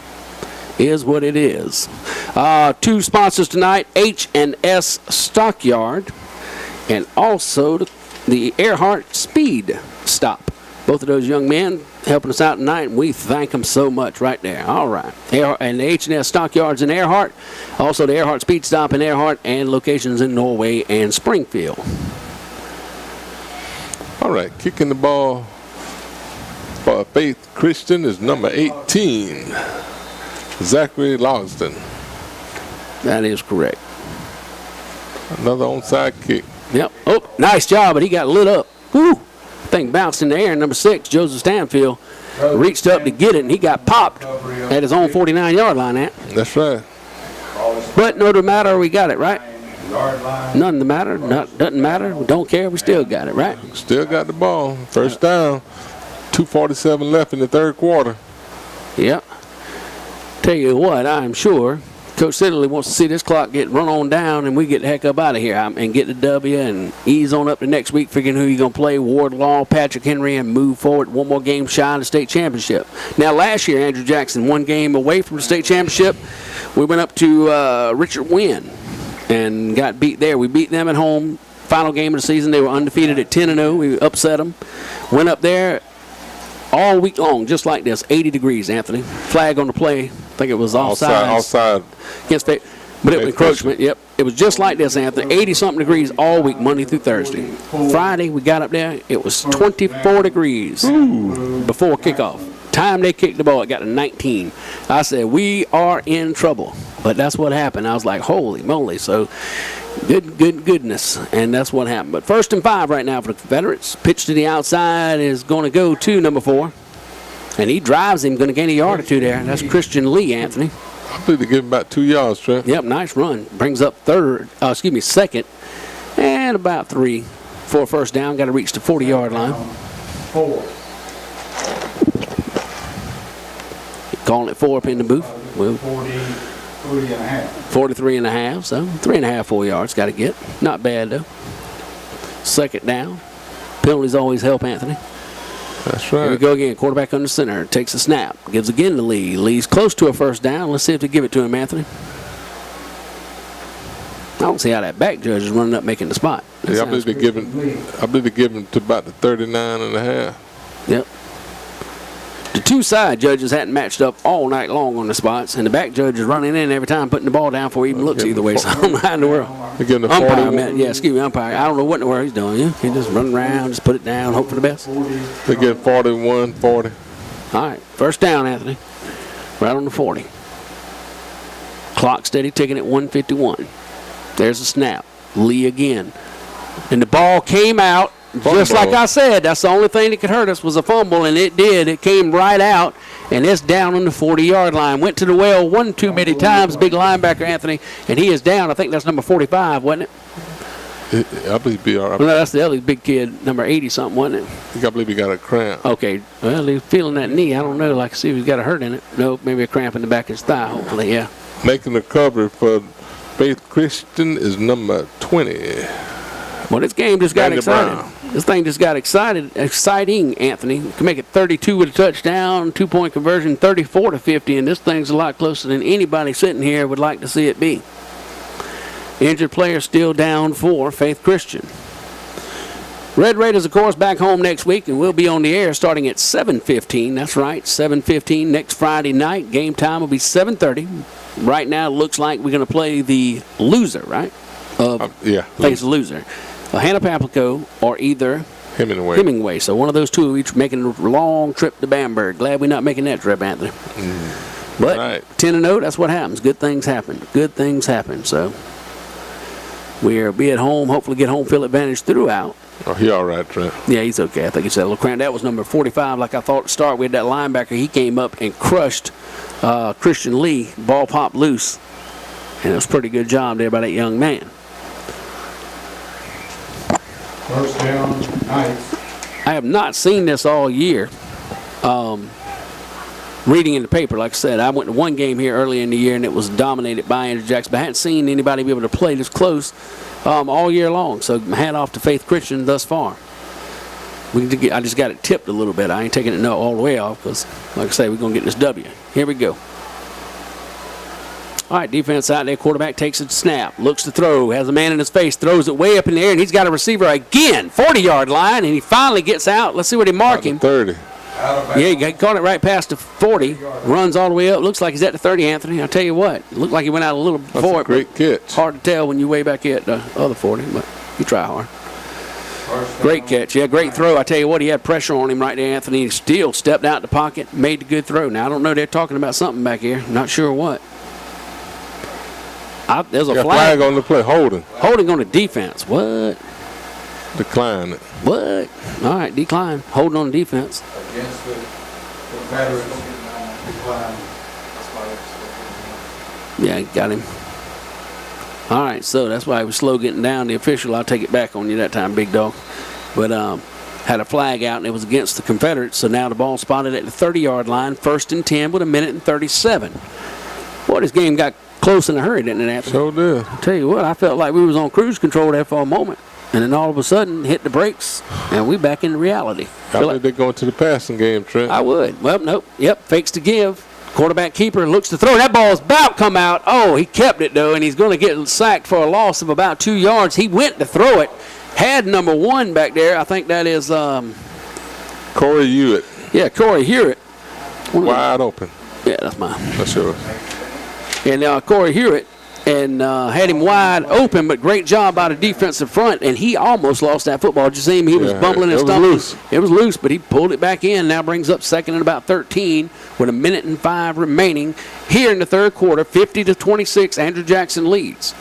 Is what it is. 2 sponsors tonight, H&S Stockyard, and also the Earhart Speed Stop. Both of those young men helping us out tonight, and we thank them so much right there. All right. And the H&S Stockyards in Earhart, also the Earhart Speed Stop in Earhart, and locations in Norway and Springfield. All right, kicking the ball for Faith Christian is number 18. Zachary Logston. That is correct. Another onside kick. Yep. Oh, nice job, but he got lit up. Woo! Thing bounced in the air. Number 6, Joseph Stanfield, reached up to get it, and he got popped at his own 49-yard line. That's right. But no matter, we got it, right? Nothing to matter. Doesn't matter. We don't care. We still got it, right? Still got the ball. First down. 2:47 left in the third quarter. Yep. Tell you what, I'm sure Coach Sidley wants to see this clock get run on down and we get the heck up out of here and get the W and ease on up to next week, figuring who you're going to play, Wardlaw, Patrick Henry, and move forward one more game shy of the state championship. Now, last year, Andrew Jackson, 1 game away from the state championship. We went up to Richard Wynn and got beat there. We beat them at home. Final game of the season, they were undefeated at 10-0. We upset them. Went up there all week long, just like this, 80 degrees, Anthony. Flag on the play. I think it was offside. Against Faith. But it was encroachment, yep. It was just like this, Anthony. 80-something degrees all week, Monday through Thursday. Friday, we got up there, it was 24 degrees before kickoff. Time they kicked the ball, it got to 19. I said, we are in trouble. But that's what happened. I was like, holy moly. So, goodness. And that's what happened. But 1st and 5 right now for the Confederates. Pitch to the outside is going to go to number 4. And he drives him, going to gain a yard or two there. That's Christian Lee, Anthony. I believe they give him about 2 yards, Trent. Yep, nice run. Brings up second, and about 3 for a first down. Got to reach the 40-yard line. 4. Calling it 4 up in the booth. Well, 43 and a half. 43 and a half, so 3.5, 4 yards. Got to get. Not bad, though. Second down. Penalties always help, Anthony. That's right. Here we go again. Quarterback under center. Takes a snap. Gives again to Lee. Lee's close to a first down. Let's see if they give it to him, Anthony. I don't see how that back judge is running up making the spot. Yeah, I believe they give him to about the 39 and a half. Yep. The 2 side judges hadn't matched up all night long on the spots, and the back judge is running in every time, putting the ball down before he even looks either way. So I don't know how in the world. They're getting the Umpire. I don't know what in the world he's doing. Yeah? He just run around, just put it down, hope for the best. They get 41, 40. All right, first down, Anthony. Right on the 40. Clock steady ticking at 1:51. There's a snap. Lee again. And the ball came out just like I said, that's the only thing that could hurt us was a fumble, and it did. It came right out, and it's down on the 40-yard line. Went to the well one too many times, big linebacker Anthony, and he is down. I think that's number 45, wasn't it? I believe he'll be all right. No, that's the other big kid, number 80-something, wasn't it? I believe he got a cramp. Okay. Well, he's feeling that knee. I don't know. Like, see if he's got a hurt in it. Nope, maybe a cramp in the back of his thigh, hopefully, yeah. Making the cover for Faith Christian is number 20. Well, this game just got Randy excited. Brown. This thing just got exciting, Anthony. You can make it 32 with a touchdown, 2-point conversion, 34-50, and this thing's a lot closer than anybody sitting here would like to see it be. Injured player still down for Faith Christian. Red Raiders, of course, back home next week, and we'll be on the air starting at 7:15. That's right, 7:15 next Friday night. Game time will be 7:30. Right now, it looks like we're going to play the loser, right? Face the loser. Hannah Paplico or either Hemingway. So one of those two each making a long trip to Bamberg. Glad we're not making that trip, Anthony. But right. 10-0, that's what happens. Good things happen. Good things happen. So we'll be at home, hopefully get home field advantage throughout. Oh, he all right, Trent? Yeah, he's okay. I think he's had a little cramp. That was number 45, like I thought to start with. That linebacker, he came up and crushed Christian Lee. Ball popped loose. And it was a pretty good job there by that young man. First down, Knights. I have not seen this all year. Reading in the paper, like I said, I went to one game here early in the year, and it was dominated by Andrew Jackson. But I hadn't seen anybody be able to play this close all year long. So hat off to Faith Christian thus far. I just got it tipped a little bit. I ain't taking it all the way off because, like I say, we're going to get this W. Here we go. All right, defense out there. Quarterback takes a snap, looks to throw, has a man in his face, throws it way up in the air, and he's got a receiver again, 40-yard line, and he finally gets out. Let's see where they mark him. 30. Yeah, he caught it right past the 40, runs all the way up. Looks like he's at the 30, Anthony. I'll tell you what, it looked like he went out a little before. That's a great catch. Hard to tell when you way back at the other 40, but you try hard. Great catch. Yeah, great throw. I tell you what, he had pressure on him right there, Anthony. He still stepped out the pocket, made the good throw. Now, I don't know. They're talking about something back here. Not sure what. There's a flag on the play. Holding on the defense. What? Decline it. What? All right, decline. Holding on the defense. Against the Confederates. Decline. Yeah, got him. All right, so that's why he was slow getting down. The official, I'll take it back on you that time, big dog. But had a flag out, and it was against the Confederates. So now the ball spotted at the 30-yard line, 1st and 10 with 1:37. Boy, this game got close in a hurry, didn't it, Anthony? Sure did. I'll tell you what, I felt like we was on cruise control there for a moment. And then all of a sudden, hit the brakes, and we back into reality. I think they're going to the passing game, Trent. I would. Well, nope. Yep, fakes to give. Quarterback keeper looks to throw. That ball's about come out. Oh, he kept it, though, and he's going to get sacked for a loss of about 2 yards. He went to throw it. Had number 1 back there. I think that is Corey Hewitt. Yeah, Corey Hewitt. Wide open. Yeah, that's mine. That's yours. And Corey Hewitt. And had him wide open, but great job by the defensive front. And he almost lost that football. Did you see him? He was bumbling and stumbling. Loose. It was loose, but he pulled it back in. Now brings up 2nd and about 13 with 1:05 remaining here in the third quarter. 50-26, Andrew Jackson leads.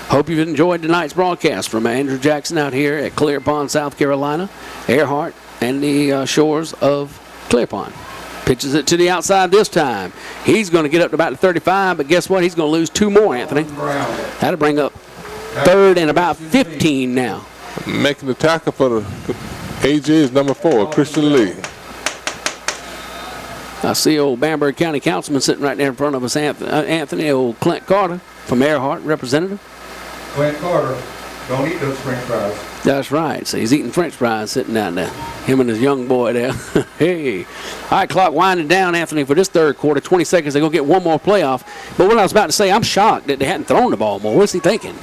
Hope you've enjoyed tonight's broadcast from Andrew Jackson out here at Clear Pond, South Carolina, Earhart, and the shores of Clear Pond. Pitches it to the outside this time. He's going to get up to about the 35, but guess what? He's going to lose 2 more, Anthony. That'll bring up 3rd and about 15 now. Making the tackle for the AJ is number 4, Christian Lee. I see old Bamberg County Councilman sitting right there in front of us, Anthony, old Clint Carter from Earhart, representative. Clint Carter, don't eat those French fries. That's right. So he's eating French fries sitting down there. Him and his young boy there. Hey. All right, clock winding down, Anthony, for this third quarter. 20 seconds. They're going to get one more playoff. But what I was about to say, I'm shocked that they hadn't thrown the ball more. What's he thinking?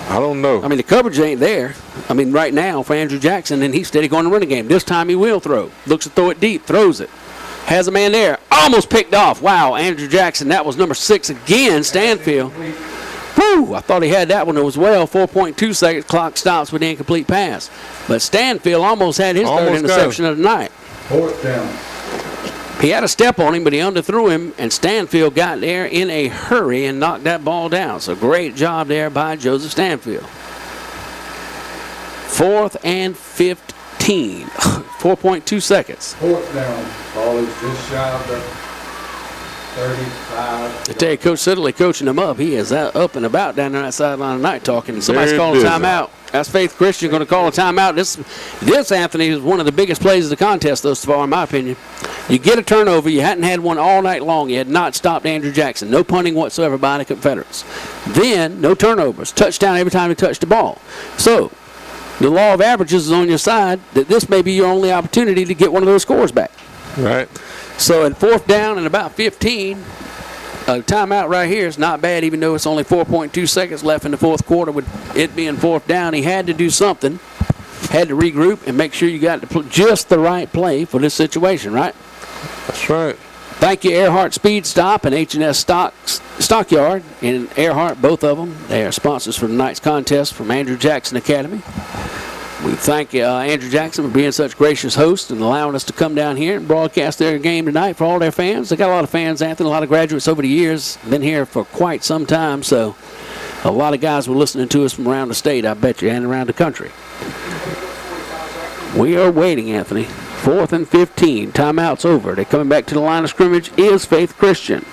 I don't know. I mean, the coverage ain't there. I mean, right now for Andrew Jackson, and he's steady going to run the game. This time he will throw. Looks to throw it deep. Throws it. Has a man there. Almost picked off. Wow, Andrew Jackson. That was number 6 again, Stanfield. Whew, I thought he had that one as well. 4.2 seconds. Clock stops with the incomplete pass. But Stanfield almost had his third interception of the night. 4th down. He had a step on him, but he underthrew him, and Stanfield got there in a hurry and knocked that ball down. So great job there by Joseph Stanfield. 4th and 15. 15. 4.2 seconds. Fourth down. Ball is just shy of the 35. I tell you, Coach Sidley coaching him up. He is up and about down on that sideline tonight talking. Somebody's Very calling a busy. timeout. That's Faith Christian going to call a timeout. This, Anthony, is one of the biggest plays of the contest thus far, in my opinion. You get a turnover. You hadn't had one all night long. You had not stopped Andrew Jackson. No punting whatsoever by the Confederates. Then, no turnovers. Touchdown every time he touched the ball. So, the law of averages is on your side that this may be your only opportunity to get one of those scores back. Right. So, at fourth down and about 15, a timeout right here is not bad, even though it's only 4.2 seconds left in the fourth quarter. With it being fourth down, he had to do something, had to regroup and make sure you got just the right play for this situation, right? That's right. Thank you, Earhart Speed Stop and H&S Stockyard and Earhart, both of them. They are sponsors for tonight's contest from Andrew Jackson Academy. We thank Andrew Jackson for being such a gracious host and allowing us to come down here and broadcast their game tonight for all their fans. They got a lot of fans, Anthony, a lot of graduates over the years. Been here for quite some time, so a lot of guys were listening to us from around the state, I bet you, and around the country. We are waiting, Anthony. 4th and 15. Timeout's over. They're coming back to the line of scrimmage is Faith Christian.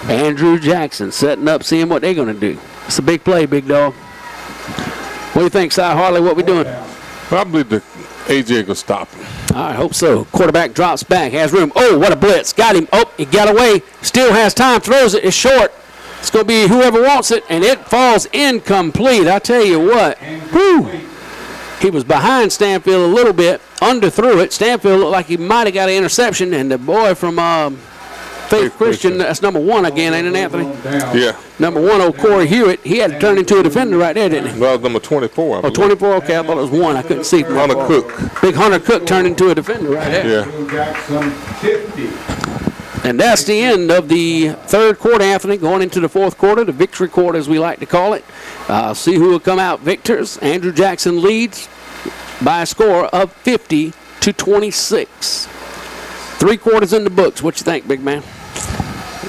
Andrew Jackson setting up, seeing what they're going to do. It's a big play, big dog. What do you think, Si Harley? What we doing? Probably the AJ will stop him. I hope so. Quarterback drops back, has room. Oh, what a blitz. Got him. Oh, he got away. Still has time. Throws it. It's short. It's going to be whoever wants it, and it falls incomplete. I tell you what. Whew. He was behind Stanfield a little bit, underthrew it. Stanfield looked like he might have got an interception, and the boy from Faith Christian, that's number 1 again, ain't it, Anthony? Yeah. Number 1, old Corey Hewitt. He had to turn into a defender right there, didn't he? Well, number 24. I Oh, believe. 24, okay, I thought it was 1. I couldn't see. Hunter Cook. Big Hunter Cook turned into a defender right there. Yeah. Andrew Jackson 50. And that's the end of the third quarter, Anthony, going into the fourth quarter, the victory quarter as we like to call it. See who will come out victors. Andrew Jackson leads by a score of 50-26. 3 quarters in the books. What you think, big man?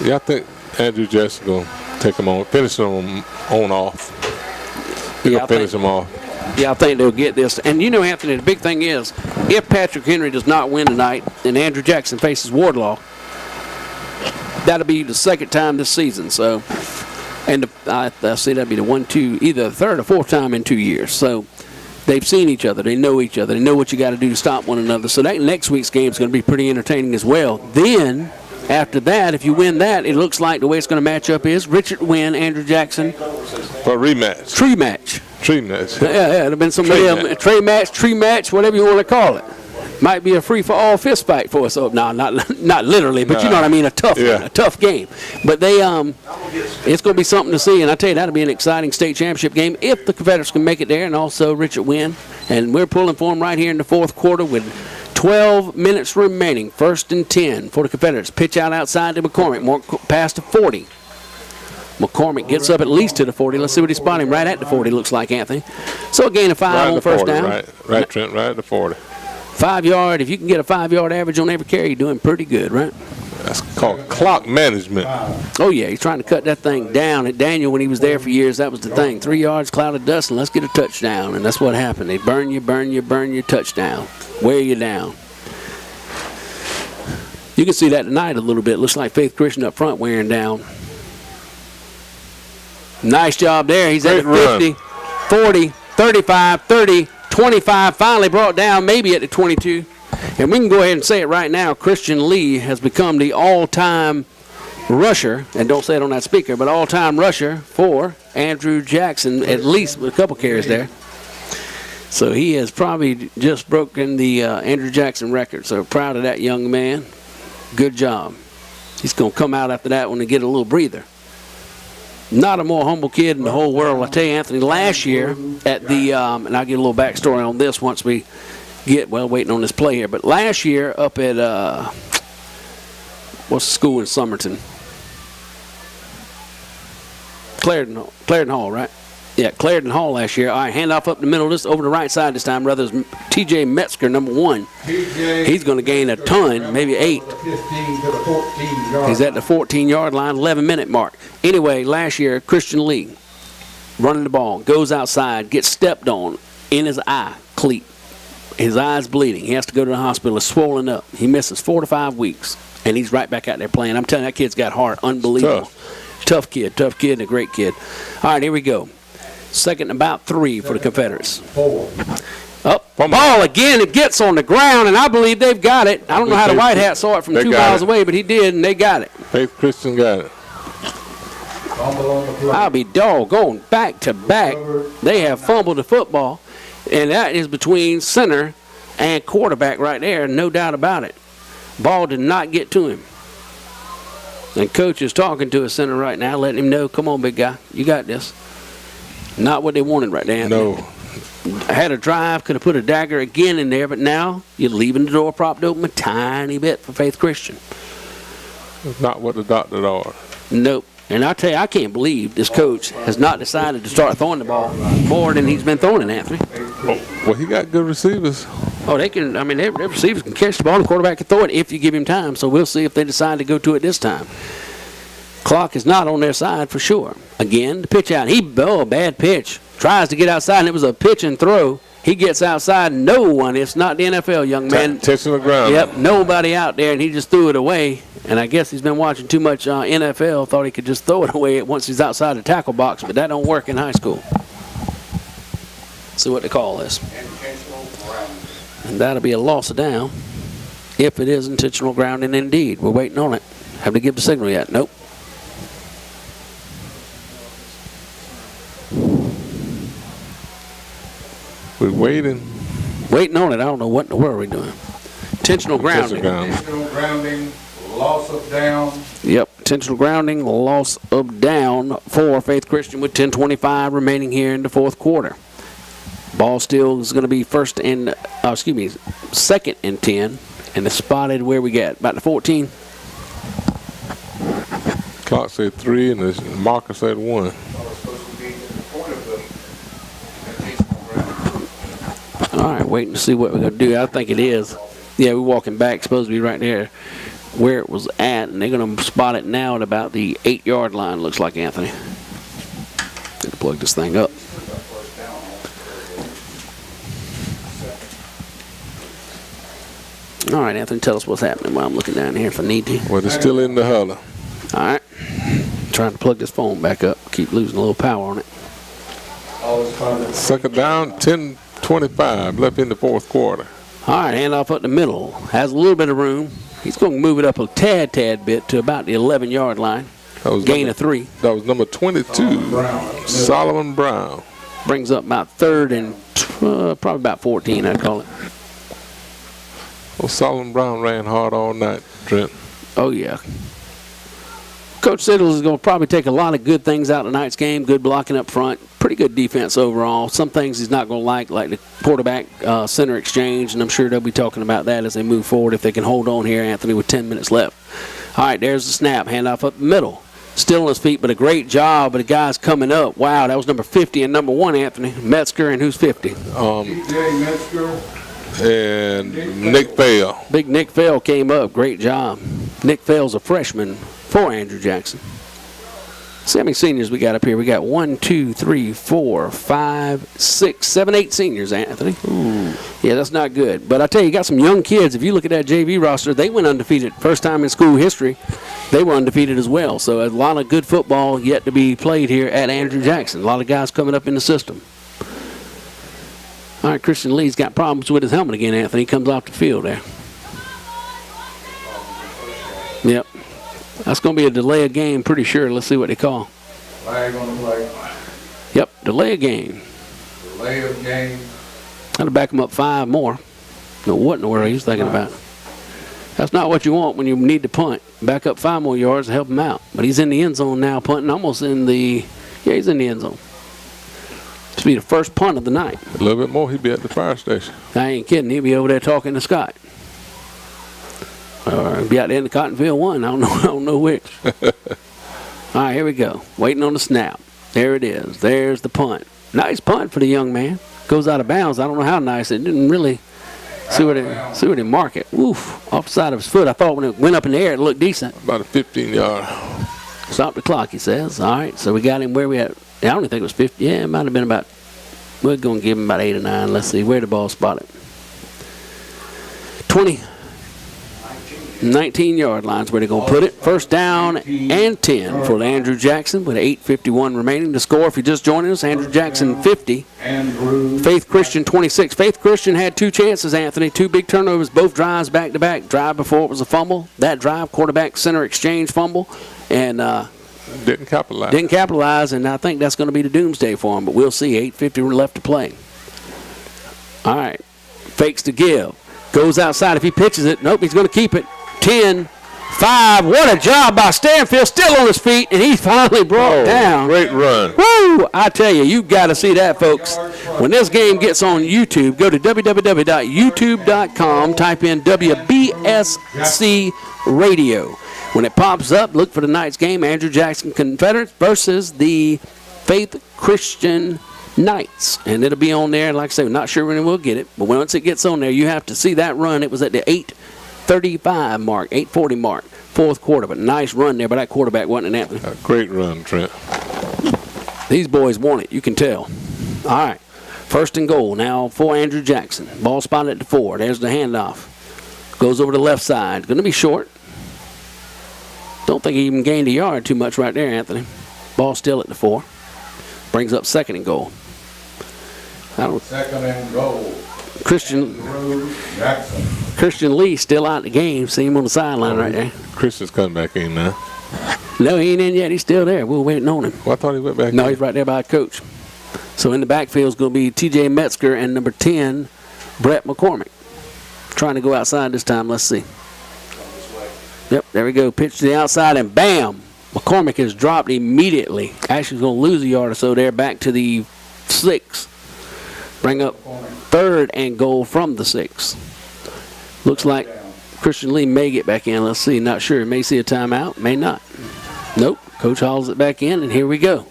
Yeah, I think Andrew Jackson going to take him on, finish him on off. He'll Yeah, I finish think- him off. Yeah, I think they'll get this. And you know, Anthony, the big thing is, if Patrick Henry does not win tonight and Andrew Jackson faces Wardlaw, that'll be the second time this season. So, and I see that'd be the 1, 2, either the third or fourth time in 2 years. So, they've seen each other. They know each other. They know what you got to do to stop one another. So that next week's game is going to be pretty entertaining as well. Then, after that, if you win that, it looks like the way it's going to match up is Richard Wynn, Andrew Jackson, For a rematch. tree match. Tree match. Yeah, there'd have been somebody Tree else, match. tree match, whatever you want to call it. Might be a free-for-all fist fight for us. So, no, not literally, but you know what I mean, a tough one, a tough game. But they, it's going to be something to see, and I tell you, that'll be an exciting state championship game if the Confederates can make it there, and also Richard Wynn. And we're pulling for him right here in the fourth quarter with 12 minutes remaining. 1st and 10 for the Confederates. Pitch out outside to McCormick, more past the 40. McCormick gets up at least to the 40. Let's see what he's spotting right at the 40, looks like, Anthony. So a gain of 5 Right on at first 40, down. Right, Trent, right at the 40. 5 yard, if you can get a 5 yard average on every carry, you're doing pretty good, right? That's called clock management. Oh, yeah, he's trying to cut that thing down. And Daniel, when he was there for years, that was the thing. 3 yards, cloud of dust, and let's get a touchdown. And that's what happened. They burn you, touchdown. Wear you down. You can see that tonight a little bit. Looks like Faith Christian up front wearing down. Nice job there. He's at the 50, 40, 35, 30, 25. Finally brought down maybe at the 22. And we can go ahead and say it right now. Christian Lee has become the all-time rusher, and don't say it on that speaker, but all-time rusher for Andrew Jackson, at least with a couple carries there. So he has probably just broken the Andrew Jackson record. So proud of that young man. Good job. He's going to come out after that one and get a little breather. Not a more humble kid in the whole world. I tell you, Anthony, last year at the, and I'll get a little backstory on this once we get, well, waiting on this play here. But last year up at, what's the school in Somerton? Clarendon Hall, right? Yeah, Clarendon Hall last year. All right, hand off up the middle, this over the right side this time. Brothers, T.J. Metzger, number 1. He's going to gain a ton, maybe 8. 15 to the 14 yard. He's at the 14-yard line, 11-minute mark. Anyway, last year, Christian Lee running the ball, goes outside, gets stepped on in his eye, cleat. His eye's bleeding. He has to go to the hospital. It's swollen up. He misses 4 to 5 weeks, and he's right back out there playing. I'm telling you, that kid's got heart. Unbelievable. Tough kid, and a great kid. All right, here we go. Second and about 3 for the Confederates. 4. Up, ball again. It gets on the ground, and I believe they've got it. I don't know how the White Hat saw it from 2 miles away, but he did, and they got it. Faith Christian got it. I'll be doggone. Back to back, they have fumbled the football, and that is between center and quarterback right there, no doubt about it. Ball did not get to him. And coach is talking to his center right now, letting him know, come on, big guy, you got this. Not what they wanted right there. No. Had a drive, could have put a dagger again in there, but now you're leaving the door propped open a tiny bit for Faith Christian. Not what the doctor ordered. Nope. And I tell you, I can't believe this coach has not decided to start throwing the ball more than he's been throwing it, Anthony. Well, he got good receivers. Oh, they can. I mean, their receivers can catch the ball. The quarterback can throw it if you give him time. So we'll see if they decide to go to it this time. Clock is not on their side for sure. Again, the pitch out. Bad pitch. Tries to get outside, and it was a pitch and throw. He gets outside. No one. It's not the NFL, young man. Touching the ground. Yep, nobody out there, and he just threw it away. And I guess he's been watching too much NFL. Thought he could just throw it away once he's outside the tackle box, but that don't work in high school. See what they call this. And that'll be a loss of down if it is intentional grounding indeed. We're waiting on it. Have to give the signal yet? Nope. We're waiting. Waiting on it. I don't know what in the world we're doing. Intentional grounding. Intentional grounding, loss of down. Yep, intentional grounding, loss of down for Faith Christian with 10:25 remaining here in the fourth quarter. Ball still is going to be second and 10, and it's spotted where we get about the 14. Clock said 3, and the marker said 1. All right, waiting to see what we're going to do. I think it is. Yeah, we're walking back, supposed to be right there where it was at, and they're going to spot it now at about the 8-yard line, looks like, Anthony. Got to plug this thing up. All right, Anthony, tell us what's happening while I'm looking down here if I need to. Well, they're still in the huddle. All right. Trying to plug this phone back up. Keep losing a little power on it. Second down, 10:25 left in the fourth quarter. All right, handoff up the middle. Has a little bit of room. He's going to move it up a tad bit to about the 11-yard line. Gain of 3. That was number 22, Solomon Brown. Brings up about third and probably about 14, I'd call it. Well, Solomon Brown ran hard all night, Trent. Oh, yeah. Coach Siddles is going to probably take a lot of good things out of tonight's game. Good blocking up front. Pretty good defense overall. Some things he's not going to like the quarterback center exchange, and I'm sure they'll be talking about that as they move forward if they can hold on here, Anthony, with 10 minutes left. All right, there's the snap. Handoff up the middle. Still on his feet, but a great job of the guys coming up. Wow, that was number 50 and number 1, Anthony. Metzger, and who's 50? DJ Metzger. And Nick Fell. Big Nick Fell came up. Great job. Nick Fell's a freshman for Andrew Jackson. See how many seniors we got up here. We got 1, 2, 3, 4, 5, 6, 7, 8 seniors, Anthony. Ooh. Yeah, that's not good. But I tell you, you got some young kids. If you look at that JV roster, they went undefeated. First time in school history, they were undefeated as well. So a lot of good football yet to be played here at Andrew Jackson. A lot of guys coming up in the system. All right, Christian Lee's got problems with his helmet again, Anthony. He comes off the field there. Yep. That's going to be a delay of game, pretty sure. Let's see what they call. Flag on the play. Yep, delay of game. Delay of game. Got to back him up 5 more. No, what in the world he's thinking about? That's not what you want when you need to punt. Back up 5 more yards to help him out. But he's in the end zone now, punting almost in the, he's in the end zone. To be the first punt of the night. A little bit more, he'd be at the fire station. I ain't kidding. He'd be over there talking to Scott. Or he'd be out there in the Cottonville 1. I don't know which. All right, here we go. Waiting on the snap. There it is. There's the punt. Nice punt for the young man. Goes out of bounds. I don't know how nice. It didn't really see where they mark it. Oof, off the side of his foot. I thought when it went up in the air, it looked decent. About a 15-yard. Stop the clock, he says. All right, so we got him where we at. I don't even think it was 50. Yeah, it might have been about, we're going to give him about 8 or 9. Let's see, where the ball spotted. 19-yard lines where they're going to put it. First down and 10 for Andrew Jackson with 8:51 remaining to score. If you're just joining us, Andrew Jackson 50, Faith Christian 26. Faith Christian had 2 chances, Anthony, 2 big turnovers, both drives back-to-back. Drive before it was a fumble. That drive, quarterback center exchange fumble, and didn't capitalize. Didn't capitalize, and I think that's going to be the doomsday for him, but we'll see. 8:50 left to play. All right. Fakes to give. Goes outside. If he pitches it, nope, he's going to keep it. 10, 5. What a job by Stanfield. Still on his feet, and he's finally brought down. Great run. Woo! I tell you, you got to see that, folks. When this game gets on YouTube, go to www.youtube.com, type in WBSC Radio. When it pops up, look for tonight's game, Andrew Jackson Confederates versus the Faith Christian Knights. And it'll be on there. Like I say, we're not sure when we'll get it, but once it gets on there, you have to see that run. It was at the 8:35 mark, 8:40 mark, fourth quarter. But nice run there by that quarterback, wasn't it, Anthony? A great run, Trent. These boys want it. You can tell. All right. First and goal now for Andrew Jackson. Ball spotted at the 4. There's the handoff. Goes over the left side. Going to be short. Don't think he even gained a yard too much right there, Anthony. Ball still at the 4. Brings up second and goal. Second and goal. Christian Lee still out of the game. See him on the sideline right there. Christian's coming back in now. No, he ain't in yet. He's still there. We're waiting on him. Well, I thought he went back No, in. he's right there by the coach. So in the backfield is going to be T.J. Metzger and number 10, Brett McCormick. Trying to go outside this time. Let's see. Yep, there we go. Pitch to the outside, and bam! McCormick is dropped immediately. Actually, he's going to lose a yard or so there, back to the 6. Bring up third and goal from the 6. Looks like Christian Lee may get back in. Let's see. Not sure. May see a timeout. May not. Nope. Coach hauls it back in, and here we go.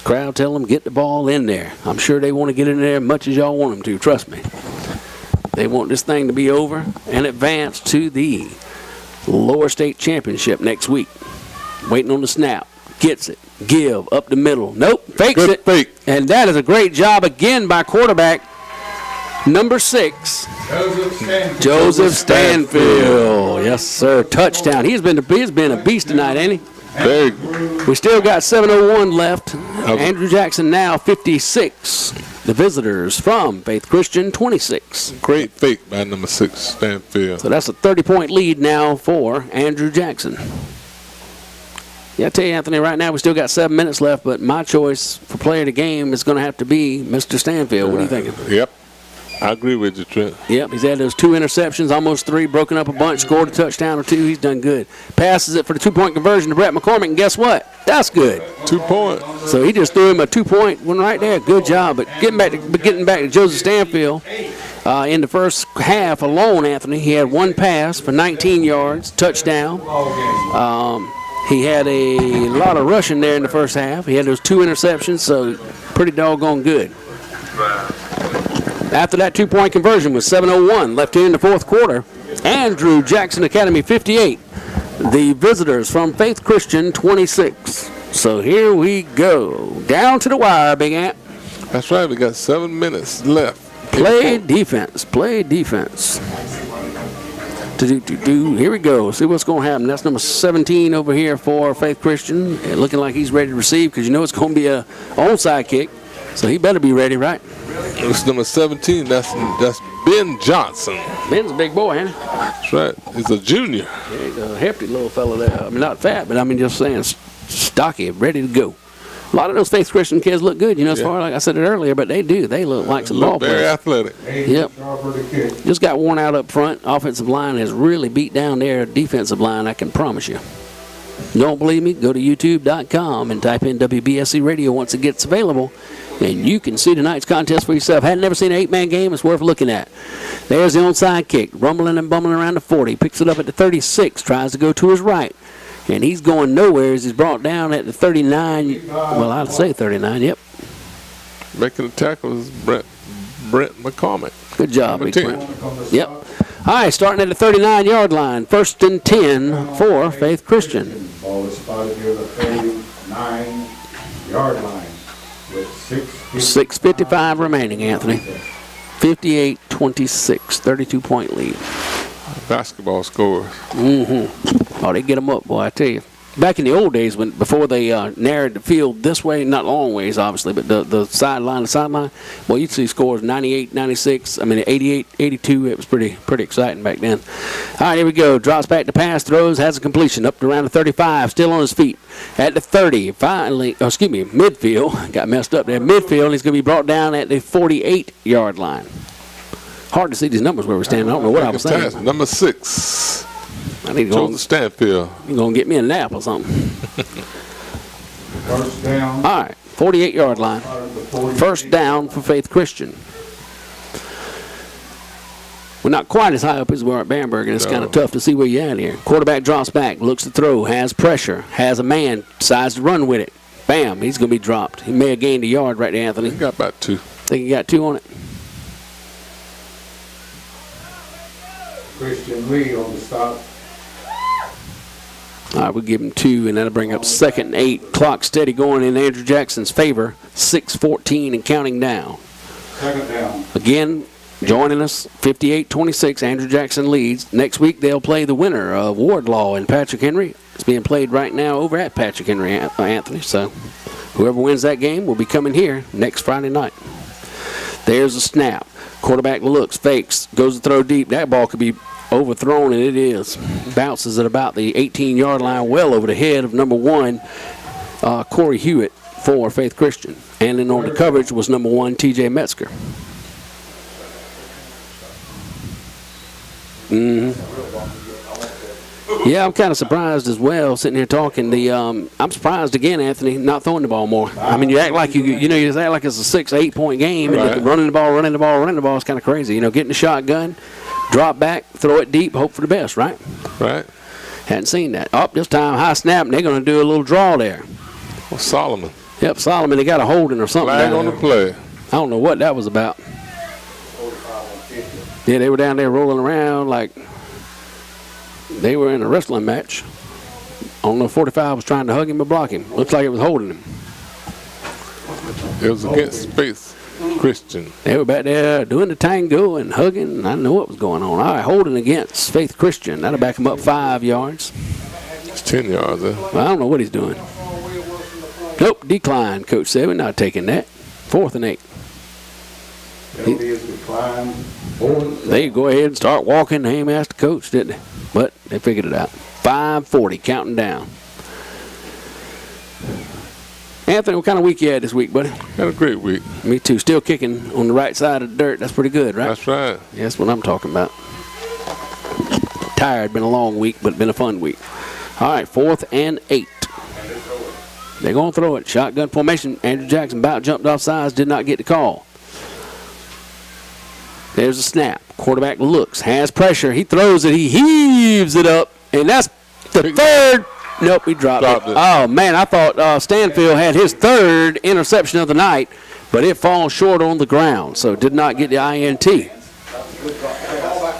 Crowd tell them get the ball in there. I'm sure they want to get in there as much as y'all want them to. Trust me. They want this thing to be over and advance to the lower state championship next week. Waiting on the snap. Gets it. Give. Up the middle. Nope. Fakes Good it. fake. And that is a great job again by quarterback number 6, Joseph Stanfield. Yes, sir. Touchdown. He's been a beast tonight, ain't he? Very We still got 7:01 left. Andrew Jackson now 56. The visitors from Faith Christian 26. great fake by number 6, Stanfield. So that's a 30-point lead now for Andrew Jackson. Yeah, I tell you, Anthony, right now we still got 7 minutes left, but my choice for player of the game is going to have to be Mr. Stanfield. What are you thinking? Yep. I agree with you, Trent. Yep, he's had those 2 interceptions, almost 3, broken up a bunch, scored a touchdown or 2. He's done good. Passes it for the 2-point conversion to Brett McCormick, and guess what? That's good. 2 points. So he just threw him a 2-point one right there. Good job. But getting back to Joseph Stanfield, in the first half alone, Anthony, he had 1 pass for 19 yards, touchdown. He had a lot of rushing there in the first half. He had those 2 interceptions, so pretty doggone good. After that 2-point conversion with 7:01 left here in the fourth quarter, Andrew Jackson Academy 58. The visitors from Faith Christian 26. So here we go. Down to the wire, Big Ant. That's right. We got 7 minutes left. Play defense. Play defense. Here we go. See what's going to happen. That's number 17 over here for Faith Christian. Looking like he's ready to receive because you know it's going to be a onside kick. So he better be ready, right? It's number 17. That's Ben Johnson. Ben's a big boy, ain't he? That's right. He's a junior. Yeah, he's a hefty little fellow there. I mean, not fat, but I mean just saying stocky, ready to go. A lot of those Faith Christian kids look good, you know, as far like I said it earlier, but they do. They look like some ball Very players. athletic. Yep. Just got worn out up front. Offensive line has really beat down their defensive line, I can promise you. Don't believe me? Go to youtube.com and type in WBSC Radio once it gets available, and you can see tonight's contest for yourself. Hadn't never seen an 8-man game? It's worth looking at. There's the onside kick, rumbling and bumbling around the 40. Picks it up at the 36, tries to go to his right. And he's going nowhere as he's brought down at the 39. Well, I'd say 39, yep. Making the tackle is Brent McCormick. Good job, Number Big 10. Brent. Yep. All right, starting at the 39-yard line. 1st and 10 for Faith Christian. Ball is spotted near the 39-yard line with 6:55 6:55 remaining, Anthony. 58-26, 32-point lead. Basketball scores. Oh, they get them up, boy, I tell you. Back in the old days, before they narrowed the field this way, not long ways, obviously, but the sideline, well, you'd see scores 98, 96, 88, 82. It was pretty exciting back then. All right, here we go. Drops back to pass, throws, has a completion up to around the 35, still on his feet. At the 30, midfield. Got messed up there. Midfield, and he's going to be brought down at the 48-yard line. Hard to see these numbers where we're standing. I don't know what I was saying. Number 6. I need to go. Stanfield. You're going to get me a nap or something. First down. All right, 48-yard line. First down for Faith Christian. We're not quite as high up as we are at Bamberg, and it's kind of tough to see where you're at here. Quarterback drops back, looks to throw, has pressure, has a man, decides to run with it. Bam, he's going to be dropped. He may have gained a yard right there, Anthony. He got about 2. Think he got 2 on it? Christian Lee on the stop. All right, we'll give him 2, and that'll bring up 2nd and 8. Clock steady going in Andrew Jackson's favor. 6:14 and counting down. Second down. Again, joining us, 58-26, Andrew Jackson leads. Next week, they'll play the winner of Wardlaw and Patrick Henry. It's being played right now over at Patrick Henry, Anthony. So whoever wins that game will be coming here next Friday night. There's a snap. Quarterback looks, fakes, goes to throw deep. That ball could be overthrown, and it is. Bounces at about the 18-yard line, well over the head of number 1, Corey Hewitt for Faith Christian. And then on the coverage was number 1, T.J. Metzger. Yeah, I'm kind of surprised as well, sitting here talking. I'm surprised again, Anthony, not throwing the ball more. I mean, you act like you just act like it's a 6, 8 point game, right. And running the ball is kind of crazy. Getting the shotgun, drop back, throw it deep, hope for the best, right? Right. Hadn't seen that. This time high snap, and they're going to do a little draw there. Well, Solomon. Yep, Solomon. They got a holding or something. Flag on the play. I don't know what that was about. Yeah, they were down there rolling around like they were in a wrestling match. I don't know if 45 was trying to hug him or block him. Looks like it was holding him. It was against Faith Christian. They were back there doing the tango and hugging. I didn't know what was going on. All right, holding against Faith Christian. That'll back him up 5 yards. It's 10 yards there. Well, I don't know what he's doing. Nope, decline, Coach said. We're not taking that. 4th and 8. Penalty is declined. They go ahead and start walking. They ain't asked the coach, did they? But they figured it out. 5:40, counting down. Anthony, what kind of week you had this week, buddy? Had a great week. Me too. Still kicking on the right side of the dirt. That's pretty good, right? That's right. Yeah, that's what I'm talking about. Tired. Been a long week, but been a fun week. All right, 4th and 8. They're going to throw it. Shotgun formation. Andrew Jackson about jumped off sides, did not get the call. There's a snap. Quarterback looks, has pressure. He throws it. He heaves it up, and that's the 3rd. Nope, he dropped it. Oh, man, I thought Stanfield had his 3rd interception of the night, but it falls short on the ground, so did not get the INT.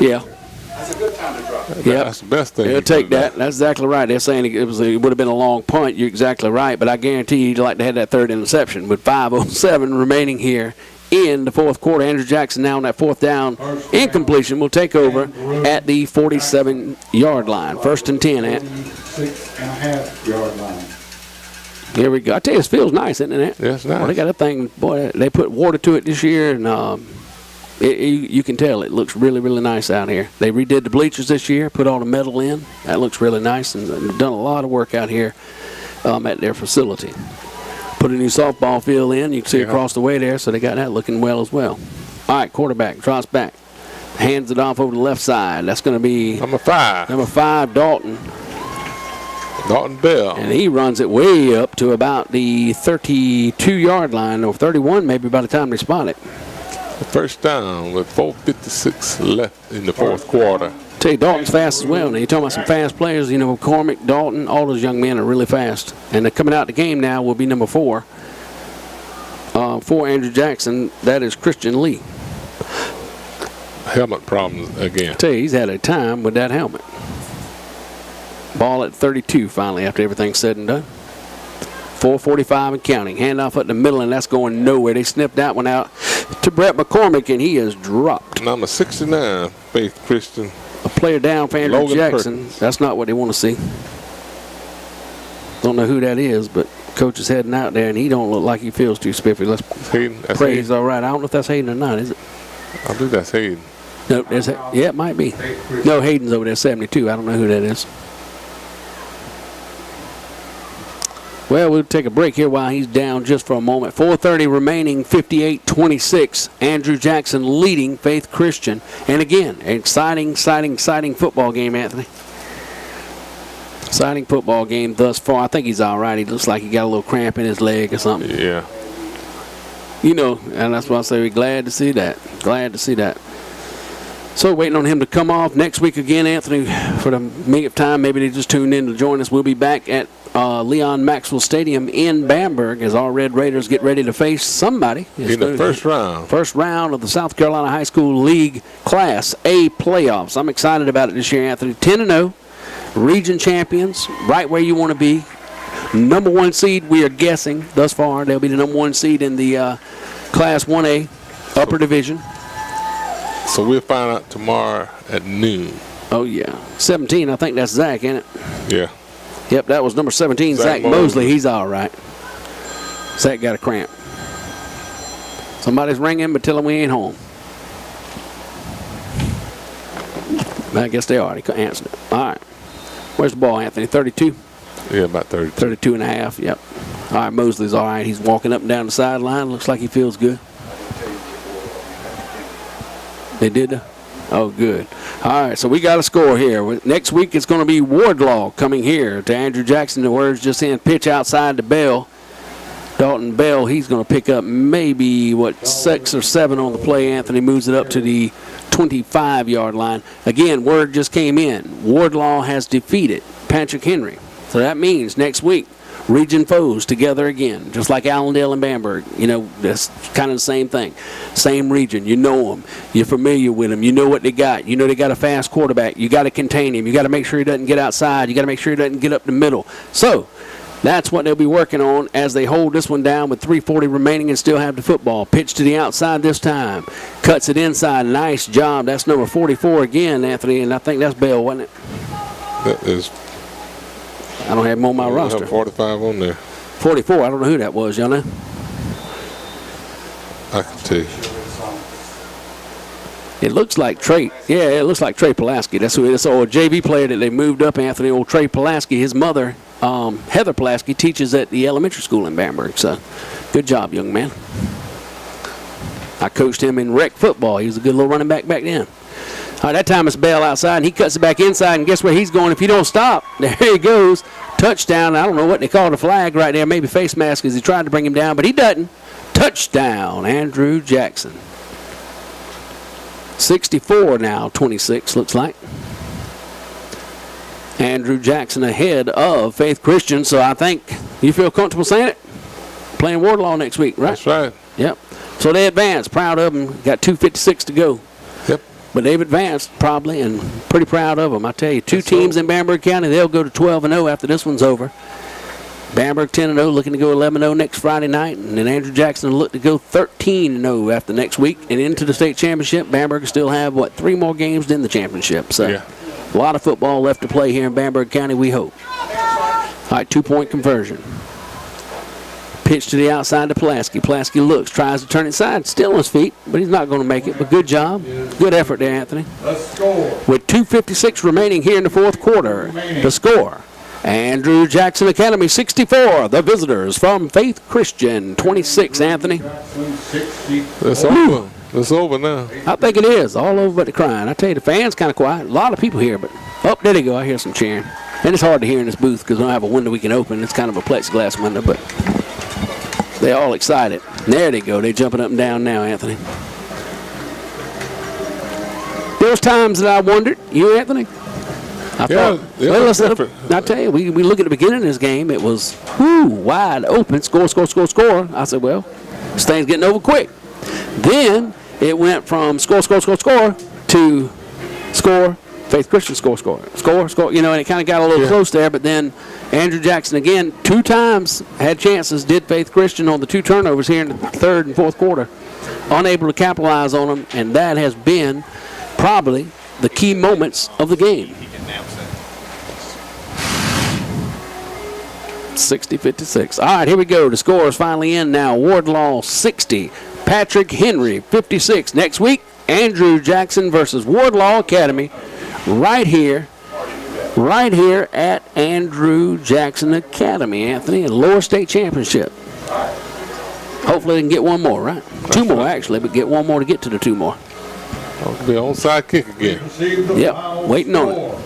Yeah. That's a good time to drop it. Yep. That's the best thing. They'll take that. That's exactly right. They're saying it would have been a long punt. You're exactly right, but I guarantee you'd like to have that 3rd interception. With 5:07 remaining here in the 4th quarter, Andrew Jackson now on that 4th down incompletion will take over at the 47-yard line. 1st and 10 at 6.5-yard line. Here we go. I tell you, this feels nice, isn't it? Yes, nice. Well, they got a thing. Boy, they put water to it this year, and you can tell it looks really, really nice out here. They redid the bleachers this year, put all the metal in. That looks really nice, and they've done a lot of work out here at their facility. Put a new softball field in. You can see across the way there, so they got that looking well as well. All right, quarterback drops back. Hands it off over the left side. That's going to be Number 5. number 5, Dalton. Dalton Bell. And he runs it way up to about the 32-yard line, or 31 maybe by the time they spot it. First down with 4:56 left in the 4th quarter. Tell you, Dalton's fast as well. Now, you're talking about some fast players. Cormick, Dalton, all those young men are really fast. And they're coming out the game now will be number 4. For Andrew Jackson, that is Christian Lee. Helmet problems again. Tell you, he's had a time with that helmet. Ball at 32 finally after everything's said and done. 4:45 and counting. Handoff up the middle, and that's going nowhere. They sniffed that one out. to Brett McCormick, and he is dropped. Number 69, Faith Christian. A player down for Andrew Logan Jackson. Perkins. That's not what they want to see. Don't know who that is, but coach is heading out there, and he don't look like he feels too spiffy. Let's Hayden. That's pray he's Hayden. all right. I don't know if that's Hayden or not, is it? I believe that's Hayden. No, yeah, it might be. No, Hayden's over there, 72. I don't know who that is. Well, we'll take a break here while he's down just for a moment. 4:30 remaining, 58-26. Andrew Jackson leading Faith Christian. And again, exciting football game, Anthony. Exciting football game thus far. I think he's all right. He looks like he got a little cramp in his leg or something. Yeah. You know, and that's why I say we're glad to see that. Glad to see that. So waiting on him to come off. Next week again, Anthony, for the millionth time, maybe they just tuned in to join us. We'll be back at Leon Maxwell Stadium in Bamberg as our Red Raiders get ready to face somebody. In the first round. First round of the South Carolina High School League Class A playoffs. I'm excited about it this year, Anthony. 10-0, region champions, right where you want to be. Number 1 seed, we are guessing thus far. They'll be the number 1 seed in the Class 1A upper division. So we'll find out tomorrow at noon. Oh, yeah. 17, I think that's Zach, ain't it? Yeah. Yep, that was number 17, Zach Mosley. He's all right. Zach got a cramp. Somebody's ringing, but tell him we ain't home. I guess they already answered it. All right. Where's the ball, Anthony? 32? Yeah, about 30. 32 and a half, yep. All right, Mosley's all right. He's walking up and down the sideline. Looks like he feels good. They did? Oh, good. All right, so we got a score here. Next week it's going to be Wardlaw coming here to Andrew Jackson. The word's just in pitch outside the bell. Dalton Bell, he's going to pick up maybe, 6 or 7 on the play. Anthony moves it up to the 25-yard line. Again, word just came in. Wardlaw has defeated Patrick Henry. So that means next week, region foes together again, just like Allendale and Bamberg. You know, that's kind of the same thing. Same region. You know them. You're familiar with them. You know what they got. You know they got a fast quarterback. You got to contain him. You got to make sure he doesn't get outside. You got to make sure he doesn't get up the middle. So that's what they'll be working on as they hold this one down with 3:40 remaining and still have the football. Pitch to the outside this time. Cuts it inside. Nice job. That's number 44 again, Anthony, and I think that's Bell, wasn't it? That is. I don't have him on my I roster. have 45 on there. 44. I don't know who that was, y'all know? I can tell you. It looks like Trey. Yeah, it looks like Trey Pulaski. That's who it is. So a JV player that they moved up, Anthony, old Trey Pulaski. His mother, Heather Pulaski, teaches at the elementary school in Bamberg. So good job, young man. I coached him in rec football. He was a good little running back then. All right, that time it's Bell outside, and he cuts it back inside, and guess where he's going? If you don't stop, there he goes. Touchdown. I don't know what they call the flag right there. Maybe face mask as he tried to bring him down, but he doesn't. Touchdown, Andrew Jackson. 64 now, 26 looks like. Andrew Jackson ahead of Faith Christian, so I think you feel comfortable saying it? Playing Wardlaw next week, right? That's right. Yep. So they advanced. Proud of them. Got 2:56 to go. Yep. But they've advanced probably, and pretty proud of them. I tell you, 2 teams in Bamberg County, they'll go to 12-0 after this one's over. Bamberg 10-0, looking to go 11-0 next Friday night, and then Andrew Jackson will look to go 13-0 after next week and into the state championship. Bamberg will still have 3 more games in the championship. So Yeah. a lot of football left to play here in Bamberg County, we hope. All right, 2-point conversion. Pitch to the outside to Pulaski. Pulaski looks, tries to turn it inside, still on his feet, but he's not going to make it. But good job. Good effort there, Anthony. Let's score. With 2:56 remaining here in the fourth quarter, the score, Andrew Jackson Academy 64, the visitors from Faith Christian 26, Anthony. Jackson 60. It's over. It's over now. I think it is, all over but the crying. I tell you, the fans kind of quiet. A lot of people here, but, oh, there they go. I hear some cheering. And it's hard to hear in this booth because we don't have a window we can open. It's kind of a plexiglass window, but they're all excited. There they go. They're jumping up and down now, Anthony. There was times that I wondered, you, Anthony? I thought, I tell you, we look at the beginning of this game, it was wide open, score. I said, well, this thing's getting over quick. Then it went from score to score, Faith Christian score, you know, and it kind of got a little close there, but then Andrew Jackson again 2 times had chances, did Faith Christian on the 2 turnovers here in the third and fourth quarter. unable to capitalize on them, and that has been probably the key moments of the game. 60-56. All right, here we go. The score is finally in now. Wardlaw 60, Patrick Henry 56. Next week, Andrew Jackson versus Wardlaw Academy right here at Andrew Jackson Academy, Anthony, in Lower State Championship. Hopefully they can get one more, right? Two more, actually, but get one more to get to the two more. The onside kick again. Yep, waiting on it.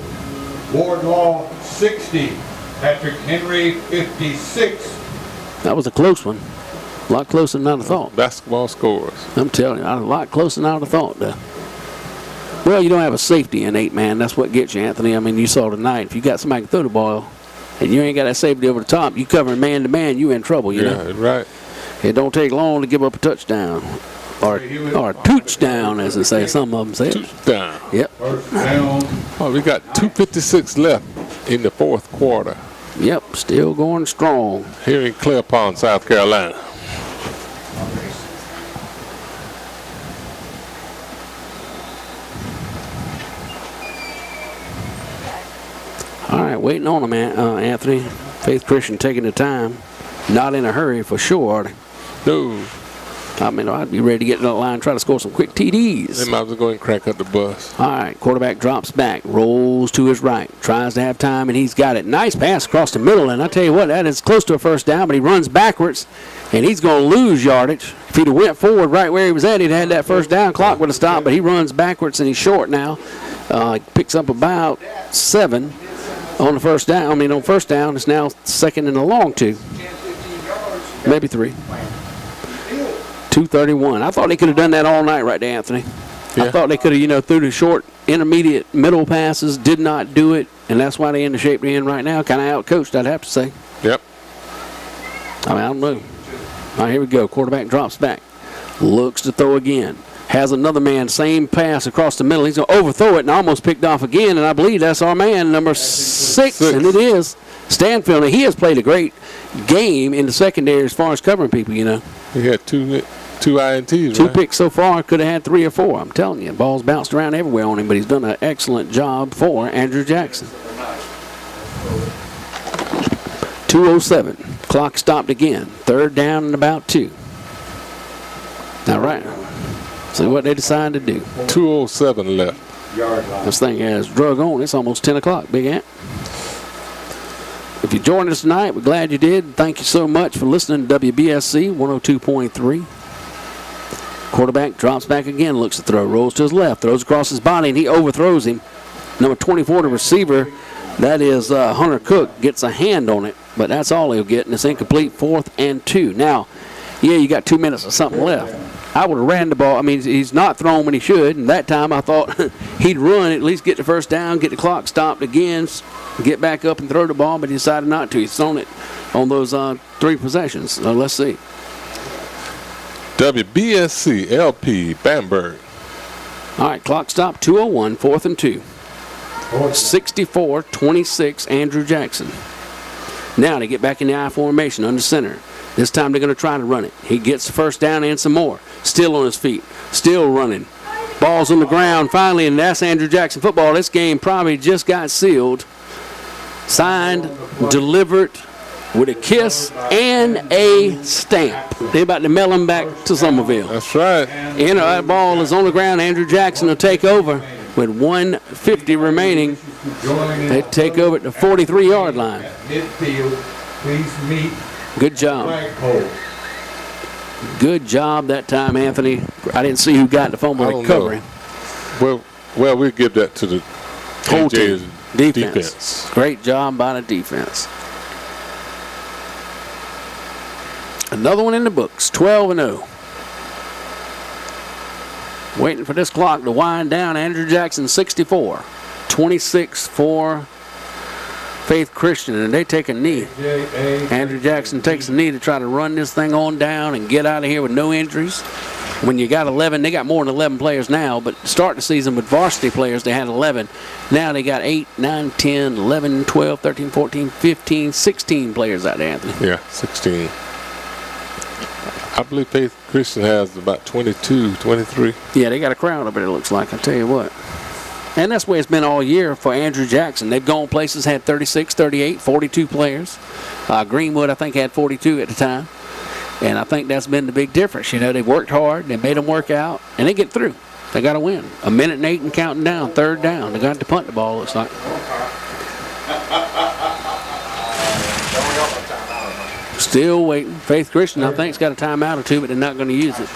Wardlaw 60, Patrick Henry 56. That was a close one. A lot closer than I'd have thought. Basketball scores. I'm telling you, a lot closer than I'd have thought, though. Well, you don't have a safety in 8, man. That's what gets you, Anthony. I mean, you saw tonight. If you got somebody who can throw the ball and you ain't got that safety over the top, you covering man-to-man, you in trouble, you know? Right. It don't take long to give up a touchdown. Or a touchdown, as they say. Some of them say it. Touchdown. Yep. First down. Oh, we got 2:56 left in the fourth quarter Yep, still going strong. here in Clear Pond, South Carolina. All right, waiting on them, Anthony. Faith Christian taking the time. Not in a hurry for sure, are they? No. I mean, I'd be ready to get to the line and try to score some quick TDs. They might as well go and crank up the bus. All right, quarterback drops back, rolls to his right, tries to have time, and he's got it. Nice pass across the middle, and I tell you what, that is close to a first down, but he runs backwards, and he's going to lose yardage. If he'd have went forward right where he was at, he'd had that first down. Clock would have stopped, but he runs backwards, and he's short now. He picks up about 7 on the first down. I mean, on first down, it's now second and a long 2. Maybe 3. 2:31. I thought they could have done that all night right there, Anthony. Yeah. I thought they could have, threw the short, intermediate, middle passes, did not do it, and that's why they're in the shape they're in right now. Kind of out-coached, I'd have to say. Yep. I mean, I don't know. All right, here we go. Quarterback drops back. Looks to throw again. Has another man, same pass across the middle. He's going to overthrow it and almost picked off again, and I believe that's our man, number 6, and it is Stanfield. Now, he has played a great game in the secondary as far as covering people, He had two INTs, 2 right? picks so far, could have had 3 or 4. I'm telling you, ball's bounced around everywhere on him, but he's done an excellent job for Andrew Jackson. 2:07. Clock stopped again. 3rd down and about 2. All right. See what they decide to do. 2:07 left. This thing has drug on. It's almost 10 o'clock, Big Ant. If you joined us tonight, we're glad you did. Thank you so much for listening to WBSC 102.3. Quarterback drops back again, looks to throw, rolls to his left, throws across his body, and he overthrows him. Number 24, the receiver, that is Hunter Cook, gets a hand on it, but that's all he'll get, and it's incomplete. 4th and 2. Now, you got 2 minutes or something left. I would have ran the ball. I mean, he's not thrown when he should, and that time I thought he'd run, at least get the first down, get the clock stopped again, get back up and throw the ball, but he decided not to. He's thrown it on those 3 possessions. Let's see. WBSC-LP, Bamberg. All right, clock stop, 2:01, 4th and 2. 64-26, Andrew Jackson. Now they get back in the I formation under center. This time they're going to try to run it. He gets the first down and some more. Still on his feet, still running. Ball's on the ground finally, and that's Andrew Jackson football. This game probably just got sealed. Signed, delivered, with a kiss and a stamp. They're about to mail him back to Somerville. That's right. That ball is on the ground. Andrew Jackson will take over with 1:50 remaining. They take over at the 43-yard line. Midfield, please meet. Good job. Flagpole. Good job that time, Anthony. I didn't see who got the fumble recovery. Well, we'll give that to the Whole AJ's team. Defense. Great job by the defense. Another one in the books, 12-0. Waiting for this clock to wind down. Andrew Jackson, 64. 26 for Faith Christian, and they take a knee. Andrew Jackson takes a knee to try to run this thing on down and get out of here with no injuries. When you got 11, they got more than 11 players now, but start the season with varsity players, they had 11. Now they got 8, 9, 10, 11, 12, 13, 14, 15, 16 players out there, Anthony. Yeah, 16. I believe Faith Christian has about 22, 23. Yeah, they got a crowd up there, it looks like, I tell you what. And that's the way it's been all year for Andrew Jackson. They've gone places, had 36, 38, 42 players. Greenwood, I think, had 42 at the time. And I think that's been the big difference. You know, they worked hard, they made them work out, and they get through. They got to win. 1:08 and counting down, third down. They got to punt the ball, looks like. Still waiting. Faith Christian, I think, has got a timeout or two, but they're not going to use it.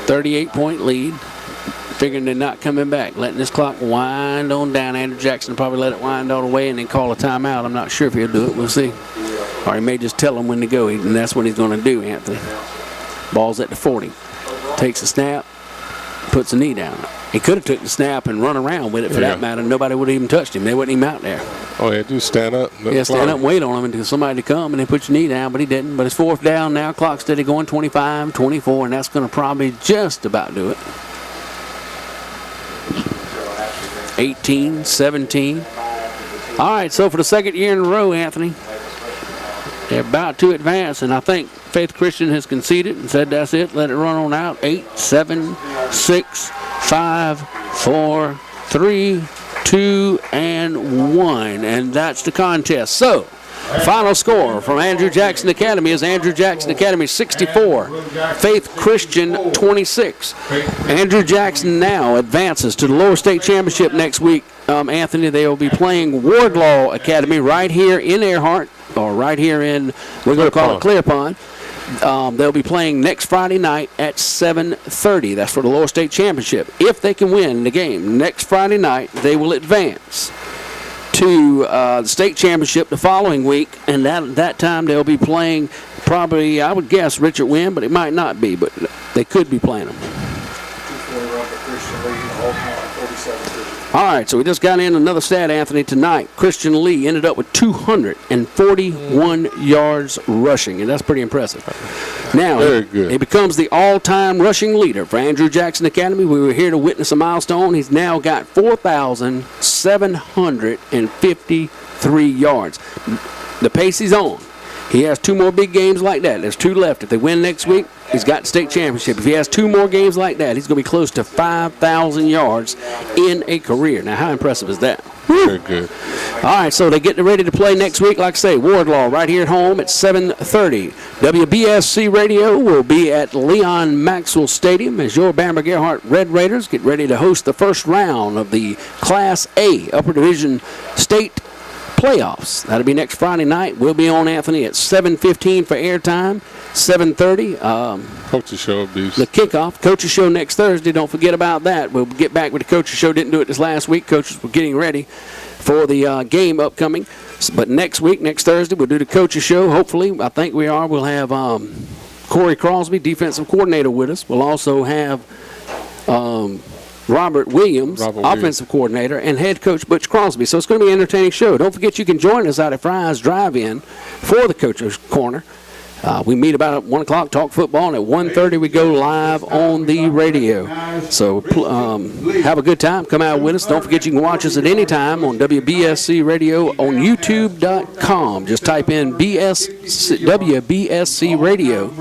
38-point lead. Figuring they're not coming back. Letting this clock wind on down. Andrew Jackson will probably let it wind all the way and then call a timeout. I'm not sure if he'll do it. We'll see. Or he may just tell them when to go, and that's what he's going to do, Anthony. Ball's at the 40. Takes a snap, puts a knee down. He could have took the snap and run around with it for that matter. Nobody would have even touched him. They wouldn't even out there. Oh, yeah, do stand up. Yeah, stand up and wait on him until somebody to come and then put your knee down, but he didn't. But it's fourth down now. Clock steady going 25, 24, and that's going to probably just about do it. 18, 17. All right, so for the second year in a row, Anthony, they're about to advance, and I think Faith Christian has conceded and said that's it. Let it run on out. 8, 7, 6, 5, 4, 3, 2, and 1. And that's the contest. So, final score from Andrew Jackson Academy is Andrew Jackson Academy 64, Faith Christian 26. Andrew Jackson now advances to the lower state championship next week. Anthony, they will be playing Wardlaw Academy right here in Earhart, or right here in, we're going to call it Clear Pond. They'll be playing next Friday night at 7:30. That's for the lower state championship. If they can win the game next Friday night, they will advance to the state championship the following week, and that time they'll be playing probably, I would guess, Richard Wynn, but it might not be, but they could be playing them. All right, so we just got in another stat, Anthony, tonight. Christian Lee ended up with 241 yards rushing, and that's pretty impressive. Now, he becomes the all-time rushing leader for Andrew Jackson Academy. We were here to witness a milestone. He's now got 4,753 yards. The pace he's on. He has 2 more big games like that. There's 2 left. If they win next week, he's got the state championship. If he has 2 more games like that, he's going to be close to 5,000 yards in a career. Now, how impressive is that? Very good. All right, so they're getting ready to play next week. Like I say, Wardlaw right here at home at 7:30. WBSC Radio will be at Leon Maxwell Stadium as your Bamberg Earhart Red Raiders get ready to host the first round of the Class A Upper Division State playoffs. That'll be next Friday night. We'll be on, Anthony, at 7:15 for airtime. 7:30. Coach's show will be the kickoff. Coach's show next Thursday. Don't forget about that. We'll get back with the coach's show. Didn't do it this last week. Coaches were getting ready for the game upcoming. But next week, next Thursday, we'll do the coach's show. Hopefully, I think we are. We'll have Corey Crosby, defensive coordinator, with us. We'll also have Robert Williams, offensive coordinator, and head coach Butch Crosby. So it's going to be an entertaining show. Don't forget you can join us out at Fry's Drive-In for the Coach's Corner. We meet about at 1 o'clock, talk football, and at 1:30 we go live on the radio. So have a good time. Come out with us. Don't forget you can watch us at any time on WBSC Radio on YouTube.com. Just type in WBSC Radio,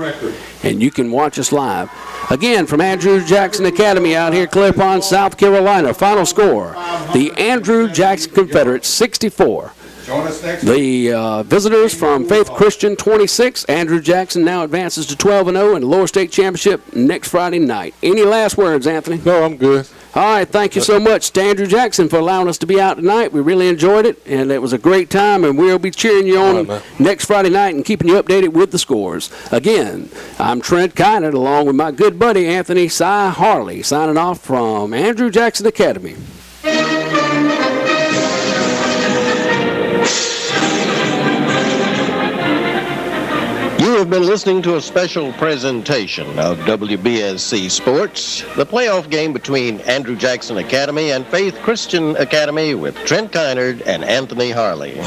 and you can watch us live. Again, from Andrew Jackson Academy out here, Clear Pond, South Carolina. Final score, the Andrew Jackson Confederates 64. The visitors from Faith Christian 26. Andrew Jackson now advances to 12-0 in the lower state championship next Friday night. Any last words, Anthony? No, I'm good. All right, thank you so much to Andrew Jackson for allowing us to be out tonight. We really enjoyed it, and it was a great time, and we'll be cheering you on next Friday night and keeping you updated with the scores. Again, I'm Trent Kynard, along with my good buddy Anthony Cy Harley, signing off from Andrew Jackson Academy. You have been listening to a special presentation of WBSC Sports, the playoff game between Andrew Jackson Academy and Faith Christian Academy with Trent Kynard and Anthony Harley.